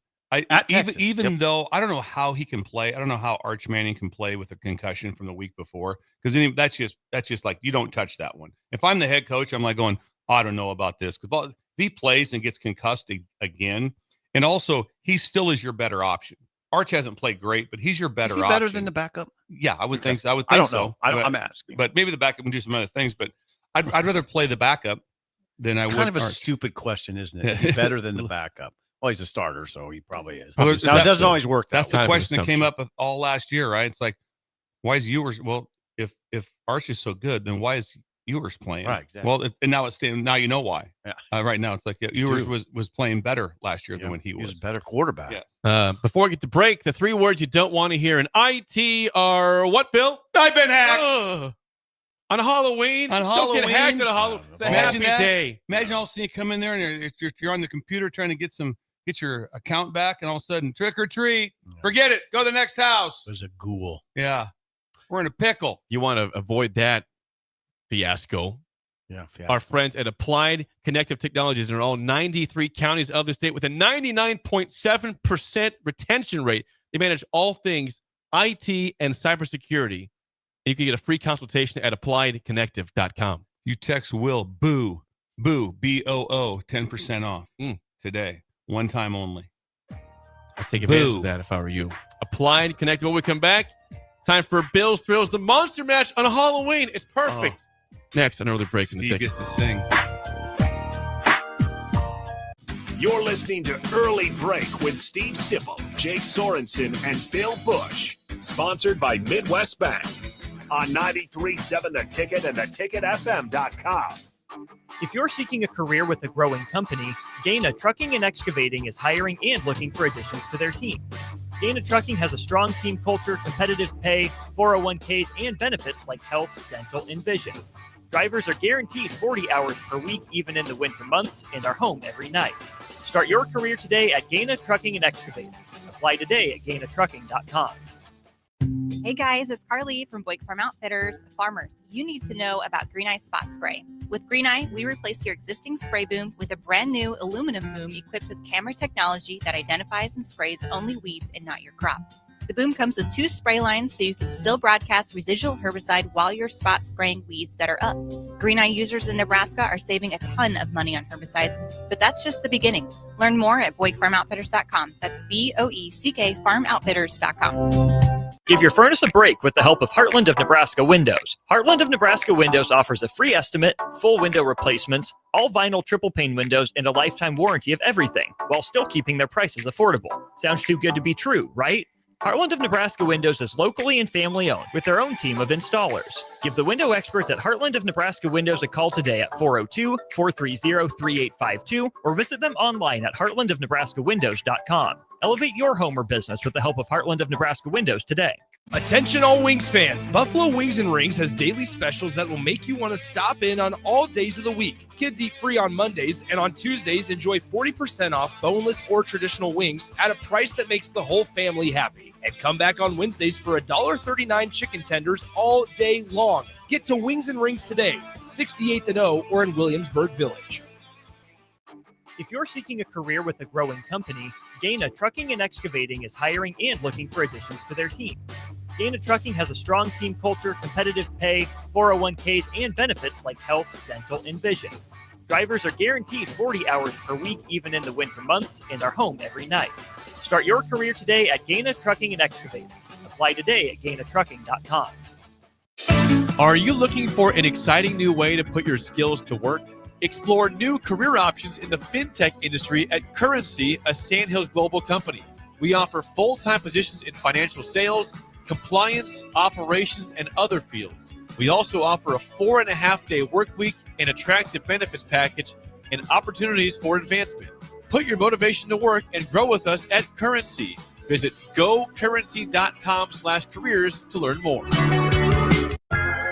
Even though I don't know how he can play. I don't know how Arch Manning can play with a concussion from the week before, because that's just like, you don't touch that one. If I'm the head coach, I'm like going, I don't know about this, because if he plays and gets concussed again, and also he still is your better option. Arch hasn't played great, but he's your better option. Better than the backup? Yeah, I would think so. I don't know. I'm asking. But maybe the backup can do some other things. But I'd rather play the backup than I would. Kind of a Arch. stupid question, isn't it? Is he better than the backup? Well, he's a starter, so he probably is. Well, Now, it doesn't always work. That's the question that came up all last year, right? It's like, why is Ewers? Well, if Arch is so good, then why is Ewers playing? Right, exactly. Well, now you know why. Yeah. Right now, it's like Ewers was playing better last year than when he was. He was a better quarterback. Yeah. Before we get to break, the 3 words you don't want to hear in IT are what, Bill? I've been hacked. On Halloween? Don't get hacked on Halloween. It's a happy day. Imagine all of a sudden you come in there and you're on the computer trying to get your account back, and all of a sudden, trick or treat. Forget it. Go to the next house. There's a ghoul. Yeah. We're in a pickle. You want to avoid that fiasco. Yeah. Our friends at Applied Connective Technologies in all 93 counties of the state with a 99.7% retention rate. They manage all things IT and cybersecurity. And you can get a free consultation at appliedconnective.com. You text Will, boo, BOO, 10% off today. One time only. I'd take advantage of that if I were you. Applied Connective. When we come back, time for Bill's Thrills, the monster match on Halloween. It's perfect. Next, an early break in the Steve ticket. gets to sing. You're listening to Early Break with Steve Sipple, Jake Sorensen, and Bill Busch. Sponsored by Midwest Bank. On 93.7 The Ticket and theticketfm.com. If you're seeking a career with a growing company, Gaina Trucking and Excavating is hiring and looking for additions to their team. Gaina Trucking has a strong team culture, competitive pay, 401ks, and benefits like health, dental, and vision. Drivers are guaranteed 40 hours per week, even in the winter months, and are home every night. Start your career today at Gaina Trucking and Excavating. Apply today at GainaTrucking.com. Hey guys, it's Carly from Boyd Farm Outfitters. Farmers, you need to know about Green Eye Spot Spray. With Green Eye, we replace your existing spray boom with a brand new aluminum boom equipped with camera technology that identifies and sprays only weeds and not your crop. The boom comes with 2 spray lines so you can still broadcast residual herbicide while you're spot spraying weeds that are up. Green Eye users in Nebraska are saving a ton of money on herbicides, but that's just the beginning. Learn more at BoyckFarmOutfitters.com. That's BOECK FarmOutfitters.com. Give your furnace a break with the help of Heartland of Nebraska Windows. Heartland of Nebraska Windows offers a free estimate, full window replacements, all vinyl triple pane windows, and a lifetime warranty of everything, while still keeping their prices affordable. Sounds too good to be true, right? Heartland of Nebraska Windows is locally and family owned with their own team of installers. Give the window experts at Heartland of Nebraska Windows a call today at 402-430-3852 or visit them online at heartlandofnebraskawindows.com. Elevate your home or business with the help of Heartland of Nebraska Windows today. Attention all Wings fans, Buffalo Wings and Rings has daily specials that will make you want to stop in on all days of the week. Kids eat free on Mondays, and on Tuesdays enjoy 40% off boneless or traditional wings at a price that makes the whole family happy. And come back on Wednesdays for $1.39 chicken tenders all day long. Get to Wings and Rings today, 68th and O or in Williamsburg Village. If you're seeking a career with a growing company, Gaina Trucking and Excavating is hiring and looking for additions to their team. Gaina Trucking has a strong team culture, competitive pay, 401ks, and benefits like health, dental, and vision. Drivers are guaranteed 40 hours per week, even in the winter months, and are home every night. Start your career today at Gaina Trucking and Excavating. Apply today at GainaTrucking.com. Are you looking for an exciting new way to put your skills to work? Explore new career options in the fintech industry at Currency, a Sandhills Global company. We offer full-time positions in financial sales, compliance, operations, and other fields. We also offer a 4.5-day work week, an attractive benefits package, and opportunities for advancement. Put your motivation to work and grow with us at Currency. Visit gocurrency.com/careers to learn more.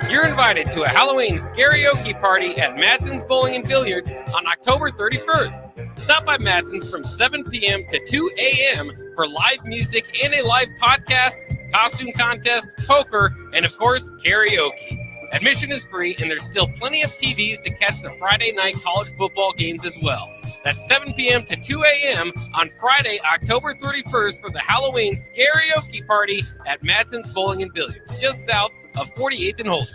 You're invited to a Halloween karaoke party at Madsen's Bowling and Billiards on October 31st. Stop by Madsen's from 7 p.m. to 2 a.m. for live music and a live podcast, costume contest, poker, and of course, karaoke. Admission is free, and there's still plenty of TVs to catch the Friday night college football games as well. That's 7 p.m. to 2 a.m. on Friday, October 31st for the Halloween karaoke party at Madsen's Bowling and Billiards, just south of 48th and Holder.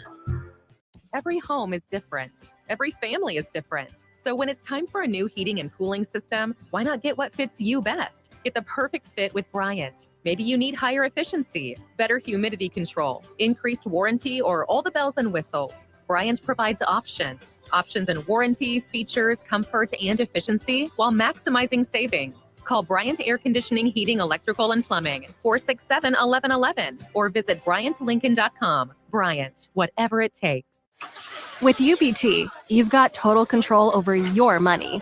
Every home is different. Every family is different. So when it's time for a new heating and cooling system, why not get what fits you best? Get the perfect fit with Bryant. Maybe you need higher efficiency, better humidity control, increased warranty, or all the bells and whistles. Bryant provides options in warranty, features, comfort, and efficiency while maximizing savings. Call Bryant Air Conditioning, Heating, Electrical, and Plumbing, 467-1111, or visit BryantLincoln.com. Bryant, whatever it takes. With UBT, you've got total control over your money.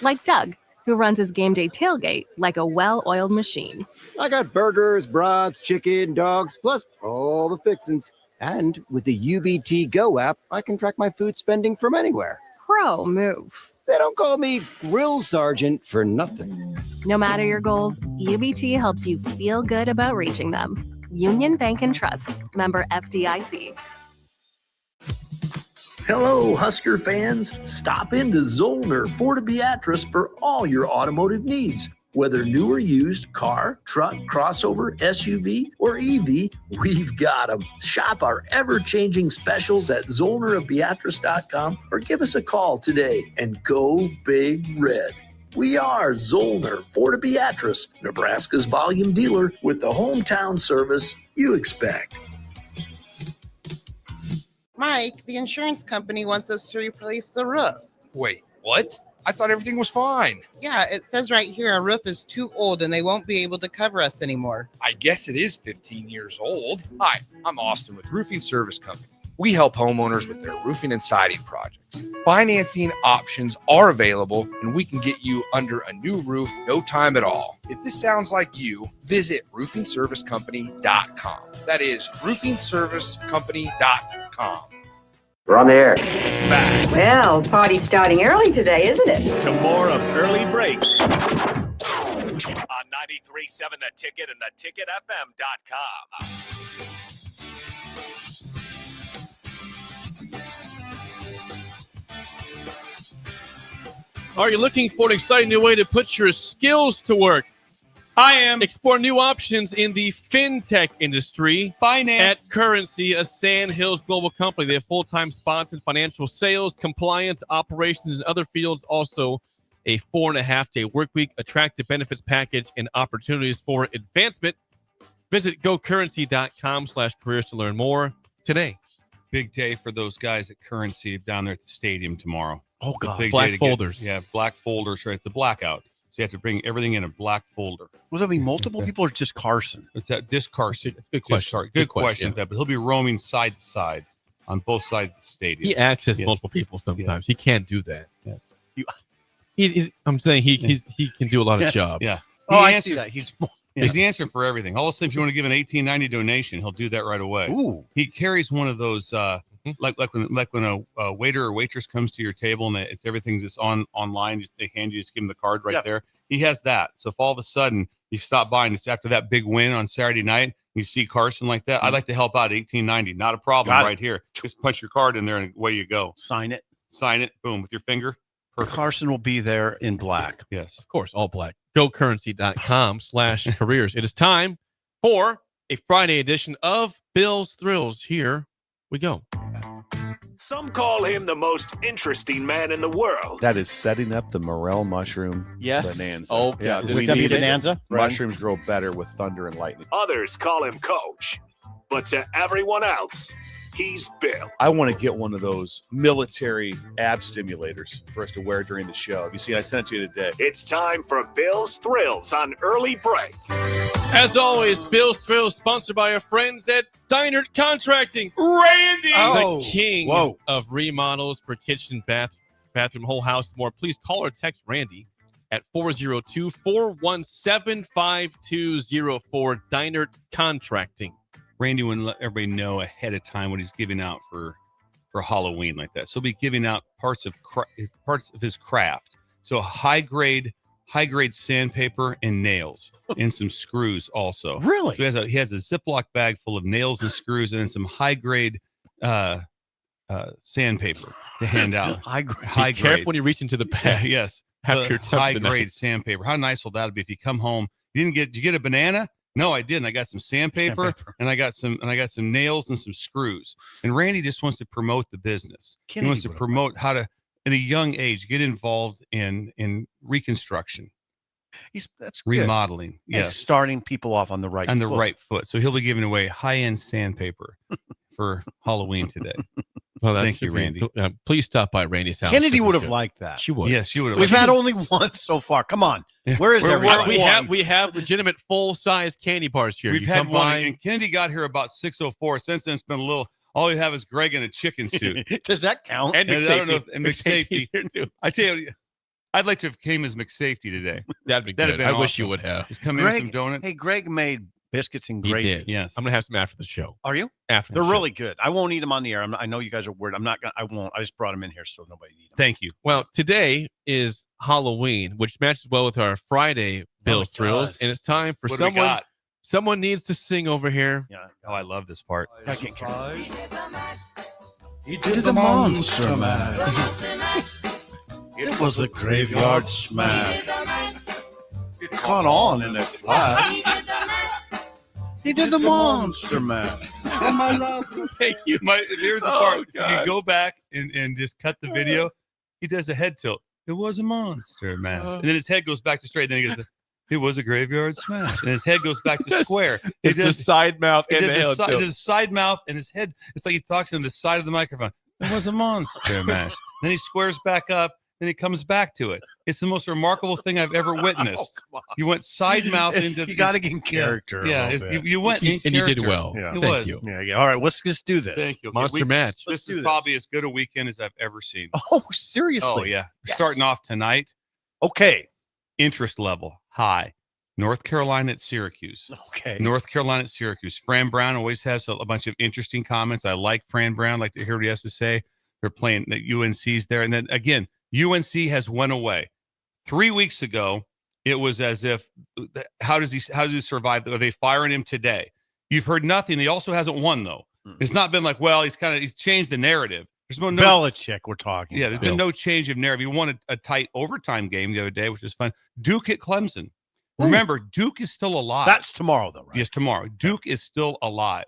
Like Doug, who runs his game day tailgate like a well-oiled machine. I got burgers, brats, chicken, dogs, plus all the fixins. And with the UBT Go app, I can track my food spending from anywhere. Pro move. They don't call me Grill Sergeant for nothing. No matter your goals, UBT helps you feel good about reaching them. Union Bank and Trust. Member FDIC. Hello, Husker fans. Stop into Zollner Ford of Beatrice for all your automotive needs. Whether new or used, car, truck, crossover, SUV, or EV, we've got them. Shop our ever-changing specials at ZollnerofBeatrice.com or give us a call today and go Big Red. We are Zollner Ford of Beatrice, Nebraska's volume dealer with the hometown service you expect. Mike, the insurance company wants us to replace the roof. Wait, what? I thought everything was fine. Yeah, it says right here our roof is too old and they won't be able to cover us anymore. I guess it is 15 years old. Hi, I'm Austin with Roofing Service Company. We help homeowners with their roofing and siding projects. Financing options are available, and we can get you under a new roof no time at all. If this sounds like you, visit roofingservicecompany.com. That is roofingservicecompany.com. We're on the air. Back. Well, party's starting early today, isn't it? To more of Early Break on 93.7 The Ticket and theticketfm.com. Are you looking for an exciting new way to put your skills to work? I am. Explore new options in the fintech industry. Finance. At Currency, a Sand Hills global company. They have full-time spots in financial sales, compliance, operations, and other fields. Also, a 4.5-day work week, attractive benefits package, and opportunities for advancement. Visit gocurrency.com/careers to learn more today. Big day for those guys at Currency down there at the stadium tomorrow. Oh, It's a God. big Black day to folders. black folders. Right, it's a blackout. So you have to bring everything in a black folder. Will there be multiple people or just Carson? It's that this Carson. That's a good question. Good question. But he'll be roaming side to side on both sides of the stadium. He accesses Yes. multiple people sometimes. Yes. He can't do that. Yes. I'm saying he can do a lot of jobs. Yeah. Oh, I see that. He's the answer for everything. All of a sudden, if you want to give an $18.90 donation, he'll do that right away. Ooh. He carries one of those like when a waiter or waitress comes to your table and it's everything's just online. They hand you, just give him the card right there. He has that. So if all of a sudden you stop by and it's after that big win on Saturday night, you see Carson like that, I'd like to help out. $18.90, not a problem. Right here. Just punch your card in there and away you go. Sign it. Boom, with your finger. Perfect. Carson will be there in black. Yes. Of course, all black. GoCurrency.com/careers. It is time for a Friday edition of Bill's Thrills. Here we go. Some call him the most interesting man in the world. That is setting up the morel mushroom bonanza. Oh, yeah. is We this gonna be need it. bonanza? Mushrooms grow better with thunder and lightning. Others call him Coach. But to everyone else, he's Bill. I want to get one of those military ab stimulators for us to wear during the show. You see, I sent it to you today. It's time for Bill's Thrills on Early Break. As always, Bill's Thrills sponsored by our friends at Dynert Contracting. Randy! The king of remodels for kitchen, bathroom, whole house, and more. Please call or text Randy at 402-417-5204. Dynert Contracting. Randy would let everybody know ahead of time what he's giving out for Halloween like that. So he'll be giving out parts of his craft. So high grade sandpaper and nails and some screws also. Really? So he has a Ziploc bag full of nails and screws and then some high grade sandpaper to hand out. High grade. High Be grade. careful when you reach into the bag. Yes. Have your high grade sandpaper. How nice will that be if you come home? Did you get a banana? No, I didn't. I got some sandpaper. And I got some nails and some screws. And Randy just wants to promote the business. He wants to promote how to, at a young age, get involved in reconstruction. That's remodeling. Good. Yes, He's starting people off on the right foot. So he'll be giving away high-end sandpaper for Halloween today. Well, thank you, Randy. Please stop by Randy's house. Kennedy would have liked that. She would. Yes, she would have. We've had only one so far. Come on. Where is everybody? We have legitimate full-size candy bars here. We've had one, and Kennedy got here about 6:04. Since then, it's been a little. All we have is Greg in a chicken suit. Does that count? And I don't know. And McSafety. here too. I tell you, I'd like to have came as McSafety today. That'd be good. Been I awesome. wish you would have. Just come in with some donuts. Hey, Greg made biscuits and He gravy. did. Yes. I'm gonna have some after the show. Are you? After They're the show. really good. I won't eat them on the air. I know you guys are weird. I won't. I just brought them in here so nobody eat them. Thank you. Well, today is Halloween, which matches well with our Friday Bill's Thrills, does. and it's time for What do we someone. got? Someone needs to sing over here. Yeah. Oh, I love this part. I can't care. He did the monster mash. It was a graveyard smash. It caught on in a flash. He did the monster mash. Oh, my love. Thank you. Here's the part. You go back and just cut the video. He does a head tilt. It was a monster mash. And then his head goes back to straight. Then he goes, it was a graveyard smash. And his head goes back to square. It's the side mouth and the head tilt. His side mouth and his head. It's like he talks on the side of the microphone. It was a monster mash. Then he squares back up. Then he comes back to it. It's the most remarkable thing I've ever witnessed. You went side mouth into. You got to get in character. Yeah, you went in and character. you did well. Yeah. It Thank was. you. Yeah. All right. Let's just do this. Thank you. Monster match. This is probably as good a weekend as I've ever seen. Oh, seriously? Oh yeah. Yes. Starting off tonight. Okay. Interest level high. North Carolina at Syracuse. Okay. North Carolina at Syracuse. Fran Brown always has a bunch of interesting comments. I like Fran Brown. Like to hear what he has to say. They're playing the UNC's there, and then again, UNC has went away. 3 weeks ago, it was as if, how does he survive? Are they firing him today? You've heard nothing. He also hasn't won though. It's not been like, well, he's changed the narrative. There's no Belichick. We're talking. Yeah, there's been no change of narrative. He won a tight overtime game the other day, which was fun. Duke at Clemson. Remember, Duke is still alive. That's tomorrow, though, right? Yes, tomorrow. Duke is still alive.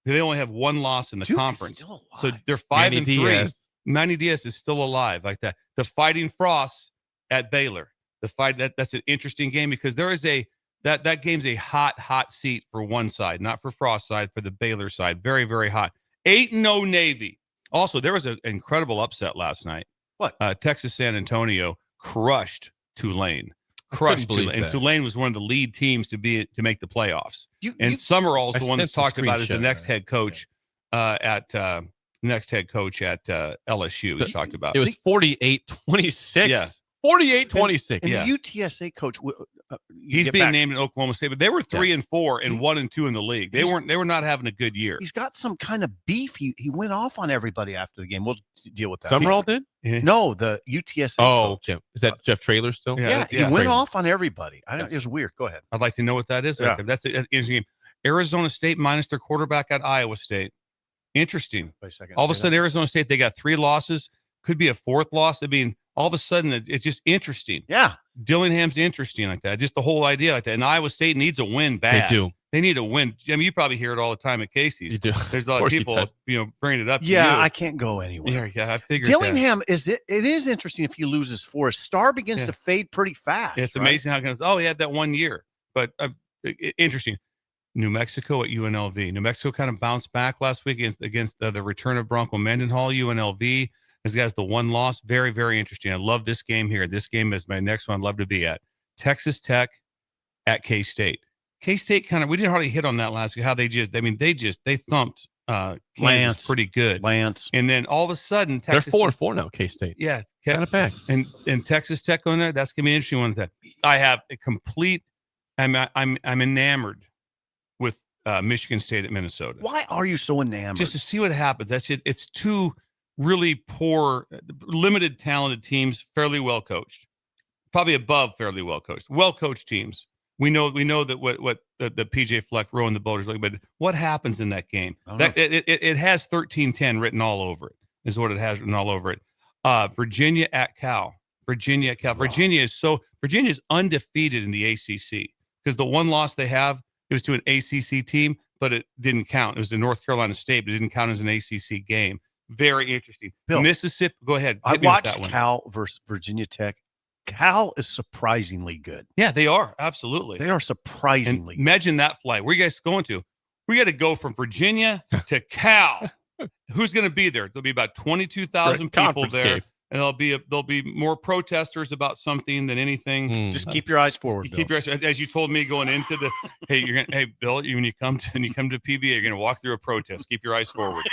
They only have one loss in the Duke conference. is still alive. So they're 5-3. Diaz. Manny Diaz is still alive like that. The Fighting Frosts at Baylor. That's an interesting game because there is that game's a hot seat for one side, not for Frost side, for the Baylor side. Very, very hot. 8-0 Navy. Also, there was an incredible upset last night. What? Texas San Antonio crushed Tulane. Crushed Tulane. And Tulane was one of the lead teams to make the playoffs. Summerall's the one that's talked about as the next head coach at LSU. He's talked about. It was 48-26. Yeah. 48-26. And Yeah. the UTSA coach, he's being named in Oklahoma State, but they were 3-4 and 1-2 in the league. They were not having a good year. He's got some kind of beef. He went off on everybody after the game. We'll deal with that. Summerall did? No, the UTSA. Oh, coach. okay. Is that Jeff Traylor still? Yeah, he went off on everybody. It was weird. Go ahead. I'd like to know what that is. Yeah. That's an interesting game. Arizona State minus their quarterback at Iowa State. Interesting. Wait a second. All of a sudden, Arizona State, they got 3 losses. Could be a 4th loss. I mean, all of a sudden, it's just interesting. Yeah. Dillingham's interesting like that. Just the whole idea like that. And Iowa State needs a win bad. They do. They need a win. I mean, you probably hear it all the time at Casey's. You do. There's a lot of people, bringing it up to you. Yeah, I can't go anywhere. Yeah, I figured Dillingham it is interesting if he loses 4. Star begins to fade pretty fast. It's right? amazing how it goes, he had that 1 year. But interesting. New Mexico at UNLV. New Mexico kind of bounced back last week against the return of Bronco Mendenhall. UNLV has got the 1 loss. Very, very interesting. I love this game here. This game is my next one I'd love to be at. Texas Tech at K-State. K-State we didn't hardly hit on that last week, how they thumped Kansas pretty good. Lance. And then all of a sudden, Texas. They're 4-4 now, K-State. Yeah. Kind of back. And Texas Tech on there, that's going to be an interesting one. That I have a complete, I'm enamored with Michigan State at Minnesota. Why are you so enamored? Just to see what happens. That's it. It's 2 really poor, limited talented teams, fairly well coached, probably above fairly well coached teams. We know that what the PJ Fleck rowing the boat is like, but what happens in that game? That it has 13-10 written all over it. Is what it has written all over it. Virginia at Cal. Virginia is undefeated in the ACC because the 1 loss they have, it was to an ACC team, but it didn't count. It was to North Carolina State, but it didn't count as an ACC game. Very interesting. Bill, Mississippi, go ahead. I watched Cal versus Virginia Tech. Cal is surprisingly good. Yeah, they are. Absolutely. They are surprisingly good. Imagine that flight. Where are you guys going to? We got to go from Virginia to Cal. Who's going to be there? There'll be about 22,000 people there. Game. And there'll be more protesters about something than anything. Just keep your eyes forward. Keep your eyes, as you told me going into the. Hey, Bill, when you come to PBA, you're gonna walk through a protest. Keep your eyes forward.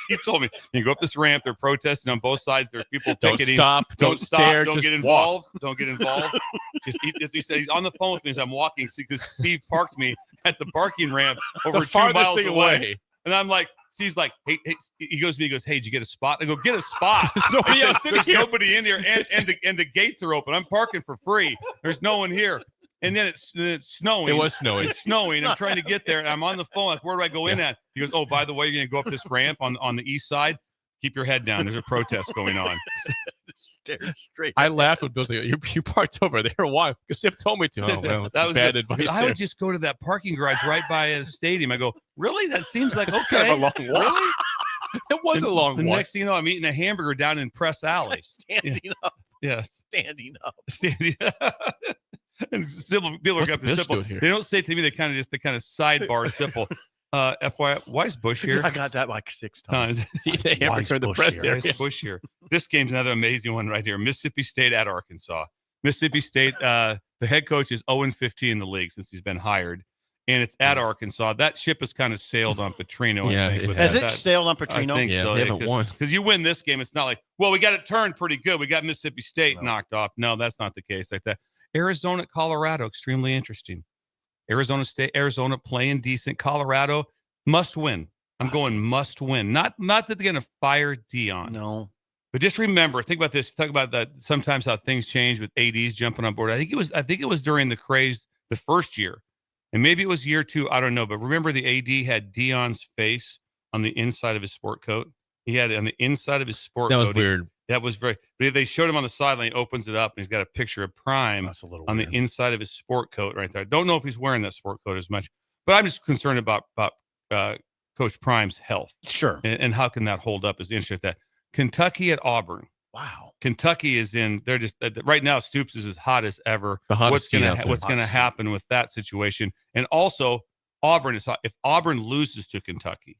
You told me you go up this ramp. They're protesting on both sides. There are people picketing. Don't stop. Don't get involved. Don't get involved. As he said, he's on the phone with me as I'm walking because Steve parked me at the parking ramp over 2 miles away. And I'm like. He's like, hey, he goes to me, hey, did you get a spot? I go, get a spot. There's nobody in here, and the gates are open. I'm parking for free. There's no one here. And then it's snowing. It was snowing. It's snowing. I'm trying to get there, and I'm on the phone. Like, where do I go in at? He goes, oh, by the way, you're going to go up this ramp on the east side. Keep your head down. There's a protest going on. Straight. I laughed when Bill said, you parked over there. Why? Because Sip told me to. Oh, well, that was bad advice. I would just go to that parking garage right by a stadium. I go, really? That seems like okay. Kind of a long walk. Really? It was a long walk. The next thing you know, I'm eating a hamburger down in Press Alley. Standing up. Yes. Standing up. And Sybil, people look up to Sybil. They don't say to me, they kind of sidebar Sybil. FYI, why is Busch here? I got that like 6 times. See, they hamburger the press area. Busch here. This game's another amazing one right here. Mississippi State at Arkansas. Mississippi State, the head coach is 0-15 in the league since he's been hired. And it's at Arkansas. That ship has kind of sailed on Petrino. Has it sailed on Petrino? I think so. They haven't won. Because you win this game, it's not like, well, we got it turned pretty good. We got Mississippi State knocked off. No, that's not the case like that. Arizona, Colorado, extremely interesting. Arizona playing decent. Colorado must win. I'm going must win. Not that they're going to fire Dion. No. But just remember, think about this. Talk about that. Sometimes how things change with ADs jumping on board. I think it was during the craze the first year, and maybe it was year 2. I don't know. But remember, the AD had Dion's face on the inside of his sport coat. He had it on the inside of his sport coat. That was weird. That was very. They showed him on the sideline. He opens it up, and he's got a picture of Prime on the inside of his sport coat right there. I don't know if he's wearing that sport coat as much, but I'm just concerned about Coach Prime's health. Sure. And how can that hold up is interesting. That Kentucky at Auburn. Wow. Kentucky is in. They're just right now. Stoops is as hot as ever. The hottest What's going to happen with that situation? And also, Auburn is hot. If Auburn loses to Kentucky,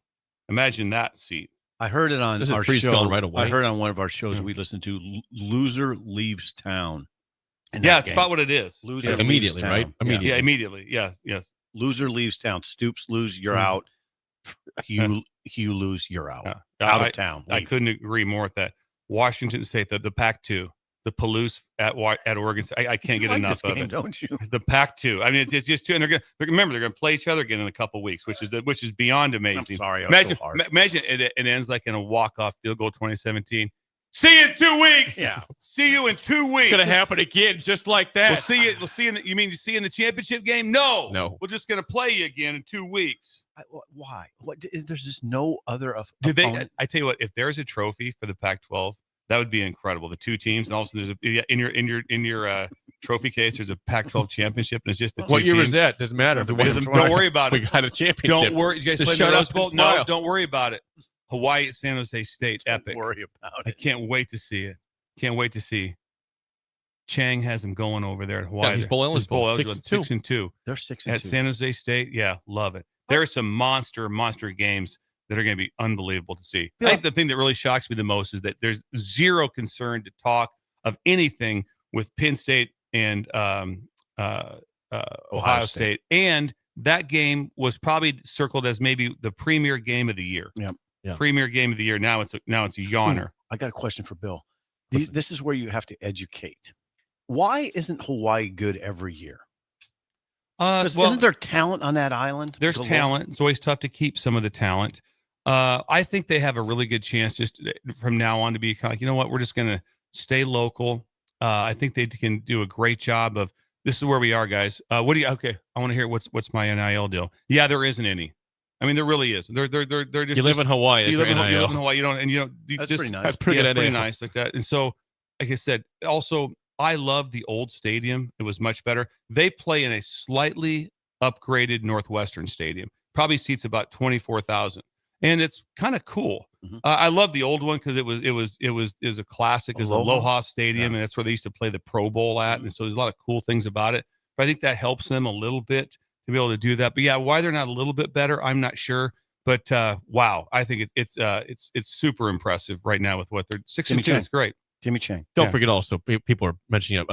imagine that seat. I heard it on Does it our freeze show. going right away? I heard on one of our shows that we listened to. Loser leaves town. Yeah, it's about what it is. Loser Yeah, leaves immediately, town. right? Immediately. Yeah, immediately. Yes, yes. Loser leaves town. Stoops lose, you're out. You lose, you're out. Yeah. Out of town. I Leave. couldn't agree more with that. Washington State, the Pac-2, the Palouse at Oregon State. I can't get like enough this of game, it. don't you? The Pac-2. I mean, it's just two, and they're going to play each other again in a couple of weeks, which is beyond amazing. I'm sorry, Imagine, so hard. imagine it ends like in a walk-off field goal 2017. See you in 2 weeks. Yeah. See you in 2 weeks. It's going to happen again, just like that. We'll see you. We'll see in the, you mean you see in the championship game? No. No. We're just going to play you again in 2 weeks. Why? There's just no other. Did they? opponent? I tell you what. If there's a trophy for the Pac-12, that would be incredible. The two teams, and also there's in your trophy case, there's a Pac-12 championship, and it's just the two What year was teams. that? Doesn't matter. Don't worry about it. We got a championship. Don't worry. You guys Just play shut the up Rose Bowl? and No, smile. don't worry about it. Hawaii at San Jose State, epic. Don't worry about I it. can't wait to see it. Can't wait to see. Chang has him going over there at Hawaii. Yeah, he's bowl eligible. eligible. 6-2. They're 6-2 at San Jose State. Yeah, love it. There are some monster games that are going to be unbelievable to see. I think the thing that really shocks me the most is that there's zero concern to talk of anything with Penn State and Ohio State. And that game was probably circled as maybe the premier game of the year. Yep. Yeah. Premier game of the year. Now it's a yawner. I got a question for Bill. This is where you have to educate. Why isn't Hawaii good every year? Isn't there talent on that island? There's talent. It's always tough to keep some of the talent. I think they have a really good chance just from now on to be kind of like, you know what, we're just going to stay local. I think they can do a great job of, this is where we are, guys. Okay, I want to hear what's my NIL deal. Yeah, there isn't any. I mean, there really is. They're just. You live in Hawaii. You live in Hawaii. That's just, pretty nice. That's pretty it's good. nice like that. And so, like I said, also I love the old stadium. It was much better. They play in a slightly upgraded Northwestern Stadium. Probably seats about 24,000, and it's kind of cool. Mm-hmm. I love the old one because it was a classic. It's Aloha Stadium, Yeah. and that's where they used to play the Pro Bowl at. And so there's a lot of cool things about it. But I think that helps them a little bit to be able to do that. But yeah, why they're not a little bit better, I'm not sure. But wow, I think it's super impressive right now with what they're 6-2. It's great. Timmy Chang. Don't forget also, people are mentioning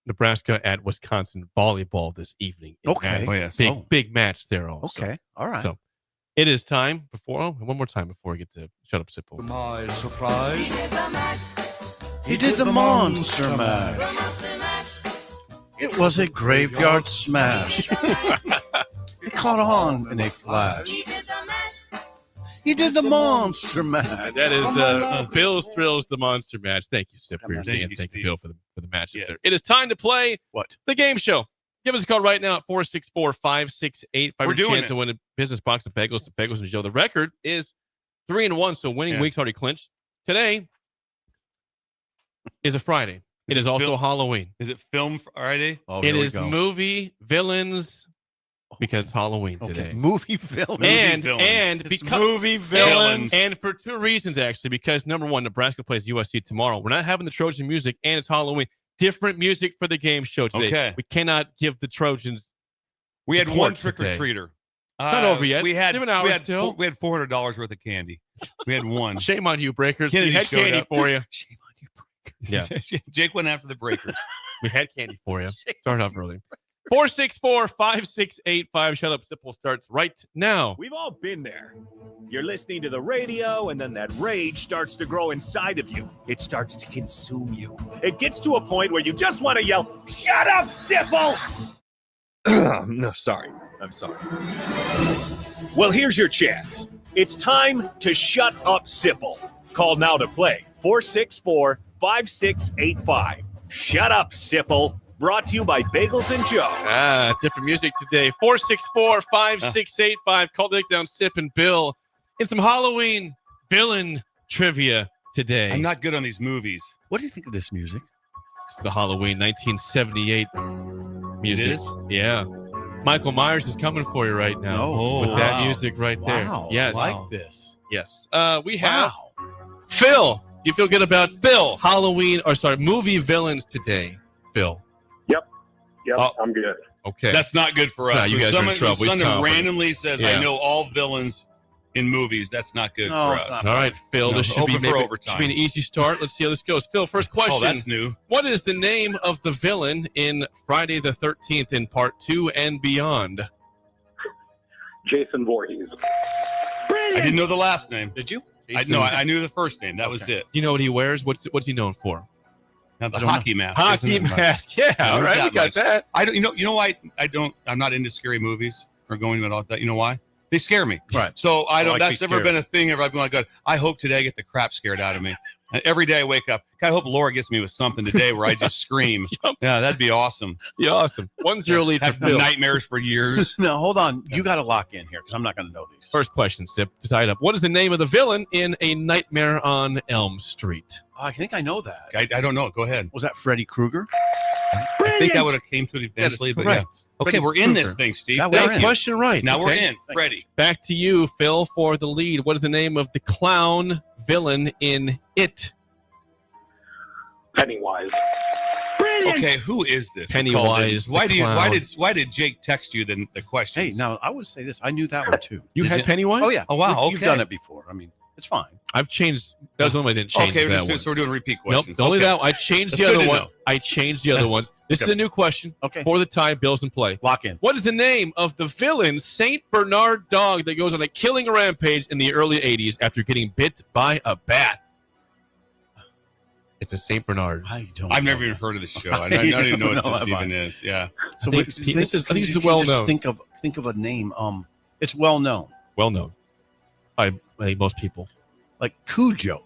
Nebraska at Wisconsin volleyball this evening. Okay. Oh, yes. Big match there also. Okay. All right. So it is time one more time before we get to Shut Up, Sipple. To my surprise, he did the monster mash. It was a graveyard smash. It caught on in a flash. He did the monster mash. That is Bill's Thrills, the monster match. Thank you, Sip, for your Thank and you, thank you, Steve. Bill, for the matches Yes. there. It is time to play What? the game show. Give us a call right now at 464-568. We're doing chance it. to win a business box of Pegos and Joe. The record is 3-1, so winning week's already clinched. Today is a Friday. It is also Halloween. Is it Film Friday? Oh, It here we is go. movie villains because it's Halloween today. Okay. Movie villain. And It's because movie villains. and for two reasons actually, because number one, Nebraska plays USC tomorrow. We're not having the Trojan music, and it's Halloween. Different music for the game show today. Okay. We cannot give the Trojans. We had support one trick or today. treater. Not over yet. We had 7 hours still. we had $400 worth of candy. We had one. Shame on you, Breakers. Kennedy We had showed candy up. for you. Shame on you, Breaker. Yeah, Jake went after the breakers. we had candy for you. Start off early. 464-5685. Shut Up, Sipple starts right now. We've all been there. You're listening to the radio, and then that rage starts to grow inside of you. It starts to consume you. It gets to a point where you just want to yell, "Shut up, Sipple!" No, sorry. I'm sorry. Well, here's your chance. It's time to shut up, Sipple. Call now to play 464-5685. Shut up, Sipple. Brought to you by Bagels and Joe. Different music today. 464-5685. Call Dick down, Sip and Bill in some Halloween villain trivia. today. I'm not good on these movies. What do you think of this music? It's the Halloween 1978 music. It is? Yeah. Michael Myers is coming for you right now with that music right there. Wow. Yes. I like this. Yes. We have Phil. Do you feel good about Phil? Movie villains today, Phil. Yep, Oh. I'm good. Okay. That's not good for It's us. not. You When guys are in trouble. He's Someone confident. randomly says, Yeah. I know all villains in movies. That's not good for us. All right, Phil. This should be open for maybe- overtime. should be an easy start. Let's see how this goes. Phil, first question. Oh, that's new. What is the name of the villain in Friday the 13th in Part 2 and Beyond? Jason Voorhees. I didn't know the last name. Did you? I knew the first name. That was it. Do you know what he wears? What's he known for? Now the I don't hockey know. mask. Hockey isn't it? mask. Yeah, I all know right, we got much. that. I don't. You know why I don't. I'm not into scary movies or going about that. You know why? They scare me. Right. So I don't. like to be That's never scared. been a thing. I've been like, God, I hope today I get the crap scared out of me. And every day I wake up, I hope Laura gets me with something today where I just scream. Yeah, that'd be awesome. Yeah, awesome. 1-0 lead for Have Phil. nightmares for years. No, hold on. You got to lock in here because I'm not going to know these. First question, Sip, to tie it up. What is the name of the villain in A Nightmare on Elm Street? Oh, I think I know that. I don't know. Go ahead. Was that Freddy Krueger? I think I would have came to it eventually, but yeah. correct. Okay, Freddy we're in this Krueger. thing, Steve. That was Thank it. you. Question right. Now we're Okay. in. Freddie. Back to you, Phil, for the lead. What is the name of the clown villain in It? Pennywise. Okay, who is this? Pennywise the Why clown. why did Jake text you the question? Hey, now I would say this. I knew that one too. You Is had it- Pennywise? Oh yeah. Oh, wow, You've okay. done it before. I mean, it's fine. I've changed. That was the one I didn't change. Okay, that one. so we're doing repeat Nope, questions. only Okay. that. I changed That's the good other to one. know. I changed the other ones. This is a new question. Okay. For the tie, Bills in play. Lock in. What is the name of the villain Saint Bernard dog that goes on a killing rampage in the early 80s after getting bit by a bat? It's a Saint Bernard. I've never even heard of this show. I don't even know what this even is. Yeah. So I think what- this is you well just known. Think of a name. It's well known. Well known by most people. Like Cujo.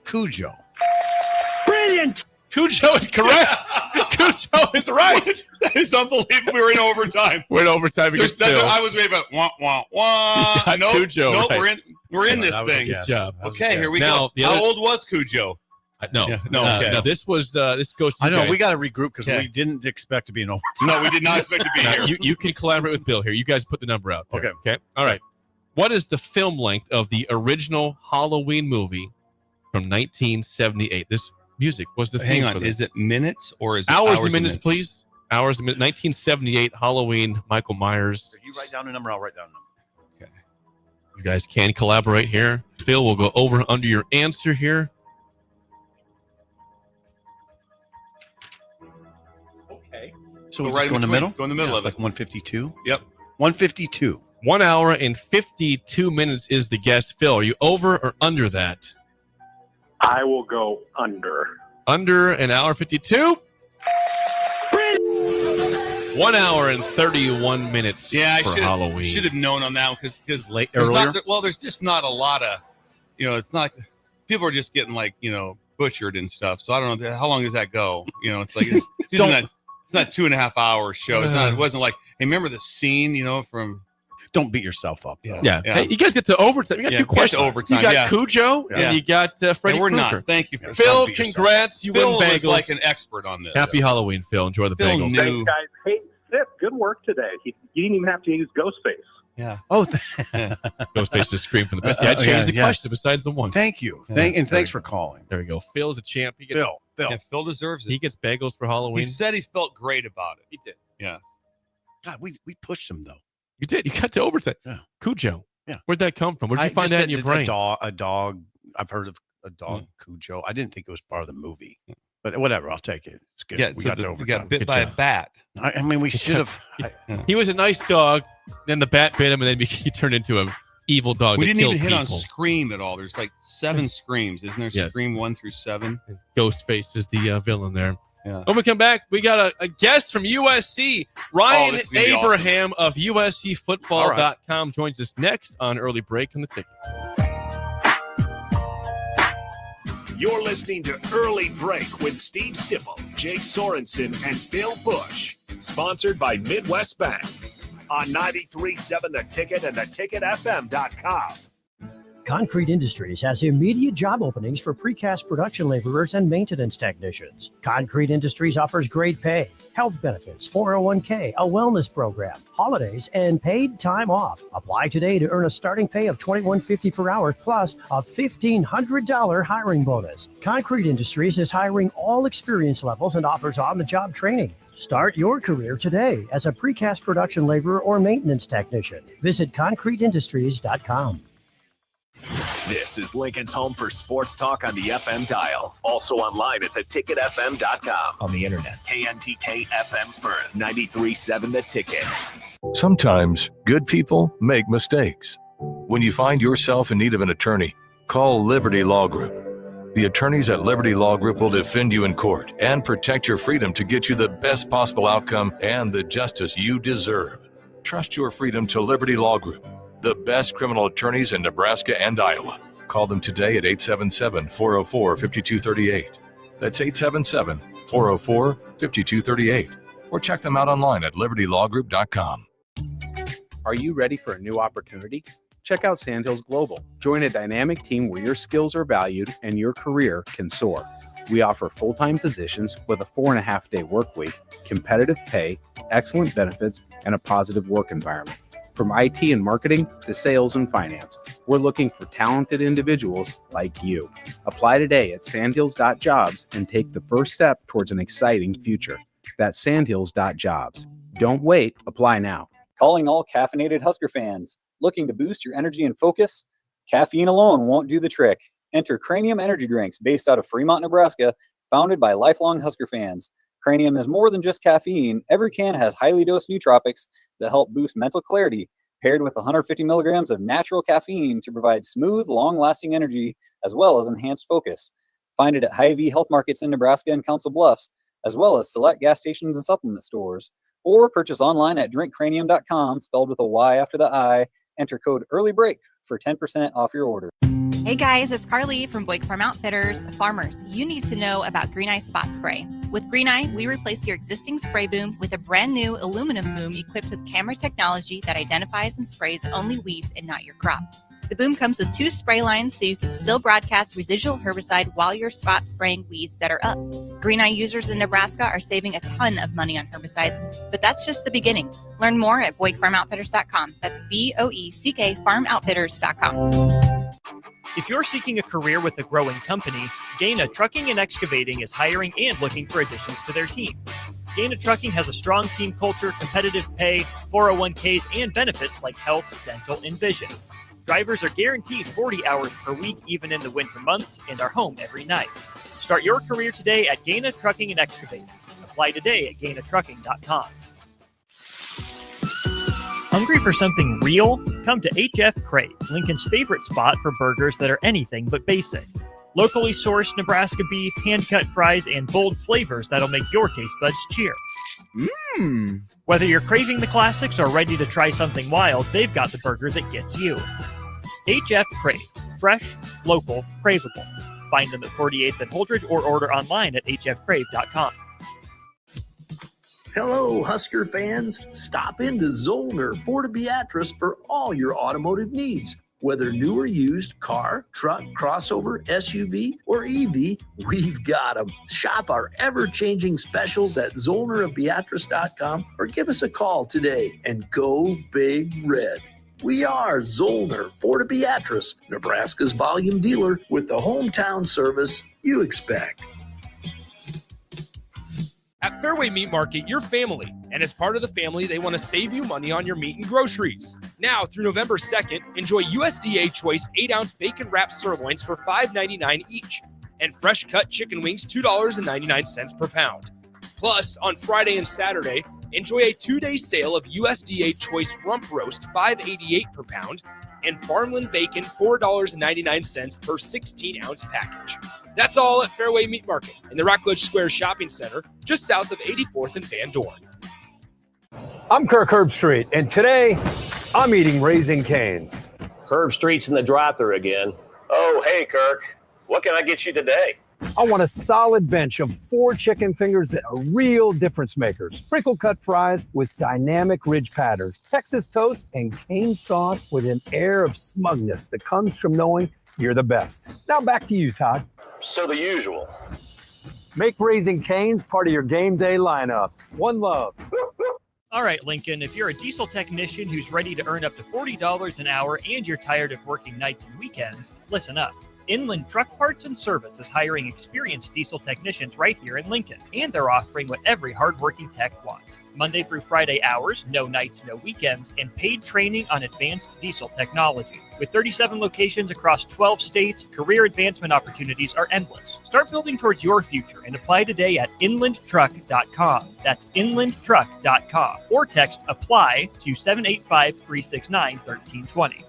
Brilliant. Cujo is correct. Cujo is right. That is unbelievable. We were in overtime. We're in overtime against Phil. I was waiting about wah wah wah. You got Nope, Cujo nope, right. we're in Yeah, this that was a thing. guess. Good job. That was a Okay, guess. here we Now, go. the How other- old was Cujo? No, Yeah, no, okay. no. This goes to you I know guys. we got to regroup because Okay. we didn't expect to be in overtime. No, we did not expect to be Now, here. you can collaborate with Bill here. You guys put the number out there. Okay. Okay. All right. What is the film length of the original Halloween movie from 1978? This music was the Hang theme on, for this. is it minutes or is it Hours hours and minutes, please? Hours and minutes. 1978 Halloween. Michael Myers. You write down a number. I'll write down a number. You guys can collaborate here. Phil will go over and under your answer here. Okay. So Go we right just go in the between. middle. Go in the middle of like it. 152. Yep. 152. 1 hour and 52 minutes is the guess. Phil, are you over or under that? I will go under. Under an hour 52. 1 hour and 31 minutes Yeah, I for Halloween. should have known on that one because Late there's earlier. there's just not a lot of, it's not, people are just getting like, butchered and stuff. So I don't know, how long does that go? It's like, it's usually not, it's not 2.5 hour show. It wasn't like, hey, remember the scene, from. Don't beat yourself up. Though. Yeah. Hey, you guys get to overtime. You got Yeah, two questions. get to overtime, You got yeah. Cujo Yeah. and you got Freddy And we're Krueger. not. Thank you for Phil, Don't beat yourself. congrats. You Phil win was bagels. like an expert on this. Happy Halloween, Phil. Enjoy the Phil bagels. knew. Thanks, guys. Hey, Sip, good work today. You didn't even have to use Ghostface. Yeah. Oh, Ghostface to scream from the best. Yeah, I changed yeah, the yeah. question besides the one. thank you. Yeah, Thanks there for calling. There we go. Phil's a champ. He gets, Phil. Yeah, Phil deserves it. he gets bagels for He Halloween. said he felt great about it. He did. Yeah. God, we pushed him though. You did. You got to overtime. Yeah. Cujo. Yeah. Where'd that come from? Where'd you find just that in your did brain? A dog. I've heard of a dog, Cujo. I didn't think it was part of the movie, but whatever. I'll take it. It's good. Yeah, we so got to we overtime. got bit Good by job. a bat. I mean, we should have. He was a nice dog. Then the bat bit him, and then he turned into an evil dog. We that didn't even killed hit on people. Scream at all. There's like 7 screams. Isn't there? Yes. Scream 1 through 7. Ghostface is the villain there. Yeah. When we come back, we got a guest from USC. Ryan this is gonna be Abraham of USCFootball.com joins us next on Early Break on the Ticket. You're listening to Early Break with Steve Sipple, Jake Sorensen, and Bill Busch. Sponsored by Midwest Bank on 93.7 The Ticket and theticketfm.com. Concrete Industries has immediate job openings for precast production laborers and maintenance technicians. Concrete Industries offers great pay, health benefits, 401k, a wellness program, holidays, and paid time off. Apply today to earn a starting pay of $21.50 per hour plus a $1,500 hiring bonus. Concrete Industries is hiring all experience levels and offers on-the-job training. Start your career today as a precast production laborer or maintenance technician. Visit concreteindustries.com. This is Lincoln's home for sports talk on the FM dial. Also online at theticketfm.com. On the internet. KNTK FM Firth, 93.7 The Ticket. Sometimes good people make mistakes. When you find yourself in need of an attorney, call Liberty Law Group. The attorneys at Liberty Law Group will defend you in court and protect your freedom to get you the best possible outcome and the justice you deserve. Trust your freedom to Liberty Law Group, the best criminal attorneys in Nebraska and Iowa. Call them today at 877-404-5238. That's 877-404-5238. Or check them out online at libertylawgroup.com. Are you ready for a new opportunity? Check out Sandhills Global. Join a dynamic team where your skills are valued and your career can soar. We offer full-time positions with a 4.5-day work week, competitive pay, excellent benefits, and a positive work environment. From IT and marketing to sales and finance, we're looking for talented individuals like you. Apply today at sandhills.jobs and take the first step towards an exciting future. That's sandhills.jobs. Don't wait. Apply now. Calling all caffeinated Husker fans. Looking to boost your energy and focus? Caffeine alone won't do the trick. Enter Cranium Energy Drinks based out of Fremont, Nebraska, founded by lifelong Husker fans. Cranium is more than just caffeine. Every can has highly dosed nootropics that help boost mental clarity, paired with 150 milligrams of natural caffeine to provide smooth, long-lasting energy, as well as enhanced focus. Find it at Hy-Vee Health Markets in Nebraska and Council Bluffs, as well as select gas stations and supplement stores. Or purchase online at drinkcranium.com, spelled with a Y after the I. Enter code EARLYBREAK for 10% off your order. Hey guys, it's Carly from Boyk Farm Outfitters. Farmers, you need to know about Green Eye Spot Spray. With Green Eye, we replace your existing spray boom with a brand new aluminum boom equipped with camera technology that identifies and sprays only weeds and not your crop. The boom comes with 2 spray lines so you can still broadcast residual herbicide while you're spot spraying weeds that are up. Green Eye users in Nebraska are saving a ton of money on herbicides, but that's just the beginning. Learn more at BoykFarmOutfitters.com. That's BOECK FarmOutfitters.com. If you're seeking a career with a growing company, Gaina Trucking and Excavating is hiring and looking for additions to their team. Gaina Trucking has a strong team culture, competitive pay, 401ks, and benefits like health, dental, and vision. Drivers are guaranteed 40 hours per week, even in the winter months, and are home every night. Start your career today at Gaina Trucking and Excavating. Apply today at GainaTrucking.com. Hungry for something real? Come to HF Crave, Lincoln's favorite spot for burgers that are anything but basic. Locally sourced Nebraska beef, hand-cut fries, and bold flavors that'll make your taste buds cheer. Whether you're craving the classics or ready to try something wild, they've got the burger that gets you. HF Crave. Fresh, local, craveable. Find them at 48th and Holdridge or order online at hfcrave.com. Hello, Husker fans. Stop into Zollner Ford of Beatrice for all your automotive needs. Whether new or used, car, truck, crossover, SUV, or EV, we've got them. Shop our ever-changing specials at ZollnerofBeatrice.com or give us a call today and go Big Red. We are Zollner Ford of Beatrice, Nebraska's volume dealer with the hometown service you expect. At Fairway Meat Market, you're family. And as part of the family, they want to save you money on your meat and groceries. Now, through November 2nd, enjoy USDA Choice 8-ounce bacon wrapped sirloins for $5.99 each. And fresh cut chicken wings, $2.99 per pound. Plus, on Friday and Saturday, enjoy a 2-day sale of USDA Choice rump roast, $5.88 per pound. And farmland bacon, $4.99 per 16-ounce package. That's all at Fairway Meat Market in the Rockledge Square Shopping Center, just south of 84th and Van Dorn. I'm Kirk Herbstreit, and today I'm eating Raising Cane's. Herbstreit's in the drive-thru again. Oh, hey, Kirk. What can I get you today? I want a solid bench of 4 chicken fingers that are real difference makers. Crinkle cut fries with dynamic ridge patterns, Texas toast, and cane sauce with an air of smugness that comes from knowing you're the best. Now back to you, Todd. So the usual. Make Raising Cane's part of your game day lineup. One love. All right, Lincoln, if you're a diesel technician who's ready to earn up to $40 an hour and you're tired of working nights and weekends, listen up. Inland Truck Parts and Service is hiring experienced diesel technicians right here in Lincoln, and they're offering what every hardworking tech wants. Monday through Friday hours, no nights, no weekends, and paid training on advanced diesel technology. With 37 locations across 12 states, career advancement opportunities are endless. Start building towards your future and apply today at inlandtruck.com. That's inlandtruck.com. Or text APPLY to 785-369-1320.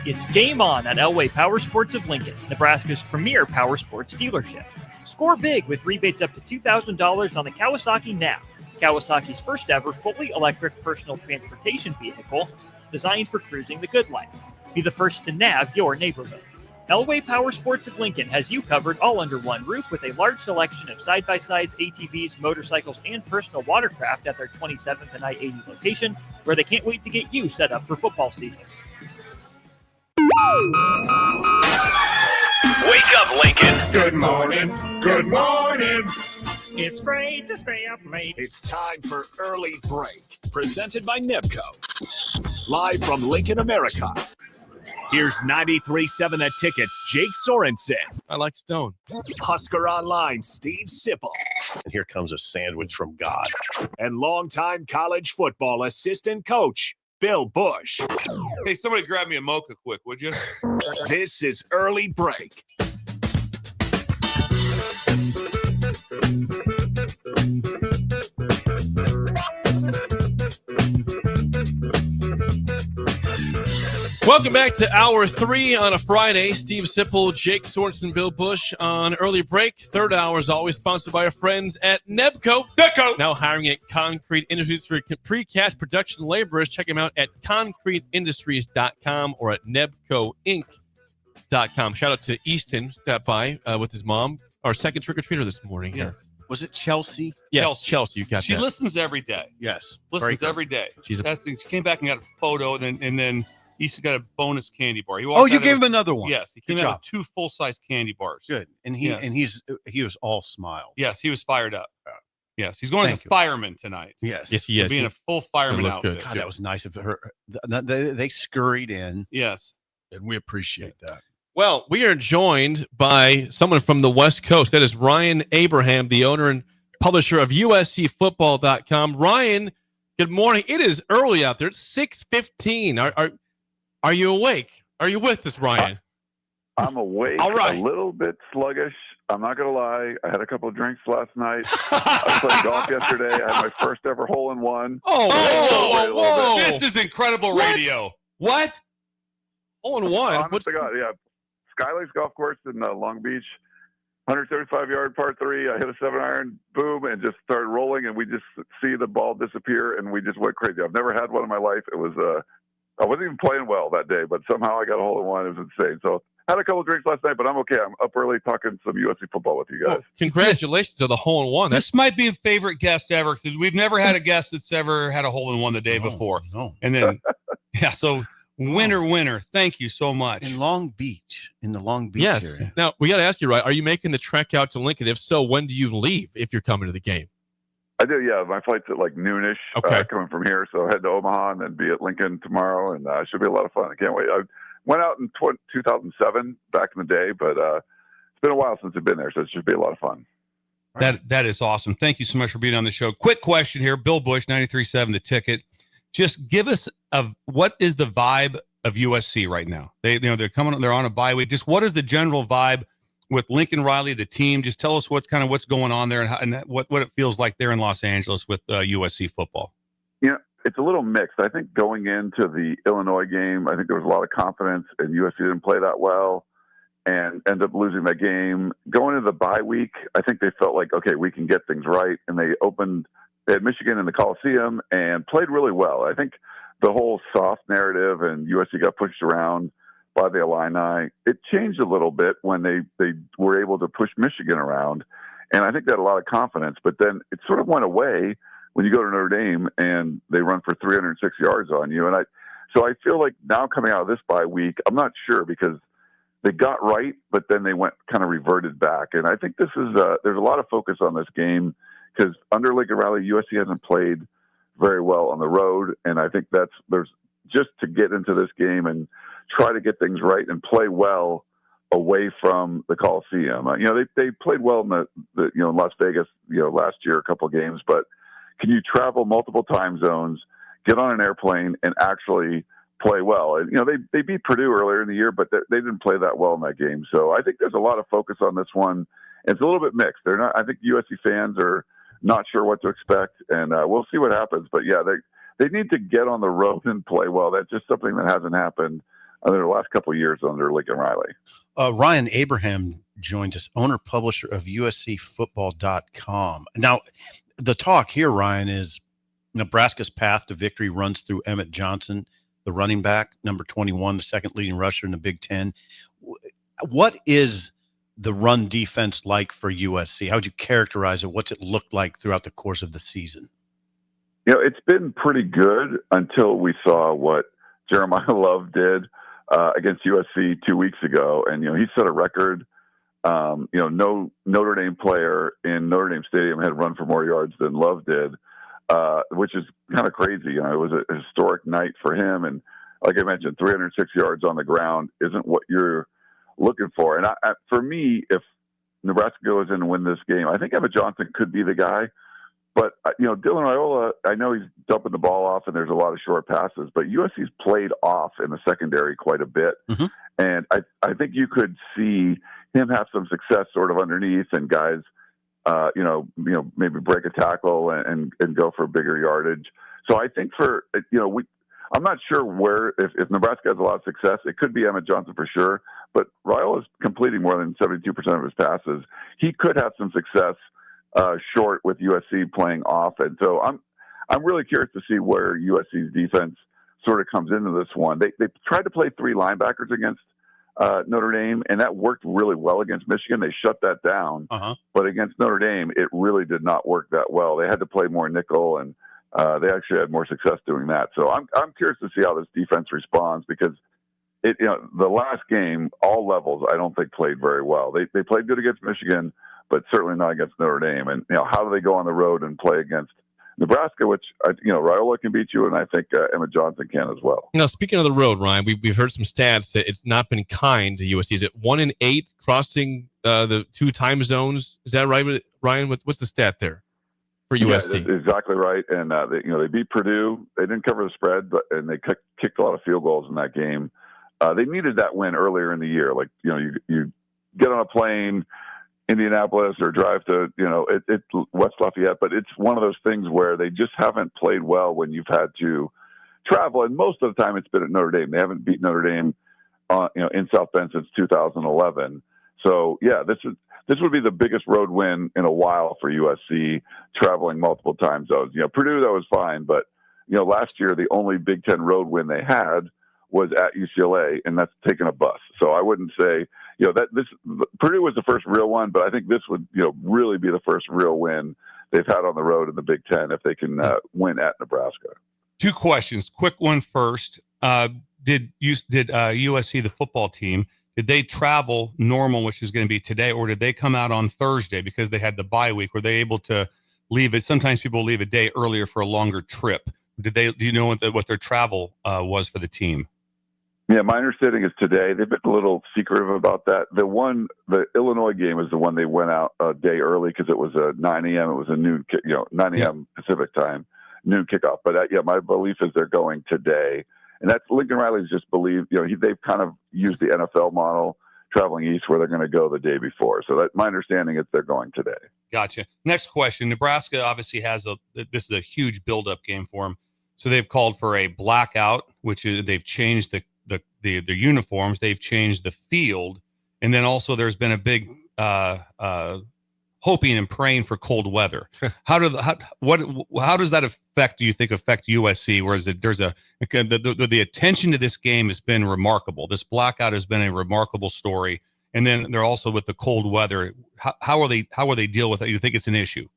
It's game on at Elway Power Sports of Lincoln, Nebraska's premier power sports dealership. Score big with rebates up to $2,000 on the Kawasaki Nav, Kawasaki's first ever fully electric personal transportation vehicle designed for cruising the good life. Be the first to nav your neighborhood. Elway Power Sports of Lincoln has you covered all under one roof with a large selection of side-by-sides, ATVs, motorcycles, and personal watercraft at their 27th and I-80 location, where they can't wait to get you set up for football season. Wake up, Lincoln. Good morning. Good morning. It's great to stay up late. It's time for Early Break, presented by NEBCO. Live from Lincoln, America. Here's 93.7 The Ticket's Jake Sorensen. I like Stone. Husker Online, Steve Sipple. And here comes a sandwich from God. And longtime college football assistant coach, Bill Busch. Hey, somebody grab me a mocha quick, would you? This is Early Break. Welcome back to Hour 3 on a Friday. Steve Sipple, Jake Sorensen, Bill Busch on Early Break. Third hour is always sponsored by our friends at NEBCO. Now hiring at Concrete Industries for precast production laborers. Check them out at concreteindustries.com or at nebcoinc.com. Shout out to Easton, stopped by with his mom. Our second trick-or-treater this morning. Yes. Was it Chelsea? Yes, Chelsea, you got She that. listens every day. Yes. Listens every day. She's That's the thing. She came back and got a photo, and then Easton got a bonus candy bar. He Oh, you gave him another one. Yes, he came Good out job. with 2 full-size candy bars. Good. And Yes. he was all smiles. Yes, he was fired up. Yes, he's going as a fireman tonight. Yes. Yes, he is. Being a full fireman Look outfit. good. God, that was nice of her. They scurried in. Yes. And we appreciate that. Well, we are joined by someone from the West Coast. That is Ryan Abraham, the owner and publisher of USCFootball.com. Ryan, good morning. It is early out there. It's 6:15. Are you awake? Are you with us, Ryan? I'm awake. All right. A little bit sluggish. I'm not going to lie. I had a couple of drinks last night. I played golf yesterday. I had my first ever hole-in-one. Whoa. This is incredible radio. What? Hole-in-one? Honest to God, yeah. Skylake's Golf Course in Long Beach. 175-yard par 3. I hit a 7-iron, boom, and just started rolling, and we just see the ball disappear, and we just went crazy. I've never had one in my life. It was I wasn't even playing well that day, but somehow I got a hole-in-one. It was insane. So had a couple of drinks last night, but I'm okay. I'm up early talking some USC football with you guys. Well, congratulations to the hole-in-one. This might be a favorite guest ever because we've never had a guest that's ever had a hole-in-one the day before. No. And then, so winner. Thank you so much. In Long Beach, in the Long Beach Yes. area. Now, we got to ask you, right? Are you making the trek out to Lincoln? If so, when do you leave if you're coming to the game? I do, yeah. My flight's at like noonish coming from here, so head to Omaha and then be at Lincoln tomorrow, and it should be a lot of fun. I can't wait. I went out in 2007 back in the day, but it's been a while since I've been there, so it should be a lot of fun. That is awesome. Thank you so much for being on the show. Quick question here. Bill Busch, 93.7 The Ticket. Just give us what is the vibe of USC right now? They're on a bye week. Just what is the general vibe with Lincoln Riley, the team? Just tell us what's going on there and what it feels like there in Los Angeles with USC football. Yeah, it's a little mixed. I think going into the Illinois game, I think there was a lot of confidence, and USC didn't play that well and ended up losing that game. Going into the bye week, I think they felt like, okay, we can get things right, and they had Michigan in the Coliseum and played really well. I think the whole soft narrative and USC got pushed around by the Illini. It changed a little bit when they were able to push Michigan around, and I think they had a lot of confidence. But then it sort of went away when you go to Notre Dame and they run for 306 yards on you. And so I feel like now coming out of this bye week, I'm not sure because they got right, but then they kind of reverted back. And I think this is there's a lot of focus on this game because under Lincoln Riley, USC hasn't played very well on the road, and I think there's just to get into this game and try to get things right and play well away from the Coliseum. They played well in the in Las Vegas last year, a couple of games, but can you travel multiple time zones, get on an airplane, and actually play well? And, they beat Purdue earlier in the year, but they didn't play that well in that game. So I think there's a lot of focus on this one. It's a little bit mixed. I think USC fans are not sure what to expect, and we'll see what happens. But yeah, they need to get on the road and play well. That's just something that hasn't happened in the last couple of years under Lincoln Riley. Ryan Abraham joined us, owner publisher of USCFootball.com. Now, the talk here, Ryan, is Nebraska's path to victory runs through Emmett Johnson, the running back, number 21, the second leading rusher in the Big Ten. What is the run defense like for USC? How would you characterize it? What's it looked like throughout the course of the season? It's been pretty good until we saw what Jeremiah Love did against USC 2 weeks ago. And, he set a record. No Notre Dame player in Notre Dame Stadium had run for more yards than Love did, which is kind of crazy. It was a historic night for him. And like I mentioned, 306 yards on the ground isn't what you're looking for. And for me, if Nebraska goes in and win this game, I think Emmett Johnson could be the guy. But, Dylan Raiola, I know he's dumping the ball off and there's a lot of short passes, but USC's played off in the secondary quite a bit. Mm-hmm. And I think you could see him have some success sort of underneath and guys, maybe break a tackle and go for bigger yardage. So I think I'm not sure where, if Nebraska has a lot of success, it could be Emmett Johnson for sure, but Raiola is completing more than 72% of his passes. He could have some success short with USC playing off. And so I'm really curious to see where USC's defense sort of comes into this one. They tried to play three linebackers against Notre Dame, and that worked really well against Michigan. They shut that down. But against Notre Dame, it really did not work that well. They had to play more nickel, and they actually had more success doing that. So I'm curious to see how this defense responds because the last game, all levels, I don't think played very well. They played good against Michigan, but certainly not against Notre Dame. And how do they go on the road and play against Nebraska, which Raiola can beat you, and I think Emmett Johnson can as well. Now, speaking of the road, Ryan, we've heard some stats that it's not been kind to USC. Is it 1 in 8 crossing the 2 time zones? Is that right, Ryan? What's the stat there for USC? Yeah, exactly right. And they beat Purdue. They didn't cover the spread, and they kicked a lot of field goals in that game. They needed that win earlier in the year. Like you get on a plane, Indianapolis, or drive to it's West Lafayette, but it's one of those things where they just haven't played well when you've had to travel, and most of the time it's been at Notre Dame. They haven't beat Notre Dame in South Bend since 2011. So yeah, this would be the biggest road win in a while for USC, traveling multiple time zones. Purdue, that was fine, but last year the only Big Ten road win they had was at UCLA, and that's taking a bus. So I wouldn't say that Purdue was the first real one, but I think this would really be the first real win they've had on the road in the Big Ten if they can win at Nebraska. 2 questions. Quick one first. Did USC, the football team, did they travel normal, which is going to be today, or did they come out on Thursday because they had the bye week? Were they able to leave it? Sometimes people leave a day earlier for a longer trip. Do you know what their travel was for the team? Yeah, my understanding is today. They've been a little secretive about that. The Illinois game is the one they went out a day early because it was a 9 a.m. It was a noon, 9 a.m. Pacific time, noon kickoff. But my belief is they're going today, and that's Lincoln Riley's just believed. They've kind of used the NFL model, traveling east, where they're going to go the day before. So my understanding is they're going today. Gotcha. Next question. Nebraska obviously has this is a huge build-up game for them. So they've called for a blackout, which is they've changed the uniforms, they've changed the field, and then also there's been a big hoping and praying for cold weather. How does that affect USC? Whereas the attention to this game has been remarkable. This blackout has been a remarkable story, and then they're also with the cold weather. How will they deal with it? You think it's an issue?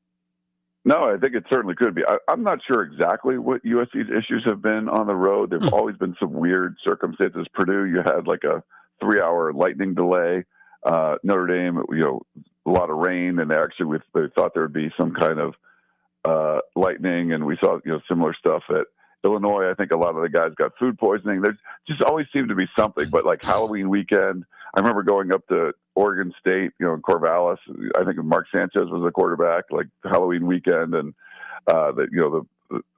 No, I think it certainly could be. I'm not sure exactly what USC's issues have been on the road. There've always been some weird circumstances. Purdue, you had like a 3-hour lightning delay. Notre Dame, a lot of rain, and they thought there would be some kind of lightning, and we saw similar stuff at Illinois. I think a lot of the guys got food poisoning. There just always seemed to be something. But like Halloween weekend, I remember going up to Oregon State, in Corvallis. I think Mark Sanchez was the quarterback. Like Halloween weekend, and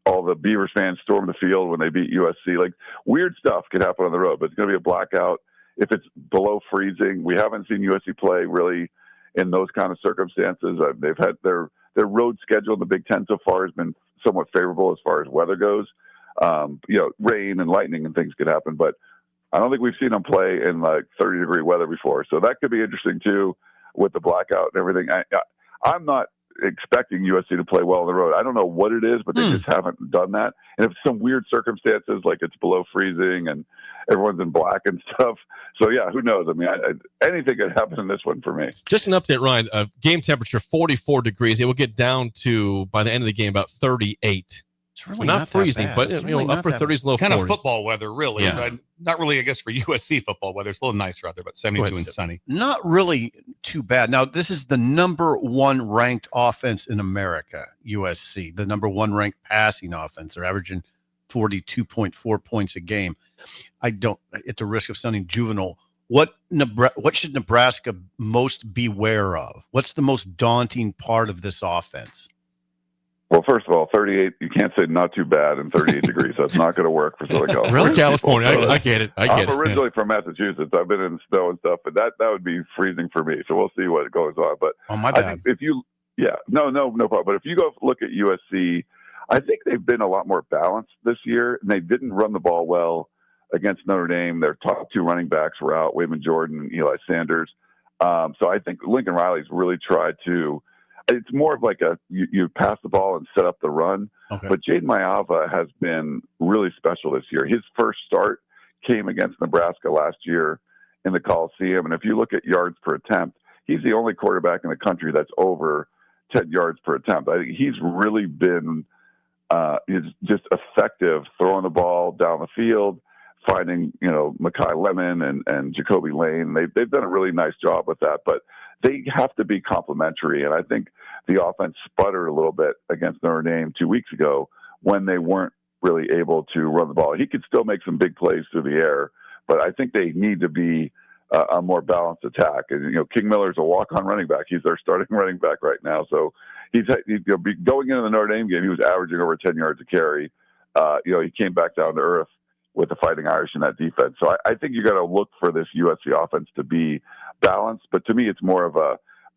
all the Beavers fans stormed the field when they beat USC. Like weird stuff could happen on the road, but it's going to be a blackout. If it's below freezing, we haven't seen USC play really in those kind of circumstances. They've had their road schedule in the Big Ten so far has been somewhat favorable as far as weather goes. Rain and lightning and things could happen, but I don't think we've seen them play in like 30-degree weather before. So that could be interesting too with the blackout and everything. I'm not expecting USC to play well on the road. I don't know what it is, but they just haven't done that. And if some weird circumstances, like it's below freezing and everyone's in black and stuff. So yeah, who knows? I mean, anything could happen in this one for me. Just an update, Ryan. Game temperature 44 degrees. It will get down to by the end of the game about 38. It's really not freezing, but really upper 30s, low 40s. Kind of football weather, really. Yeah. But not really, I guess, for USC football weather. It's a little nicer out there, but 72 and sunny. Not really too bad. Now, this is the number one ranked offense in America, USC. The number one ranked passing offense. They're averaging 42.4 points a game. At the risk of sounding juvenile, what should Nebraska most beware of? What's the most daunting part of this offense? Well, first of all, 38, you can't say not too bad in 38 degrees. That's not going to work for Southern California. Really? California. I get it. I'm originally from Massachusetts. I've been in snow and stuff, but that would be freezing for me. So we'll see what goes on. But my bad. I think no problem. But if you go look at USC, I think they've been a lot more balanced this year, and they didn't run the ball well against Notre Dame. Their top two running backs were out, Wayman Jordan and Eli Sanders. So I think Lincoln Riley's really tried to. It's more of like you pass the ball and set up the run. Okay. But Jaden Mayava has been really special this year. His first start came against Nebraska last year in the Coliseum. And if you look at yards per attempt, he's the only quarterback in the country that's over 10 yards per attempt. I think he's really been just effective throwing the ball down the field, finding, Mekhi Lemon and Jacoby Lane. They've done a really nice job with that. But they have to be complementary. And I think the offense sputtered a little bit against Notre Dame 2 weeks ago when they weren't really able to run the ball. He could still make some big plays through the air, but I think they need to be a more balanced attack. And, King Miller's a walk-on running back. He's their starting running back right now. So he's going into the Notre Dame game, he was averaging over 10 yards a carry. He came back down to earth with the Fighting Irish in that defense. So I think you got to look for this USC offense to be balanced. But to me, it's more of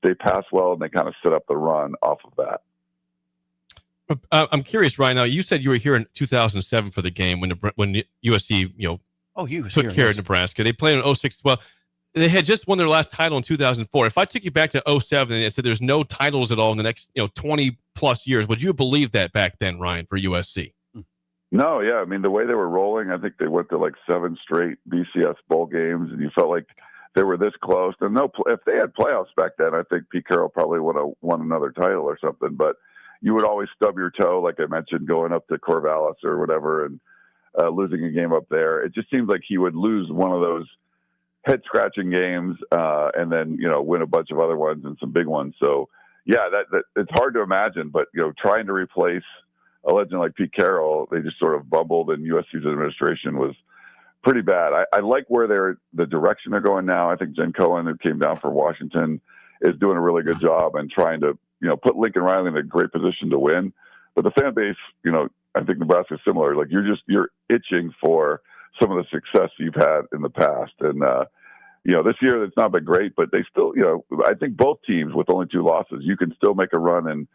they pass well and they kind of set up the run off of that. I'm curious, Ryan. Now, you said you were here in 2007 for the game when USC, took care of Nebraska. They played in 2006. Well, they had just won their last title in 2004. If I took you back to 2007 and said there's no titles at all in the next 20 plus years, would you have believed that back then, Ryan, for USC? No, yeah. I mean, the way they were rolling, I think they went to like 7 straight BCS bowl games, and you felt like they were this close. And if they had playoffs back then, I think Pete Carroll probably would have won another title or something. But you would always stub your toe, like I mentioned, going up to Corvallis or whatever and losing a game up there. It just seems like he would lose one of those head-scratching games and then, win a bunch of other ones and some big ones. So, yeah, that it's hard to imagine. But, trying to replace a legend like Pete Carroll, they just sort of bumbled, and USC's administration was pretty bad. I like where the direction they're going now. I think Jen Cohen, who came down from Washington, is doing a really good job and trying to, put Lincoln Riley in a great position to win. But the fan base, I think Nebraska's similar. Like you're itching for some of the success you've had in the past. And, this year it's not been great, but they still, I think both teams with only 2 losses, you can still make a run and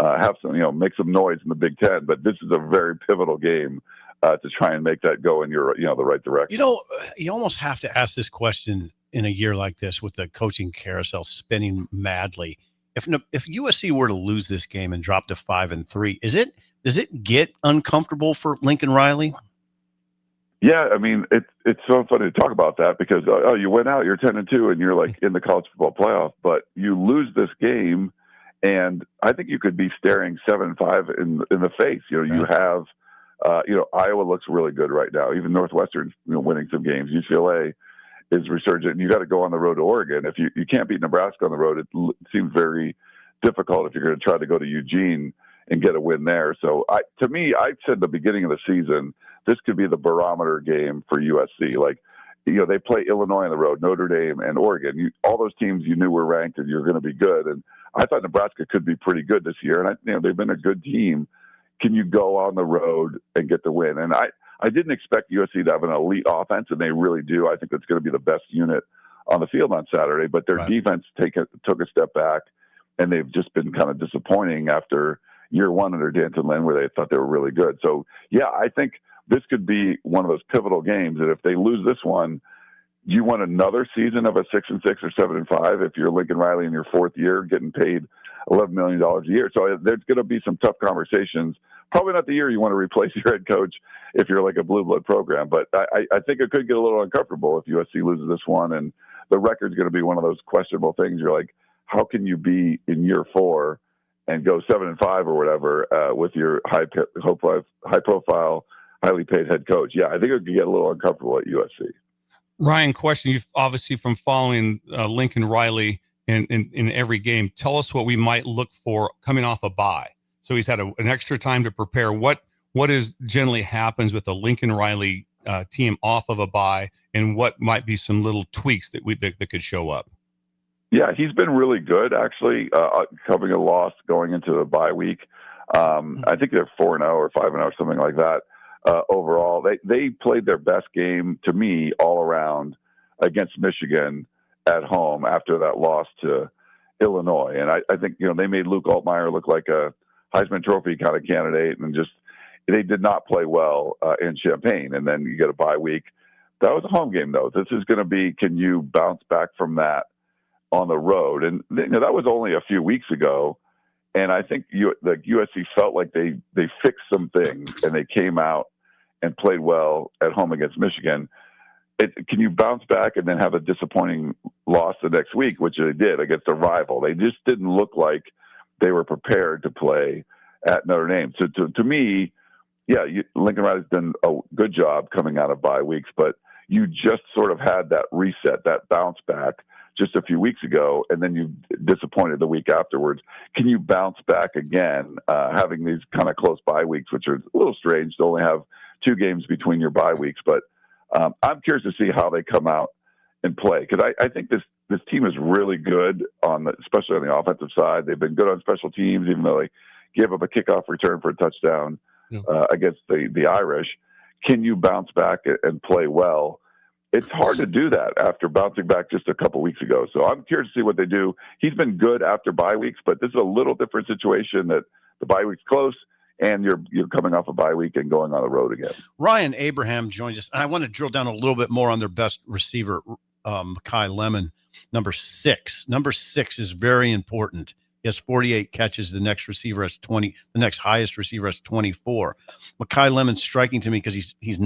have some, make some noise in the Big Ten. But this is a very pivotal game to try and make that go in your, the right direction. You almost have to ask this question in a year like this with the coaching carousel spinning madly. if USC were to lose this game and drop to 5-3, does it get uncomfortable for Lincoln Riley? Yeah, I mean, it's so funny to talk about that because you went out, you're 10-2, and you're like in the college football playoff, but you lose this game, and I think you could be staring 7-5 in the face. You have, Iowa looks really good right now. Even Northwestern's winning some games. UCLA is resurgent, and you got to go on the road to Oregon. If you can't beat Nebraska on the road, it seems very difficult if you're going to try to go to Eugene and get a win there. So to me, I said at the beginning of the season, this could be the barometer game for USC. Like, they play Illinois on the road, Notre Dame, and Oregon. All those teams you knew were ranked and you're going to be good. And I thought Nebraska could be pretty good this year. And they've been a good team. Can you go on the road and get the win? And I didn't expect USC to have an elite offense, and they really do. I think that's going to be the best unit on the field on Saturday. But their defense took a step back, and they've just been kind of disappointing after year one under Danton Lynn, where they thought they were really good. So, yeah, I think this could be one of those pivotal games that if they lose this one, you want another season of a 6-6 or 7-5 if you're Lincoln Riley in your fourth year getting paid $11 million a year. So there's going to be some tough conversations. Probably not the year you want to replace your head coach if you're like a blue blood program, but I think it could get a little uncomfortable if USC loses this one, and the record's going to be one of those questionable things. You're like, how can you be in year 4 and go 7-5 or whatever with your high profile, highly paid head coach? Yeah, I think it could get a little uncomfortable at USC. Ryan, question. You've obviously from following Lincoln Riley in every game. Tell us what we might look for coming off a bye. So he's had an extra time to prepare. What is generally happens with a Lincoln Riley team off of a bye, and what might be some little tweaks that could show up? Yeah, he's been really good actually, covering a loss going into the bye week. I think they're 4-0 or 5-0, something like that. Overall, they played their best game to me all around against Michigan at home after that loss to Illinois, and I think they made Luke Altmaier look like a Heisman Trophy kind of candidate, and just they did not play well in Champaign. And then you get a bye week. That was a home game though. This is going to be, can you bounce back from that on the road? And that was only a few weeks ago. And I think the USC felt like they fixed some things and they came out and played well at home against Michigan. Can you bounce back and then have a disappointing loss the next week, which they did against a rival? They just didn't look like they were prepared to play at Notre Dame. So to me, yeah, Lincoln Riley's done a good job coming out of bye weeks, but you just sort of had that reset, that bounce back just a few weeks ago, and then you disappointed the week afterwards. Can you bounce back again, having these kind of close bye weeks, which are a little strange to only have 2 games between your bye weeks? But I'm curious to see how they come out and play, because I think this team is really good especially on the offensive side. They've been good on special teams, even though they gave up a kickoff return for a touchdown against the Irish. Can you bounce back and play well? It's hard to do that after bouncing back just a couple weeks ago. So I'm curious to see what they do. He's been good after bye weeks, but this is a little different situation that the bye week's close and you're coming off a bye week and going on the road again. Ryan Abraham joins us. And I want to drill down a little bit more on their best receiver, Mekhi Lemon, number 6. Number 6 is very important. He has 48 catches. The next receiver has 20. The next highest receiver has 24. Mekhi Lemon's striking to me because he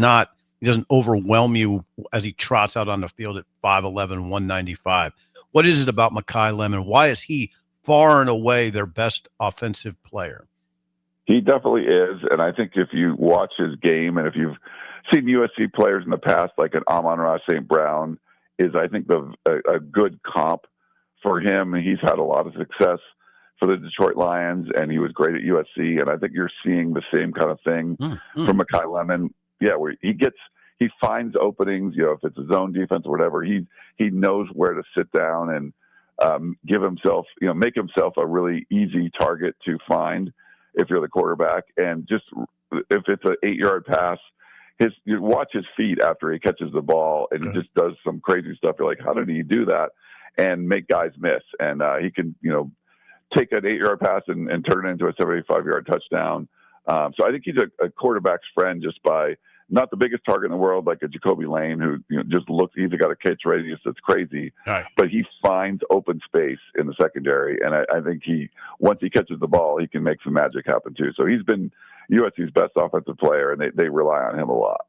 doesn't overwhelm you as he trots out on the field at 5'11", 195. What is it about Mekhi Lemon? Why is he far and away their best offensive player? He definitely is, and I think if you watch his game, and if you've seen USC players in the past, like an Amon-Ra St. Brown, is I think a good comp for him. He's had a lot of success for the Detroit Lions, and he was great at USC, and I think you're seeing the same kind of thing from Mekhi Lemon. Yeah, where he finds openings, if it's a zone defense or whatever, he knows where to sit down and give himself, make himself a really easy target to find if you're the quarterback. And just if it's an 8-yard pass, you watch his feet after he catches the ball, and he just does some crazy stuff. You're like, how did he do that and make guys miss? And he can, take an 8-yard pass and turn it into a 75-yard touchdown. So I think he's a quarterback's friend just by not the biggest target in the world, like a Jacoby Lane, who just looks, he's got a catch radius that's crazy, but he finds open space in the secondary, and I think once he catches the ball, he can make some magic happen too. So he's been USC's best offensive player, and they rely on him a lot.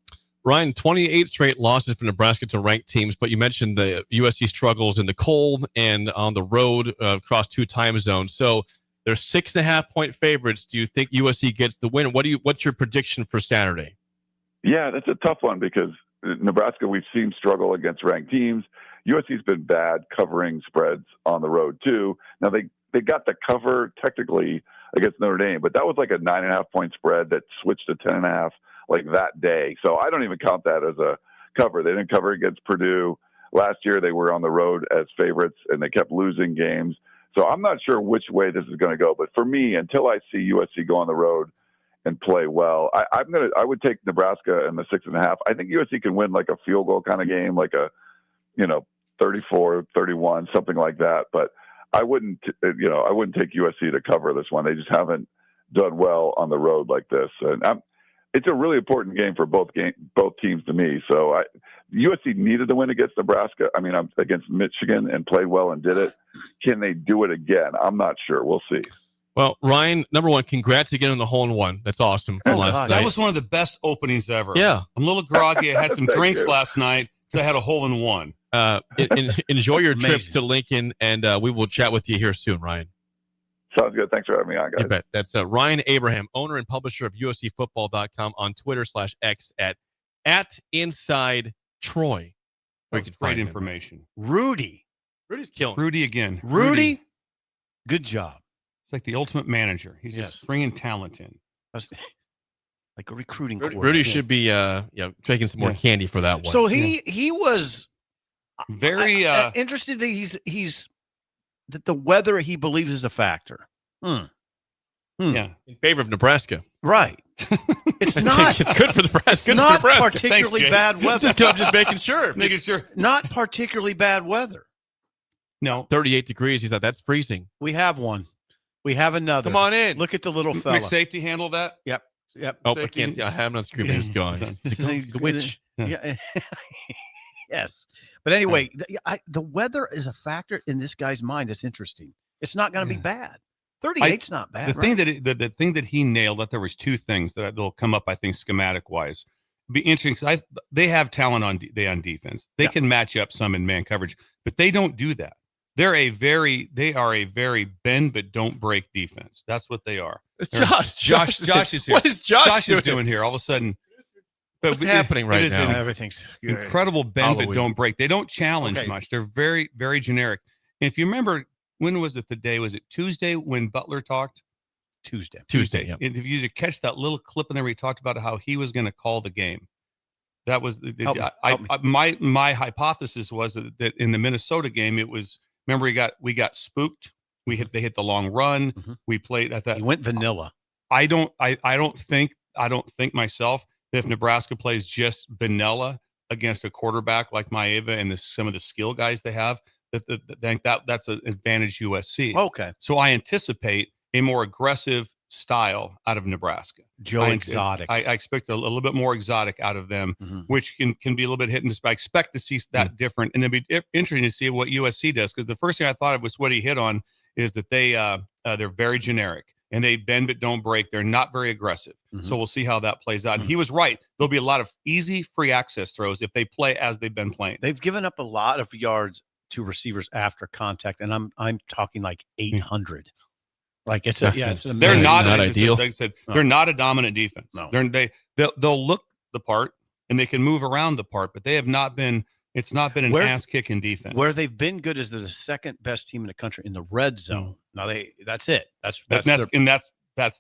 Ryan, 28 straight losses for Nebraska to ranked teams, but you mentioned the USC struggles in the cold and on the road across 2 time zones. So they're 6.5-point favorites. Do you think USC gets the win? What's your prediction for Saturday? Yeah, that's a tough one because Nebraska, we've seen struggle against ranked teams. USC's been bad covering spreads on the road too. Now they got the cover technically against Notre Dame, but that was like a 9.5-point spread that switched to 10.5 like that day. So I don't even count that as a cover. They didn't cover against Purdue. Last year they were on the road as favorites and they kept losing games. So I'm not sure which way this is going to go. But for me, until I see USC go on the road and play well, I would take Nebraska in the 6.5. I think USC can win like a field goal kind of game, like a 34-31, something like that. But I wouldn't take USC to cover this one. They just haven't done well on the road like this. And it's a really important game for both teams to me. So USC needed to win against Nebraska. I mean, against Michigan and played well and did it. Can they do it again? I'm not sure. We'll see. Well, Ryan, number one, congrats again on the hole-in-one. That's awesome. That was one of the best openings ever. Yeah. I'm a little groggy. I had some drinks last night, so I had a hole-in-one. Enjoy your trip to Lincoln, and we will chat with you here soon, Ryan. Sounds good. Thanks for having me on, guys. You bet. That's Ryan Abraham, owner and publisher of USCFootball.com, on Twitter/X at Inside Troy. Great information. Rudy's killing. Rudy again. Rudy, good job. It's like the ultimate manager. He's just bringing talent in. Like a recruiting. Rudy should be taking some more candy for that one. So he was very interested that he's that the weather he believes is a factor. Yeah, in favor of Nebraska. Right. It's not. It's good for Nebraska. It's not particularly bad weather. I'm just making sure. Making sure. Not particularly bad weather. No. 38 degrees. He's like, that's freezing. We have one. We have another. Come on in. Look at the little fella. McSafety handle that? Yep. Oh, I can't see. I have him on screen. He's gone. The witch. Yeah. Yes. But anyway, the weather is a factor in this guy's mind. It's interesting. It's not going to be bad. 38's not bad. The thing that he nailed, that there was 2 things that will come up, I think, schematic wise. Be interesting because they have talent on defense. They can match up some in man coverage, but they don't do that. They are a very bend but don't break defense. That's what they are. It's Josh is here. What is Josh doing here? All of a sudden, what's happening right now? Everything's good. Incredible bend but don't break. They don't challenge much. They're very, very generic. And if you remember, when was it the day? Was it Tuesday when Butler talked? Tuesday. Yeah. If you catch that little clip in there where he talked about how he was going to call the game. That was my hypothesis was that in the Minnesota game it was. Remember, we got spooked. They hit the long run. Mm-hmm. We played at that. He went vanilla. I don't think myself that if Nebraska plays just vanilla against a quarterback like Maeva and some of the skill guys they have, that's an advantage USC. Okay. So I anticipate a more aggressive style out of Nebraska. Exotic. I expect a little bit more exotic out of them, which can be a little bit hit and miss. I expect to see that different, and it'd be interesting to see what USC does, because the first thing I thought of was what he hit on is that they're very generic and they bend but don't break. They're not very aggressive. So we'll see how that plays out. And he was right. There'll be a lot of easy free access throws if they play as they've been playing. They've given up a lot of yards to receivers after contact, and I'm talking like 800. Like they're not ideal. Like I said, they're not a dominant defense. No. They'll look the part and they can move around the part, but they have not been. It's not been an ass kicking defense. Where they've been good is they're the second best team in the country in the red zone. Now that's it. That's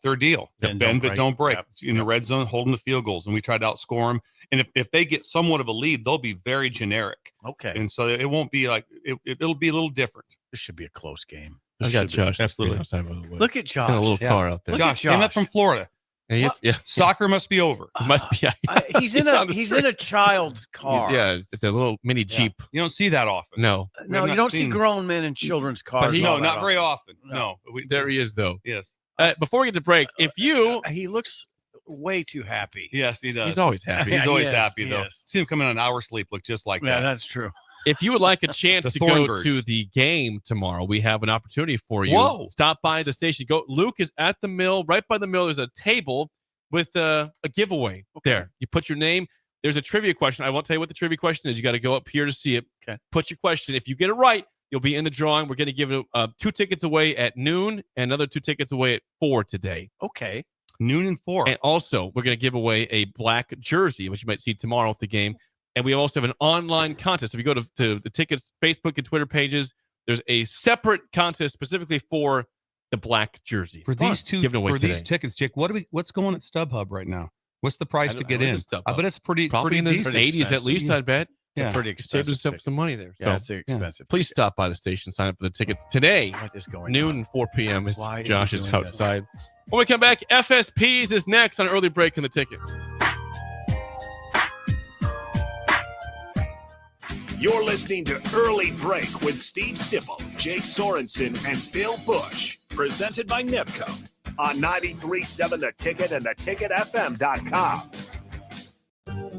their deal. Bend but don't break. In the red zone, holding the field goals, and we tried to outscore them. And if they get somewhat of a lead, they'll be very generic. Okay. And so it won't be like it'll be a little different. This should be a close game. I got Josh. Absolutely. Look at Josh. In a little car out there. Josh came up from Florida. Yeah. Soccer must be over. Must be. He's in a child's car. It's a little mini Jeep. You don't see that often. No, you don't see grown men in children's cars. Not very often. No. There he is, though. Yes. Before we get to break, if you he looks way too happy. Yes, he does. He's always happy. He's always Yes, happy, though. yes. See him coming on an hour sleep, look just like Yeah, that. that's true. If you would like a chance The to go Thornbirds. to the game tomorrow, we have an opportunity for you. Whoa. Stop by the station. Go. Luke is at the mill. Right by the mill, there's a table with a giveaway there. You put your name. There's a trivia question. I won't tell you what the trivia question is. You got to go up here to see it. Okay. Put your question. If you get it right, you'll be in the drawing. We're going to give 2 tickets away at noon and another 2 tickets away at 4 today. Okay. Noon and 4. And also, we're going to give away a black jersey, which you might see tomorrow at the game. And we also have an online contest. If you go to the tickets Facebook and Twitter pages, there's a separate contest specifically for the black jersey. For these two, given away for today. these tickets, Jake, what's going at StubHub right now? What's the price to get in? I bet it's pretty Probably in the decent. 80s at least, I bet. It's a pretty expensive Save us some money there. Yeah, it's expensive. Please stop by the station, sign up for the tickets today. What is going Noon on? and 4 p.m. is Why is he Josh's doing outside. When we come back, FSPs is next on Early Break in the Ticket. You're listening to Early Break with Steve Sipple, Jake Sorensen, and Bill Busch. Presented by Nipco on 93.7 The Ticket and theticketfm.com.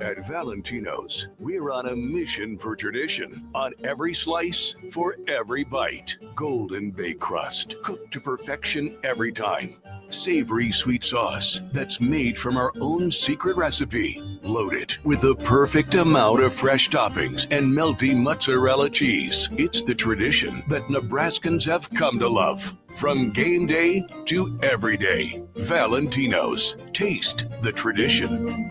At Valentino's, we're on a mission for tradition. On every slice, for every bite. Golden baked crust, cooked to perfection every time. Savory sweet sauce that's made from our own secret recipe. Loaded with the perfect amount of fresh toppings and melty mozzarella cheese. It's the tradition that Nebraskans have come to love. From game day to every day. Valentino's. Taste the tradition.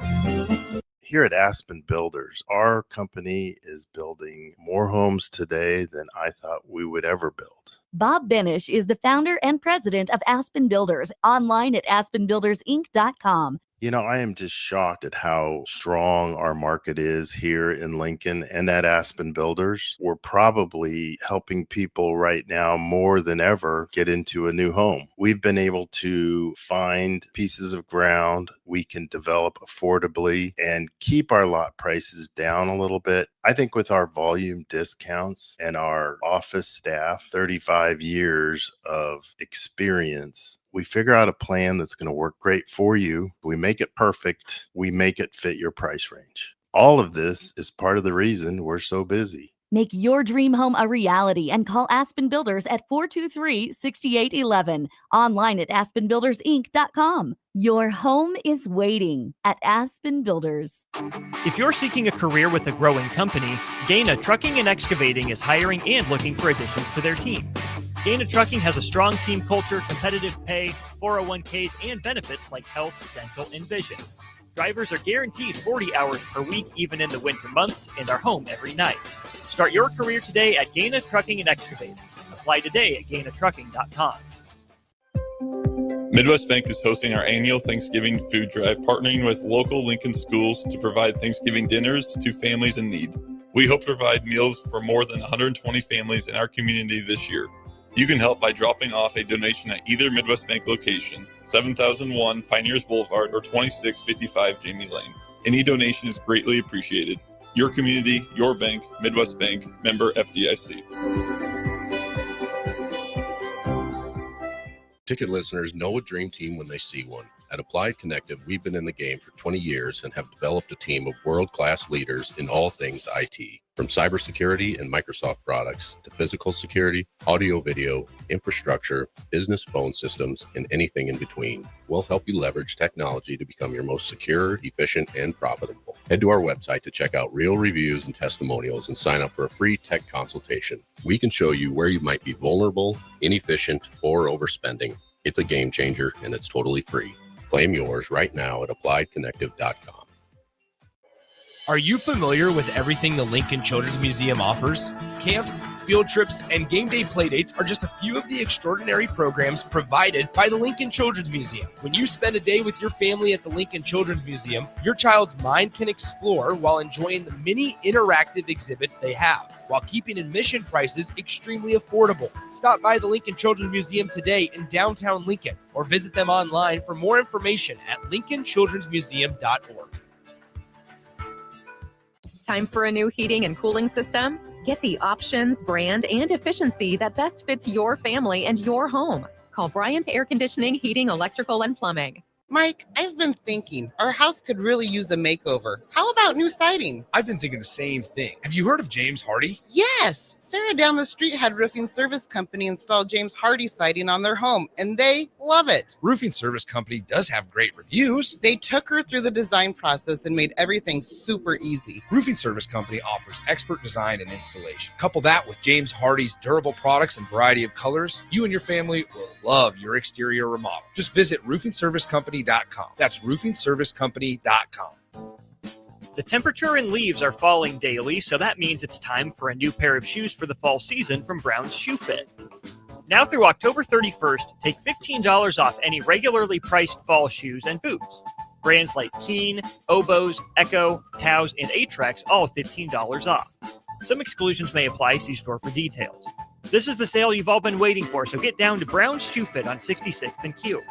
Here at Aspen Builders, our company is building more homes today than I thought we would ever build. Bob Benish is the founder and president of Aspen Builders, online at aspenbuildersinc.com. You know, I am just shocked at how strong our market is here in Lincoln and at Aspen Builders. We're probably helping people right now more than ever get into a new home. We've been able to find pieces of ground we can develop affordably and keep our lot prices down a little bit. I think with our volume discounts and our office staff, 35 years of experience, we figure out a plan that's going to work great for you. We make it perfect. We make it fit your price range. All of this is part of the reason we're so busy. Make your dream home a reality and call Aspen Builders at 423-6811. Online at aspenbuildersinc.com. Your home is waiting at Aspen Builders. If you're seeking a career with a growing company, Gaina Trucking and Excavating is hiring and looking for additions to their team. Gaina Trucking has a strong team culture, competitive pay, 401ks, and benefits like health, dental, and vision. Drivers are guaranteed 40 hours per week, even in the winter months, and are home every night. Start your career today at Gaina Trucking and Excavating. Apply today at gainatrucking.com. Midwest Bank is hosting our annual Thanksgiving food drive, partnering with local Lincoln schools to provide Thanksgiving dinners to families in need. We hope to provide meals for more than 120 families in our community this year. You can help by dropping off a donation at either Midwest Bank location, 7001 Pioneers Boulevard or 2655 Jamie Lane. Any donation is greatly appreciated. Your community, your bank, Midwest Bank, member FDIC. Ticket listeners know a dream team when they see one. At Applied Connective, we've been in the game for 20 years and have developed a team of world-class leaders in all things IT. From cybersecurity and Microsoft products to physical security, audio-video, infrastructure, business phone systems, and anything in between. We'll help you leverage technology to become your most secure, efficient, and profitable. Head to our website to check out real reviews and testimonials and sign up for a free tech consultation. We can show you where you might be vulnerable, inefficient, or overspending. It's a game changer, and it's totally free. Claim yours right now at appliedconnective.com. Are you familiar with everything the Lincoln Children's Museum offers? Camps, field trips, and game day playdates are just a few of the extraordinary programs provided by the Lincoln Children's Museum. When you spend a day with your family at the Lincoln Children's Museum, your child's mind can explore while enjoying the many interactive exhibits they have, while keeping admission prices extremely affordable. Stop by the Lincoln Children's Museum today in downtown Lincoln, or visit them online for more information at lincolnchildrensmuseum.org. Time for a new heating and cooling system? Get the options, brand, and efficiency that best fits your family and your home. Call Bryant Air Conditioning, Heating, Electrical, and Plumbing. Mike, I've been thinking our house could really use a makeover. How about new siding? I've been thinking the same thing. Have you heard of James Hardy? Yes! Sarah down the street had Roofing Service Company install James Hardy siding on their home, and they love it. Roofing Service Company does have great reviews. They took her through the design process and made everything super easy. Roofing Service Company offers expert design and installation. Couple that with James Hardy's durable products and variety of colors, you and your family will love your exterior remodel. Just visit roofingservicecompany.com. That's roofingservicecompany.com. The temperature and leaves are falling daily, so that means it's time for a new pair of shoes for the fall season from Brown's Shoe Fit. Now through October 31st, take $15 off any regularly priced fall shoes and boots. Brands like Keen, Oboz, Echo, Taos, and Atrex all $15 off. Some exclusions may apply. See store for details. This is the sale you've all been waiting for, so get down to Brown's Shoe Fit on 66th and Q.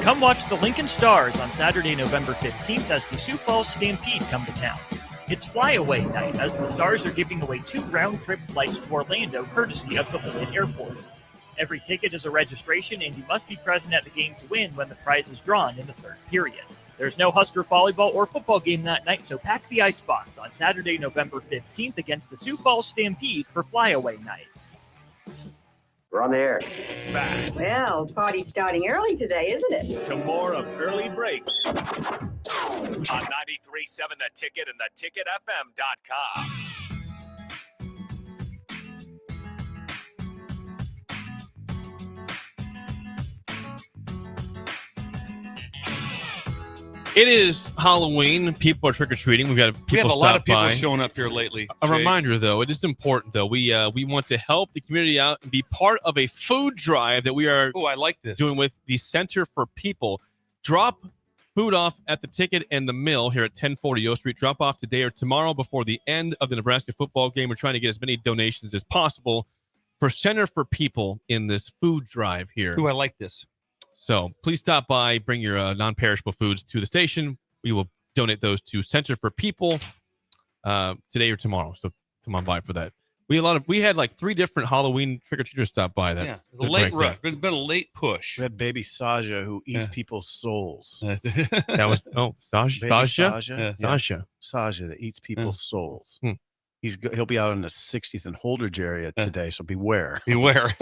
Come watch the Lincoln Stars on Saturday, November 15th as the Sioux Falls Stampede come to town. It's flyaway night as the Stars are giving away 2 round-trip flights to Orlando courtesy of the Lincoln Airport. Every ticket is a registration and you must be present at the game to win when the prize is drawn in the third period. There's no Husker volleyball or football game that night, so pack the icebox on Saturday, November 15th against the Sioux Falls Stampede for flyaway night. We're on the air. Back Well, party's starting early today, isn't it? to more of Early Break on 93.7 The Ticket and theticketfm.com. It is Halloween. People are trick-or-treating. We have a lot of people by. showing up here lately. A Jake. reminder, though, it is important, though. We want to help the community out and be part of a food drive that we are I like this. doing with the Center for People. Drop food off at the Ticket and the Mill here at 1040 O Street. Drop off today or tomorrow before the end of the Nebraska football game. We're trying to get as many donations as possible for Center for People in this food drive here. I like this. So please stop by, bring your non-perishable foods to the station. We will donate those to Center for People today or tomorrow. So come on by for that. We had like 3 different Halloween trick-or-treaters stop by. That There's been a late push. We had baby Saja who eats people's souls. That was Saja. Saja that eats people's souls. He'll be out on the 60th and Holdridge area today, so beware. Beware.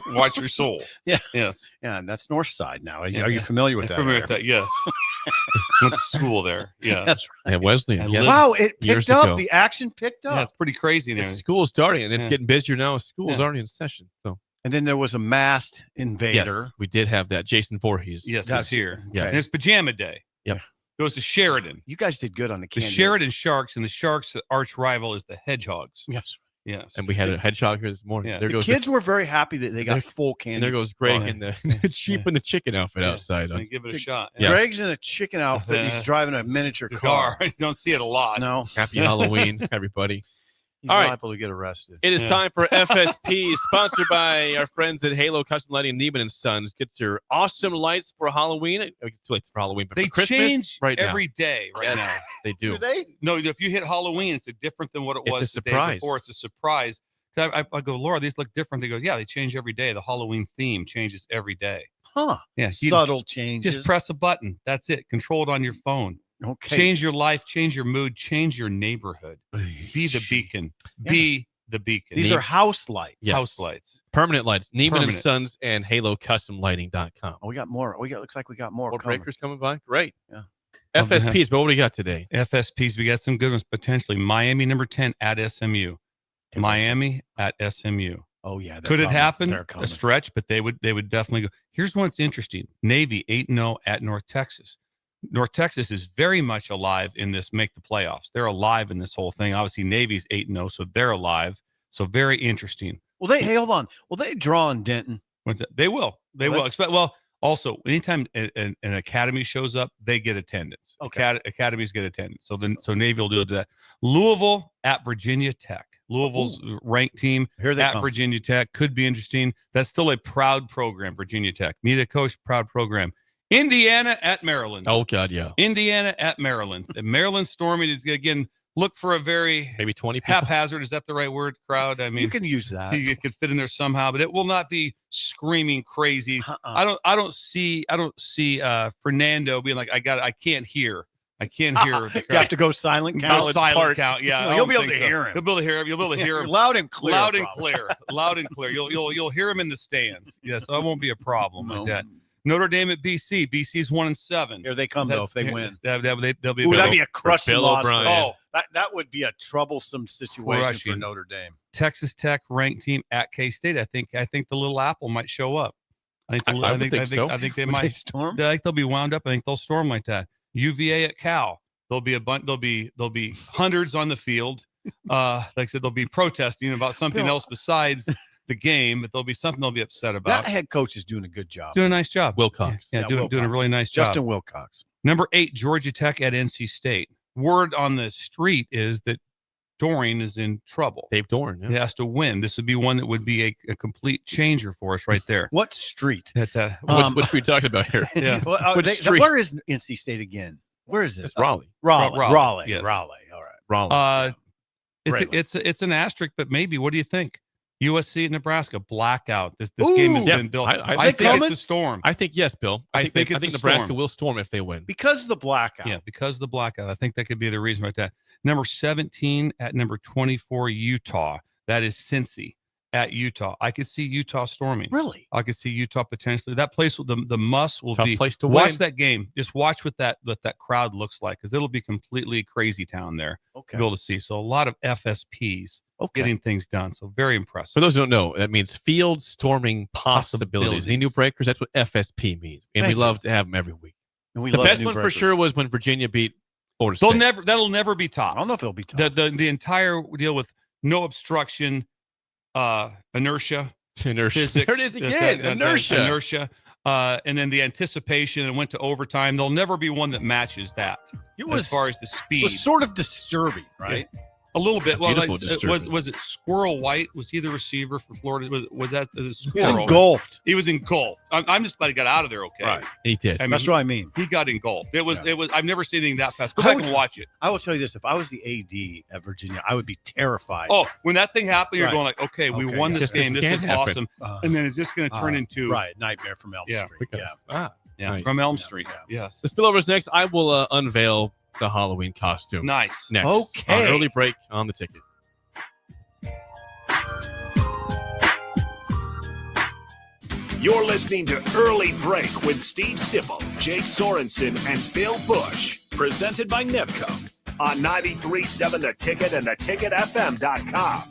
Watch your soul. Yeah. Yes. Yeah, and that's North Side now. Are you familiar with that? Familiar with that, yes. Went to school there. Yeah. That's right. Yeah, Wesley. Wow, it picked up. Ago. The action picked up. Yeah, it's pretty crazy now. School's starting, and it's getting busier now. School's already in session. So. And then there was a masked invader. Yes, we did have that. Jason Voorhees. Yes, was here. Okay. Yeah. And it's pajama day. Yep. Goes to Sheridan. You guys did good on the candy. The Sheridan Sharks, and the Sharks' arch rival is the Hedgehogs. Yes. Yes. And we had a hedgehog here this morning. Yeah. There the goes kids were very happy that they got full candy. And there goes Greg in the sheep and the chicken outfit outside. Give it a shot. Yeah. Greg's in a chicken outfit. He's driving a miniature car. You don't see it a lot. No. Happy Halloween, everybody. He's All right. liable to get arrested. It is time for FSP, sponsored by our friends at Halo Custom Lighting, Neiman & Sons. Get your awesome lights for Halloween. It's too late for Halloween, but they for Christmas, change right every now. day right now. They do. Do they? No, if you hit Halloween, it's different than what it was It's a the day surprise. before. It's a surprise. So I go, Laura, these look different. They go, yeah, they change every day. The Halloween theme changes every day. Huh. Yeah. Subtle changes. Just press a button. That's it. Control it on your phone. Okay. Change your life, change your mood, change your neighborhood. Be the beacon. Be the beacon. These are house lights. Yes. House lights. Permanent lights. Neiman & Permanent. Sons and HaloCustomLighting.com. Oh, we got more. Looks like we got more. More coming. breakers coming by. Great. Yeah. FSPs, but what do we got today? FSPs, we got some good ones potentially. Miami number 10 at SMU. Miami at SMU. Oh yeah. Could it happen? A stretch, but they would definitely go. Here's what's interesting. Navy 8-0 at North Texas. North Texas is very much alive in this make the playoffs. They're alive in this whole thing. Obviously, Navy's 8-0, so they're alive. So very interesting. Well, hey, hold on. Will they draw on Denton? What's that? They will. They will. Well, also, anytime an academy shows up, they get attendance. Okay. Academies get attendance. So Navy will do that. Louisville at Virginia Tech. Louisville's ranked team Here they at come. Virginia Tech could be interesting. That's still a proud program, Virginia Tech. Need a coach, proud program. Indiana at Maryland. Oh, God, yeah. Indiana at Maryland. The Maryland Storm is, again, look for a very maybe 20 people. haphazard. Is that the right word? Crowd. I mean, You can use that. You could fit in there somehow, but it will not be screaming crazy. I don't see Fernando being like, I can't hear. I can't hear. The crowd. You have to go silent count. Count. Yeah, No, you'll be able to hear him. You'll be able to hear him. You'll be able to hear him loud and clear. Loud and clear. Loud and clear. You'll hear him in the stands. Yeah, so that won't be a problem with that. Notre Dame at BC. BC's 1-7. Here they come though if they win. They'll be. That'd be a crushing loss. Oh, that would be a troublesome situation for Notre Dame. Texas Tech ranked team at K-State. I think the Little Apple might show up. I think they might storm. I think they'll be wound up. I think they'll storm like that. UVA at Cal. There'll be a bunch. There'll be hundreds on the field. Like I said, they'll be protesting about something else besides the game, but there'll be something they'll be upset about. That head coach is doing a good job. Doing a nice job. Wilcox. Yeah, doing a really nice job. Justin Wilcox. Number 8, Georgia Tech at NC State. Word on the street is that Doring is in trouble. Dave Doring. Yeah. He has to win. This would be one that would be a complete changer for us right there. What street? What are we talking about here? Yeah. Where is NC State again? Where is it? It's Raleigh. Raleigh. Yes. Raleigh. All right. Raleigh. It's an asterisk, but maybe. What do you think? USC at Nebraska blackout. This game has been built. I think it's a storm. I think yes, Bill. I think Nebraska storm. will storm if they win because of the blackout. Yeah, because of the blackout. I think that could be the reason right there. Number 17 at number 24, Utah. That is Cincy at Utah. I could see Utah storming. Really? I could see Utah potentially. That place, the must will tough be place to watch win. that game. Just watch what that crowd looks like, because it'll be completely crazy town there. Okay. To be able to see. So a lot of FSPs getting things done. So very impressive. For those who don't know, that means field storming possibilities. Any new breakers? That's what FSP means, and we love to have them every week. And the best one for sure was when Virginia beat Florida They'll State. that'll never be topped. I don't know if it'll be topped. The entire deal with no obstruction, inertia, physics. There it is again. Inertia. And then the anticipation and went to overtime. There'll never be one that matches that. As far as the speed, it was sort of disturbing, right? Yeah. A little bit. Well, Beautiful, was it Squirrel White? Was he the receiver for Florida? Was that the Squirrel? He was engulfed. He was engulfed. I'm just glad he got out of there. Okay, Right. He did. I mean, That's what I mean. He got engulfed. It was. I've never seen anything that fast. Go back and watch it. I will tell you this: if I was the AD at Virginia, I would be terrified. Oh, when that thing happened, you're Right. going like, okay, we won this game. This is awesome. And then it's just going to turn into nightmare from Elm Street. Yeah, Nice. from Elm Street. Yes. The spillovers next. I will unveil the Halloween costume. Nice. Next. Okay. On early break on the ticket. You're listening to Early Break with Steve Sipple, Jake Sorensen, and Bill Busch. Presented by NIPCO on 93.7 The Ticket and theticketfm.com.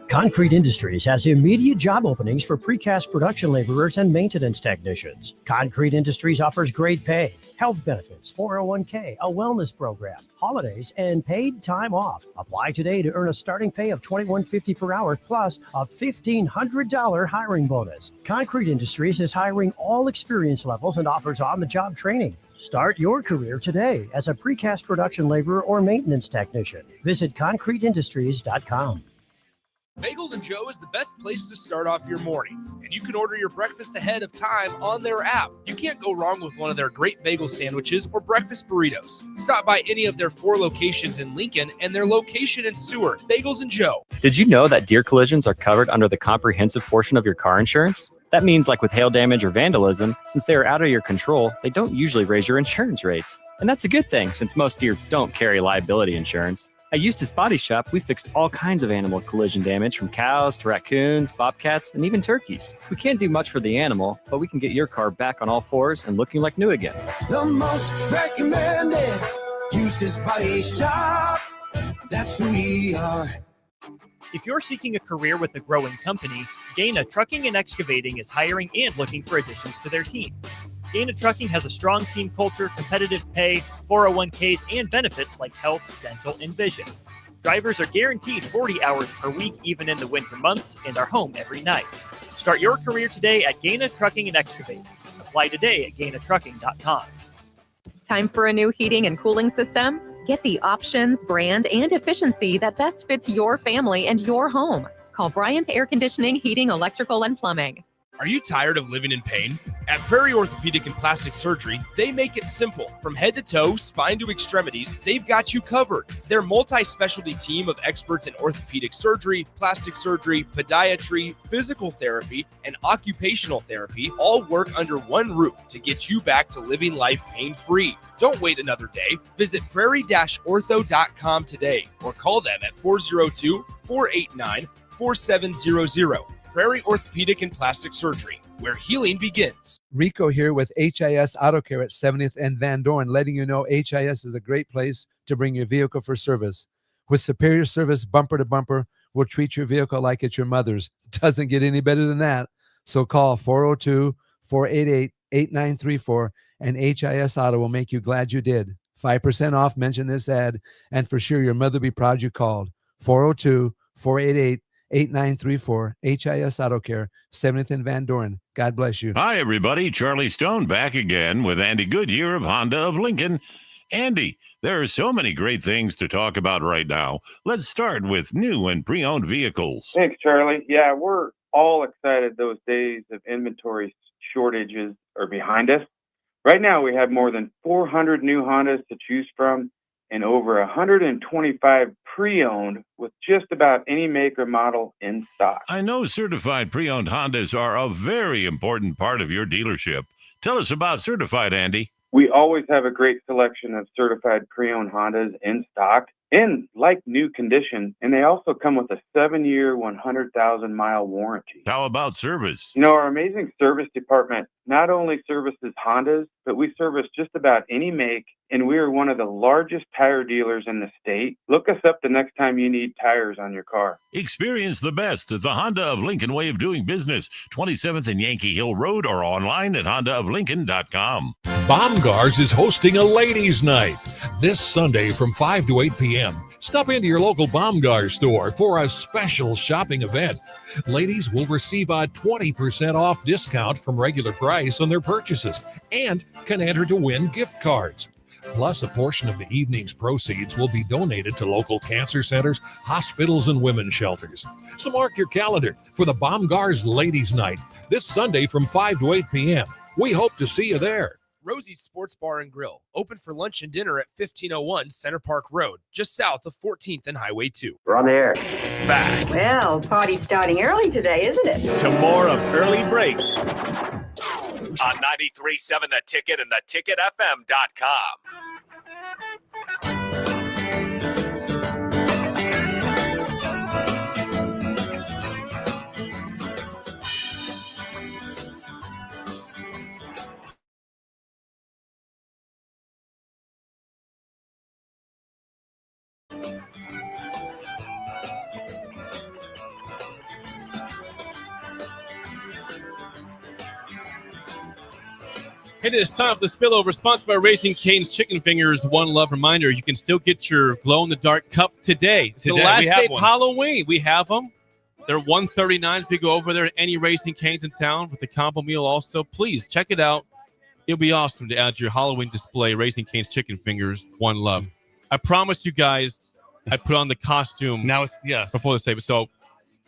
Concrete Industries has immediate job openings for precast production laborers and maintenance technicians. Concrete Industries offers great pay, health benefits, 401k, a wellness program, holidays, and paid time off. Apply today to earn a starting pay of $21.50 per hour plus a $1,500 hiring bonus. Concrete Industries is hiring all experience levels and offers on-the-job training. Start your career today as a precast production laborer or maintenance technician. Visit concreteindustries.com. Bagels and Joe is the best place to start off your mornings, and you can order your breakfast ahead of time on their app. You can't go wrong with one of their great bagel sandwiches or breakfast burritos. Stop by any of their 4 locations in Lincoln and their location in Seward. Bagels and Joe. Did you know that deer collisions are covered under the comprehensive portion of your car insurance? That means, like with hail damage or vandalism, since they are out of your control, they don't usually raise your insurance rates. And that's a good thing, since most deer don't carry liability insurance. At Eustace Body Shop, we fixed all kinds of animal collision damage, from cows to raccoons, bobcats, and even turkeys. We can't do much for the animal, but we can get your car back on all fours and looking like new again. The most recommended Eustace Body Shop. That's who we are. If you're seeking a career with a growing company, Dana Trucking and Excavating is hiring and looking for additions to their team. Dana Trucking has a strong team culture, competitive pay, 401ks, and benefits like health, dental, and vision. Drivers are guaranteed 40 hours per week, even in the winter months, and are home every night. Start your career today at Dana Trucking and Excavating. Apply today at GainaTrucking.com. Time for a new heating and cooling system? Get the options, brand, and efficiency that best fits your family and your home. Call Bryant Air Conditioning, Heating, Electrical, and Plumbing. Are you tired of living in pain? At Prairie Orthopedic and Plastic Surgery, they make it simple. From head to toe, spine to extremities, they've got you covered. Their multi-specialty team of experts in orthopedic surgery, plastic surgery, podiatry, physical therapy, and occupational therapy all work under one roof to get you back to living life pain-free. Don't wait another day. Visit prairie-ortho.com today or call them at 402-489-4700. Prairie Orthopedic and Plastic Surgery, where healing begins. Rico here with HIS Auto Care at 70th and Van Dorn, letting you know HIS is a great place to bring your vehicle for service. With superior service bumper to bumper, we'll treat your vehicle like it's your mother's. Doesn't get any better than that. So call 402-488-8934 and HIS Auto will make you glad you did. 5% off, mention this ad, and for sure your mother will be proud you called. 402-488-8934, HIS Auto Care, 70th and Van Dorn. God bless you. Hi, everybody. Charlie Stone back again with Andy Goodyear of Honda of Lincoln. Andy, there are so many great things to talk about right now. Let's start with new and pre-owned vehicles. Thanks, Charlie. Yeah, we're all excited those days of inventory shortages are behind us. Right now, we have more than 400 new Hondas to choose from and over 125 pre-owned with just about any make or model in stock. I know certified pre-owned Hondas are a very important part of your dealership. Tell us about certified, Andy. We always have a great selection of certified pre-owned Hondas in stock in like new condition, and they also come with a 7-year, 100,000-mile warranty. How about service? You know, our amazing service department not only services Hondas, but we service just about any make, and we are one of the largest tire dealers in the state. Look us up the next time you need tires on your car. Experience the best at the Honda of Lincoln way of doing business, 27th and Yankee Hill Road, or online at hondaoflincoln.com. Baumgars is hosting a ladies' night this Sunday from 5 to 8 p.m. Stop into your local Baumgars store for a special shopping event. Ladies will receive a 20% off discount from regular price on their purchases and can enter to win gift cards. Plus, a portion of the evening's proceeds will be donated to local cancer centers, hospitals, and women's shelters. So mark your calendar for the Baumgars Ladies' Night this Sunday from 5 to 8 p.m. We hope to see you there. Rosie's Sports Bar and Grill, open for lunch and dinner at 1501 Center Park Road, just south of 14th and Highway 2. We're on the air. Back. Well, party's starting early today, isn't it? To more of Early Break on 93.7 The Ticket and theticketfm.com. It is time for the spillover, sponsored by Raising Cane's Chicken Fingers. One love reminder: you can still get your glow-in-the-dark cup today. It's the last day of Halloween. We have them. They're $139 if you go over there at any Raising Cane's in town with the combo meal. Also, please check it out. It'll be awesome to add to your Halloween display. Raising Cane's Chicken Fingers. One love. I promised you guys I put on the costume. Now it's yes before the statement. So,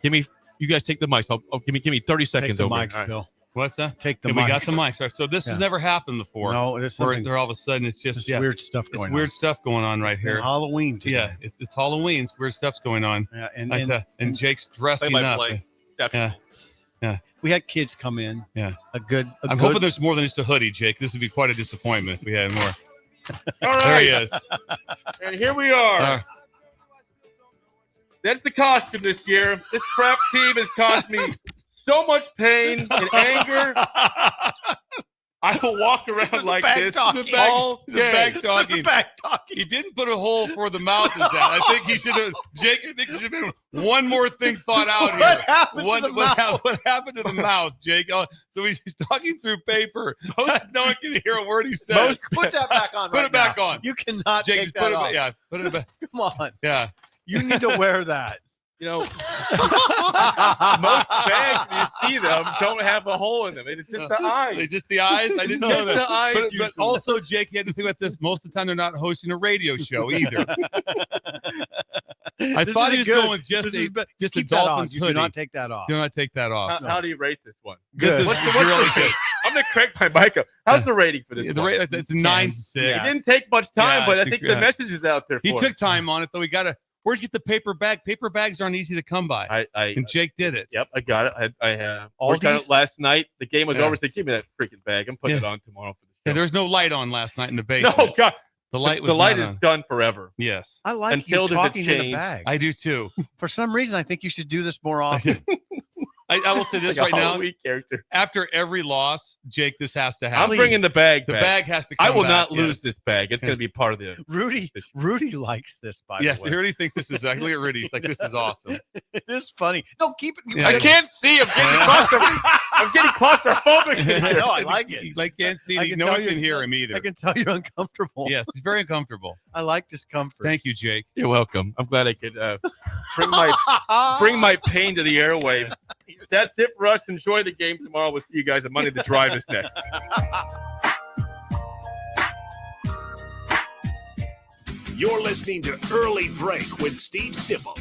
you guys take the mics. Give me 30 seconds. Take the over. mics, Bill. What's that? Take the mics. We got the mics. Right. So this has never happened before. No, this is they're all of a sudden it's just weird stuff going on. Weird stuff going on right here. Halloween today. Yeah, it's Halloween. Weird stuff's going on. Yeah, and Jake's dressing up. Yeah. We had kids come in. Yeah. I'm hoping there's more than just a hoodie, Jake. This would be quite a disappointment if we had more. All right. There he is. And here we are. That's the costume this year. This prep team has cost me so much pain and anger. I will walk around like this all day. Back talking. He didn't put a hole for the mouth. Is that? I think he should have. Jake, I think there should have been one more thing thought out here. What happened to the mouth, Jake? Oh, so he's talking through paper. No one can hear a word he says. Put that back on. Put it back on. You cannot Jake, take that off. Yeah, put it back. Come on. Yeah. You need to wear that. most bags, you see them, don't have a hole in them. It's just the eyes. It's just the eyes? I didn't know Just that. the eyes, But also, Jake, you had to think about this. Most of the time, they're not hosting a radio show either. I thought he was going with just a Dolphins You hoodie. do not take that off. Do not take that off. How do you rate this one? This is What's really the good. I'm going to crank my mic up. How's the rating for this The one? rate, it's 9.6. It didn't take much time, Yeah, but I it's think a- the message is out there for He it. took time on it, though. Where'd you get the paper bag? Paper bags aren't easy to come by. And Jake did it. Yep, I got it. I worked on it last night. The game was Yeah. over, so give me that freaking bag. I'm putting it on tomorrow for the show. Yeah, there was no light on last night in the basement. No, God. The light was the light not is on. done forever. Yes. I like Until you there's a talking in a change. bag. I do too. For some reason, I think you should do this more often. I will say this Like a right now. Halloween character. After every loss, Jake, this has to happen. I'm bringing the bag The back. bag has to come I will back, not yes. lose this bag. It's going Yes. to be part of the. Rudy likes this, by Yes, the way. Rudy thinks this is exactly. Look at Rudy. He's like, this is awesome. It is funny. No, keep it. Yeah. I can't see. I'm getting claustrophobic. in I here. know. I like it. He like can't see. I Me. can No tell one you- can hear him either. I can tell you're uncomfortable. Yes, he's very uncomfortable. I like discomfort. Thank you, Jake. You're welcome. I'm glad I could bring my pain to the airwaves. That's it for us. Enjoy the game tomorrow. We'll see you guys on Monday. The Drive is next. You're listening to Early Break with Steve Sipple,